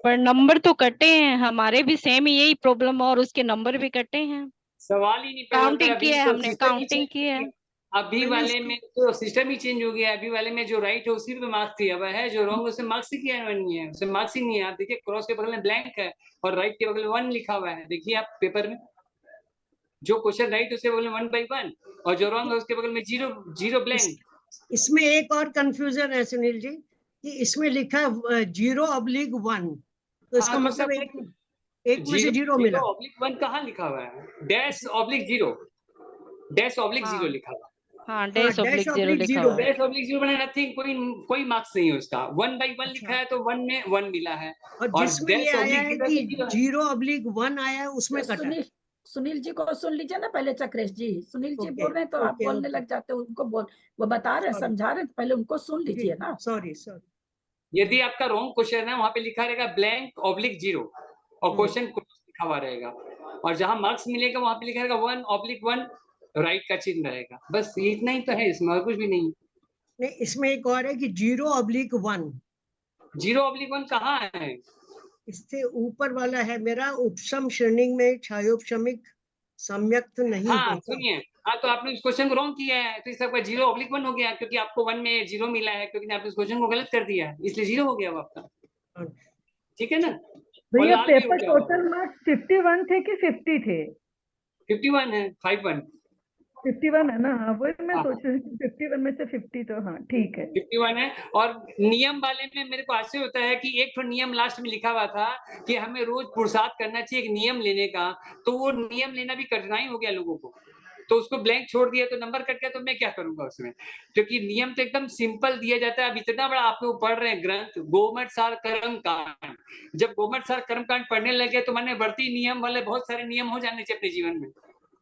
पर नंबर तो कटे हैं, हमारे भी सेम यही प्रॉब्लम, और उसके नंबर भी कटे हैं। सवाल ही नहीं पैदा होता। काउंटिंग की अभी है, तो हमने सिस्टम ही काउंटिंग चेंज की है। अभी वाले में तो सिस्टम ही चेंज हो गया है। अभी वाले में जो राइट है उसी पे मार्क्स दिया हुआ है, जो रॉन्ग उसमें मार्क्स ही किया नहीं है, उसमें मार्क्स ही नहीं है। आप देखिए क्रॉस के बगल में ब्लैंक है और राइट के बगल में 1 लिखा हुआ है। देखिए आप पेपर में, जो क्वेश्चन राइट उसके बगल में 1 by 1 और जो रॉन्ग है उसके बगल में 0 ब्लैंक। इसमें एक और कंफ्यूजन है सुनील जी कि इसमें लिखा 0/1, तो इसका मतलब एक में से 0 मिला। 0/1 कहाँ लिखा हुआ है? -0 -0 लिखा हुआ है। हाँ, -0 लिखा हुआ है। -0 बना नथिंग, कोई मार्क्स नहीं है उसका। 1 by 1 लिखा है तो 1 में 1 मिला है। और जिसमें ये आया है कि 0/1 आया है उसमें कटा। सुनील जी को सुन लीजिए ना पहले, चक्रेश जी। सुनील जी बोल रहे हैं तो आप बोलने लग जाते हो, उनको वो बता रहे हैं, समझा रहे हैं, पहले उनको सुन लीजिए ना। सॉरी। यदि आपका रॉन्ग क्वेश्चन है, वहां पे लिखा रहेगा blank/0 और क्वेश्चन लिखा हुआ रहेगा, और जहां मार्क्स मिलेगा वहां पे लिखा रहेगा 1/1 राइट का चिन्ह रहेगा। बस इतना ही तो है, इसमें और कुछ भी नहीं। नहीं, इसमें एक और है कि 0/1। 0/1 कहाँ है? इससे ऊपर वाला है मेरा, उपसम श्रेणी में छायोपशमिक सम्यक्त नहीं हाँ, होता। सुनिए, हाँ, तो आपने उस क्वेश्चन को रॉन्ग किया है, तो इसका 0/1 हो गया, क्योंकि आपको 1 में 0 मिला है, क्योंकि आपने उस क्वेश्चन को गलत कर दिया है, इसलिए 0 हो गया वो आपका। ठीक है ना? भैया पेपर टोटल मार्क्स 51 थे कि 50 थे? 51 है, 51 है ना? हाँ, वही मैं सोच रही थी, 51 में से 50, तो हाँ ठीक है। 51 है। और नियम वाले में मेरे को आश्चर्य होता है कि एक तो नियम लास्ट में लिखा हुआ था कि हमें रोज पुरुषार्थ करना चाहिए एक नियम लेने का, तो वो नियम लेना भी कठिनाई हो गया लोगों को, तो उसको ब्लैंक छोड़ दिया तो नंबर कट गया, तो मैं क्या करूंगा उसमें? क्योंकि नियम तो एकदम सिंपल दिया जाता है। अब इतना बड़ा आप लोग पढ़ रहे हैं ग्रंथ गोमट सार कर्म कांड, जब गोमट सार कर्म कांड पढ़ने लगे तो मैंने बढ़ती नियम वाले बहुत सारे नियम हो जाने चाहिए अपने जीवन में,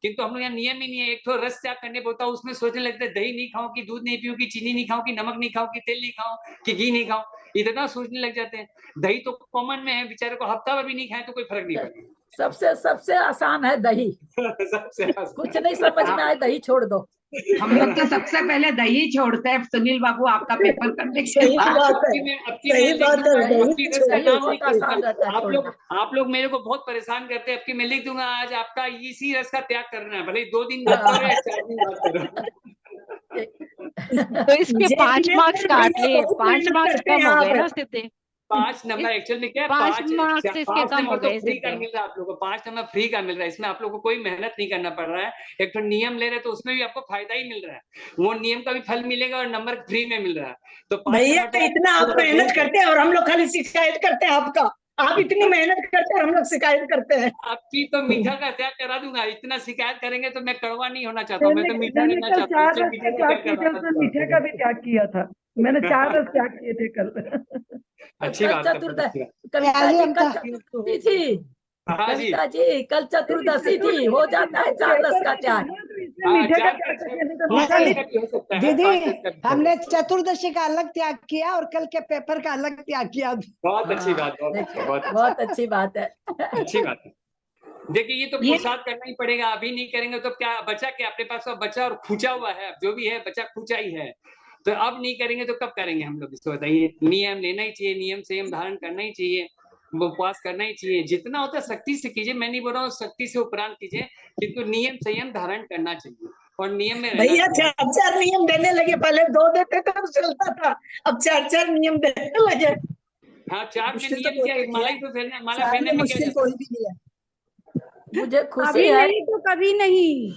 किंतु हम लोग यहाँ नियम ही नहीं है। एक तो रस त्याग करने बोलता, उसमें सोचने लगता है दही नहीं खाऊं कि दूध नहीं पीऊं कि चीनी नहीं खाऊं कि नमक नहीं खाऊं कि तेल नहीं खाऊं कि घी नहीं खाऊं, इतना सोचने लग जाते हैं। दही तो कॉमन में है, बेचारे को हफ्ता भर भी नहीं खाए तो कोई फर्क नहीं पड़ेगा। सबसे आसान है दही। सबसे कुछ नहीं समझ में आए, दही छोड़ दो। हम लोग तो सबसे पहले दही छोड़ते हैं। सुनील बाबू, आपका पेपर करने के सही बाद बात है। आप लोग मेरे को बहुत परेशान करते हैं। अब की मैं लिख दूंगा आज आपका इसी रस का त्याग करना है, भले 2 दिन बात करो या 4 दिन बात करो। तो इसके 5 मार्क्स काट ले, 5 मार्क्स कम हो गए ना उससे। 5 नंबर एक्चुअल में क्या है, 5 मार्क्स से इसके कम हो गए। फ्री का मिल रहा है आप लोगों को, 5 नंबर फ्री का मिल रहा है। इसमें आप लोगों को कोई मेहनत नहीं करना पड़ रहा है। एक तो नियम ले रहे तो उसमें भी आपको फायदा ही मिल रहा है, वो नियम का भी फल मिलेगा और नंबर फ्री में मिल रहा है। तो भैया इतना आप मेहनत करते हैं और हम लोग खाली शिकायत करते हैं आपका। आप इतनी मेहनत करते हैं, हम लोग शिकायत करते हैं। आपकी तो मीठा का त्याग करा दूंगा। इतना शिकायत करेंगे तो मैं कड़वा नहीं होना चाहता हूँ, मैं तो मीठा रहना चाहता हूँ। मीठे का भी त्याग किया था मैंने, 4 रस त्याग किए थे कल। अच्छी बात है। चतुर्दशी थी कविता जी, कल चतुर्दशी थी, हो जाता है 4 रस का त्याग। दीदी, हमने चतुर्दशी का अलग त्याग किया और कल के पेपर का अलग त्याग किया। बहुत अच्छी बात, बहुत अच्छी बात है। अच्छी बात है। देखिए ये तो पुरुषार्थ करना ही पड़ेगा, अभी नहीं करेंगे तो क्या बचा, क्या अपने पास बचा और खूंचा हुआ है, जो भी है बचा खूंचा ही है। तो अब नहीं करेंगे तो कब करेंगे हम लोग, इसको बताइए। नियम लेना ही चाहिए, नियम संयम धारण करना ही चाहिए। वो उपवास करना ही चाहिए, जितना होता है सख्ती से कीजिए, मैं नहीं बोल रहा हूँ सख्ती से उपरांत कीजिए, किंतु नियम संयम धारण करना चाहिए और नियम में रहना भैया चाहिए। 4 नियम देने लगे, पहले 2 देते तब चलता था, अब 4 नियम देने लगे। हाँ 4 में मुश्किल तो नियम कोई क्या है, नहीं माला है, ही तो फेरना, माला 4 फेरने में में क्या मुश्किल जाता कोई है। भी नहीं है। मुझे खुशी अभी है, नहीं तो कभी नहीं।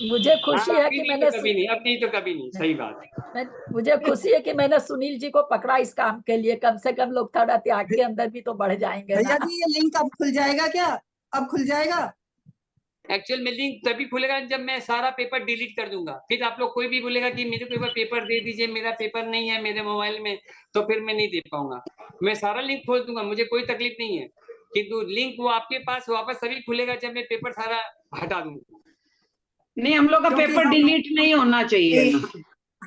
मुझे हाँ खुशी है अभी कि नहीं मैंने तो कभी नहीं, अब नहीं तो कभी नहीं, सही बात है। मुझे खुशी है कि मैंने सुनील जी को पकड़ा इस काम के लिए। कम से कम लोग थोड़ा त्याग के अंदर भी तो बढ़ जाएंगे भैया ना। जी ये लिंक अब खुल जाएगा क्या? अब खुल जाएगा? एक्चुअल में लिंक तभी खुलेगा जब मैं सारा पेपर डिलीट कर दूंगा, फिर आप लोग कोई भी बोलेगा कि मेरे को एक बार पेपर दे दीजिए, मेरा पेपर नहीं है मेरे मोबाइल में, तो फिर मैं नहीं दे पाऊंगा। मैं सारा लिंक खोल दूंगा, मुझे कोई तकलीफ नहीं है, किंतु लिंक वो आपके पास वापस तभी खुलेगा जब मैं पेपर सारा हटा दूंगा। नहीं, हम लोग का क्योंकि पेपर हम- डिलीट नहीं होना चाहिए ना।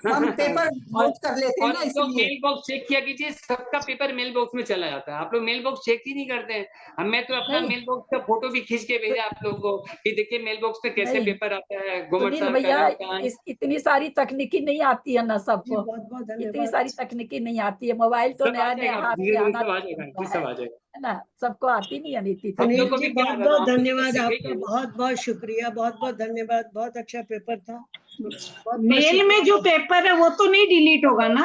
हम पेपर नोट कर लेते हैं और ना, आप लोग इसलिए। मेल बॉक्स चेक किया कीजिए, सबका पेपर मेल बॉक्स में चला जाता है, आप लोग मेल बॉक्स चेक ही नहीं करते हैं। मैं तो अपना नहीं। मेल बॉक्स का फोटो भी खींच के भेजा आप लोगों को कि देखिए मेल बॉक्स में कैसे नहीं। पेपर आता है, गोमट सुनील सर भैया, का इतनी सारी तकनीकी नहीं आती है ना जी सबको, बहुत बहुत इतनी धन्यवाद। सारी तकनीकी नहीं आती है। मोबाइल तो सब आ नया नया जाएगा, हाथ धीरे में धीरे आना सब आ जाएगा, जी सब आ जाएगा। है ना, सबको आती नहीं है नीति हम तो। लोग सुनील को जी भी क्या बहुत आता था, बहुत हम तो धन्यवाद, सीखे ही आपका हैं। बहुत बहुत शुक्रिया, बहुत बहुत धन्यवाद, बहुत अच्छा पेपर था। बहुत मेल में जो पेपर है वो तो नहीं डिलीट होगा ना?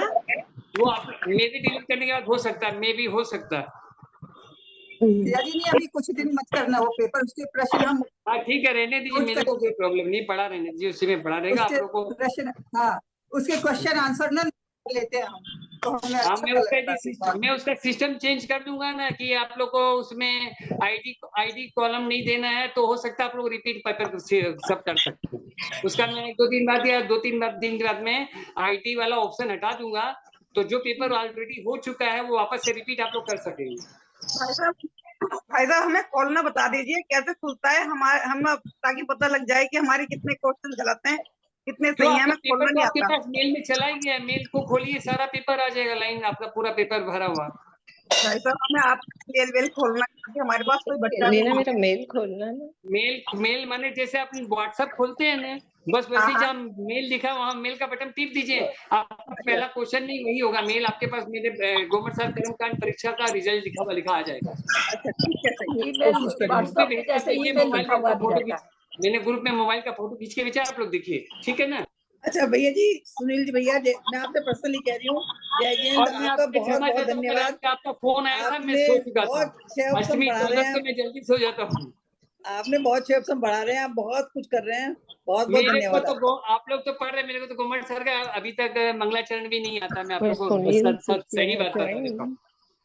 वो आप मे भी डिलीट करने के बाद हो सकता है, मे भी हो सकता है। भैया जी नहीं, अभी कुछ दिन मत करना वो पेपर, उसके प्रश्न हम हाँ ठीक है, रहने दीजिए, नोट मेरे को कोई करेंगे। प्रॉब्लम नहीं, पड़ा रहने दीजिए, उसी में पड़ा रहेगा। आप उसके लोग को प्रश्न, हाँ उसके क्वेश्चन आंसर ना लेते हैं हम, तो हमें हाँ अच्छा लगता है। मैं उसका सिस्टम चेंज कर दूंगा ना कि आप लोग को उसमें आईडी कॉलम नहीं देना है, तो हो सकता है आप लोग रिपीट पेपर सब कर सकते हैं। उसका मैं 2 दिन बाद या 2-3 दिन बाद में आईडी वाला ऑप्शन हटा दूंगा, तो जो पेपर ऑलरेडी हो चुका है वो वापस से रिपीट आप लोग कर सकेंगे। भाई साहब हमें खोलना बता दीजिए कैसे खुलता है, हम ताकि पता लग जाए कि हमारे कितने क्वेश्चन गलत हैं, कितने जो सही हैं। आपका हमें पेपर खोलना तो नहीं आपके आता। पास मेल में चला ही गया, मेल को खोलिए, सारा पेपर आ जाएगा, लाइन आपका पूरा पेपर भरा हुआ। भाई साहब हमें आप मेल खोलना है, क्योंकि हमारे पास कोई बच्चा मीना नहीं मेरा है। मेल खोलना ना। मेल माने जैसे आप व्हाट्सएप खोलते हैं ना, बस वैसे ही जहाँ मेल लिखा वहाँ मेल का बटन टिप दीजिए, आपका पहला क्वेश्चन नहीं वही होगा, मेल आपके पास मेरे गोमट सर कर्मकांड परीक्षा का रिजल्ट लिखा आ जाएगा। अच्छा ठीक है, सही ईमेल ग्रुप में व्हाट्सएप में भेजा, आप जैसे देखिए ईमेल मोबाइल लिखा में हुआ अपना भी फोटो रहता है। मैंने ग्रुप में मोबाइल का फोटो खींच के भेजा, आप लोग देखिए, ठीक है ना। अच्छा भैया जी, सुनील जी भैया, मैं आपसे पर्सनली कह रही हूँ, जय हिंद, और मैं आपका आपसे बहुत क्षमा बहुत चाहता हूँ, कल धन्यवाद। रात को आपका फोन आया था, मैं आपने सो चुका था, बहुत अच्छे ऑप्शन अष्टमी बढ़ा रहे चौदस हैं, से मैं जल्दी सो जाता हूँ। आपने बहुत अच्छे ऑप्शन बढ़ा रहे हैं, आप बहुत कुछ कर रहे हैं, बहुत बहुत मेरे को धन्यवाद तो आप लोग तो पढ़ रहे हैं, मेरे को तो गोमट सर का अभी तक मंगलाचरण भी नहीं आता, मैं आप मैं लोग को सुनील सही बात बता देता हूँ।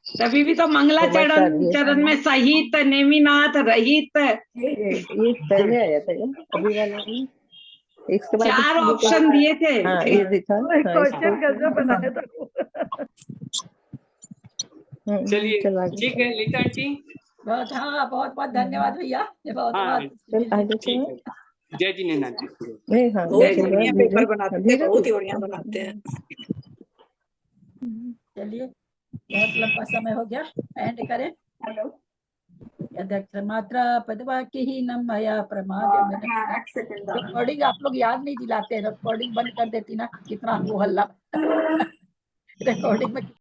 तभी भी तो मंगलाचरण चरण में सहित नेमिनाथ रहित ये पहले आया था क्या अभी वाला में? इसके बाद 4 ऑप्शन दिए थे। हाँ ये दिखा, हाँ क्वेश्चन गजब इसको बनाया था वो। चलिए चला गया। ठीक है लीता आंटी, बहुत बहुत बहुत धन्यवाद भैया, ये बहुत हाँ बहुत चल आगे चलो। ठीक है, जय जी नैना जी। नहीं हाँ बहुत ही चलो, बढ़िया धीरे पेपर बनाते हैं, धीरे बहुत ही बढ़िया बनाते हैं। चलिए, बहुत लंबा समय हो गया, एंड करें। हेलो अध्यक्ष मात्रा पदवाक्यहीनम मया प्रमाद। रिकॉर्डिंग आप लोग याद नहीं दिलाते, रिकॉर्डिंग बंद कर देती ना, कितना वो हल्ला रिकॉर्डिंग में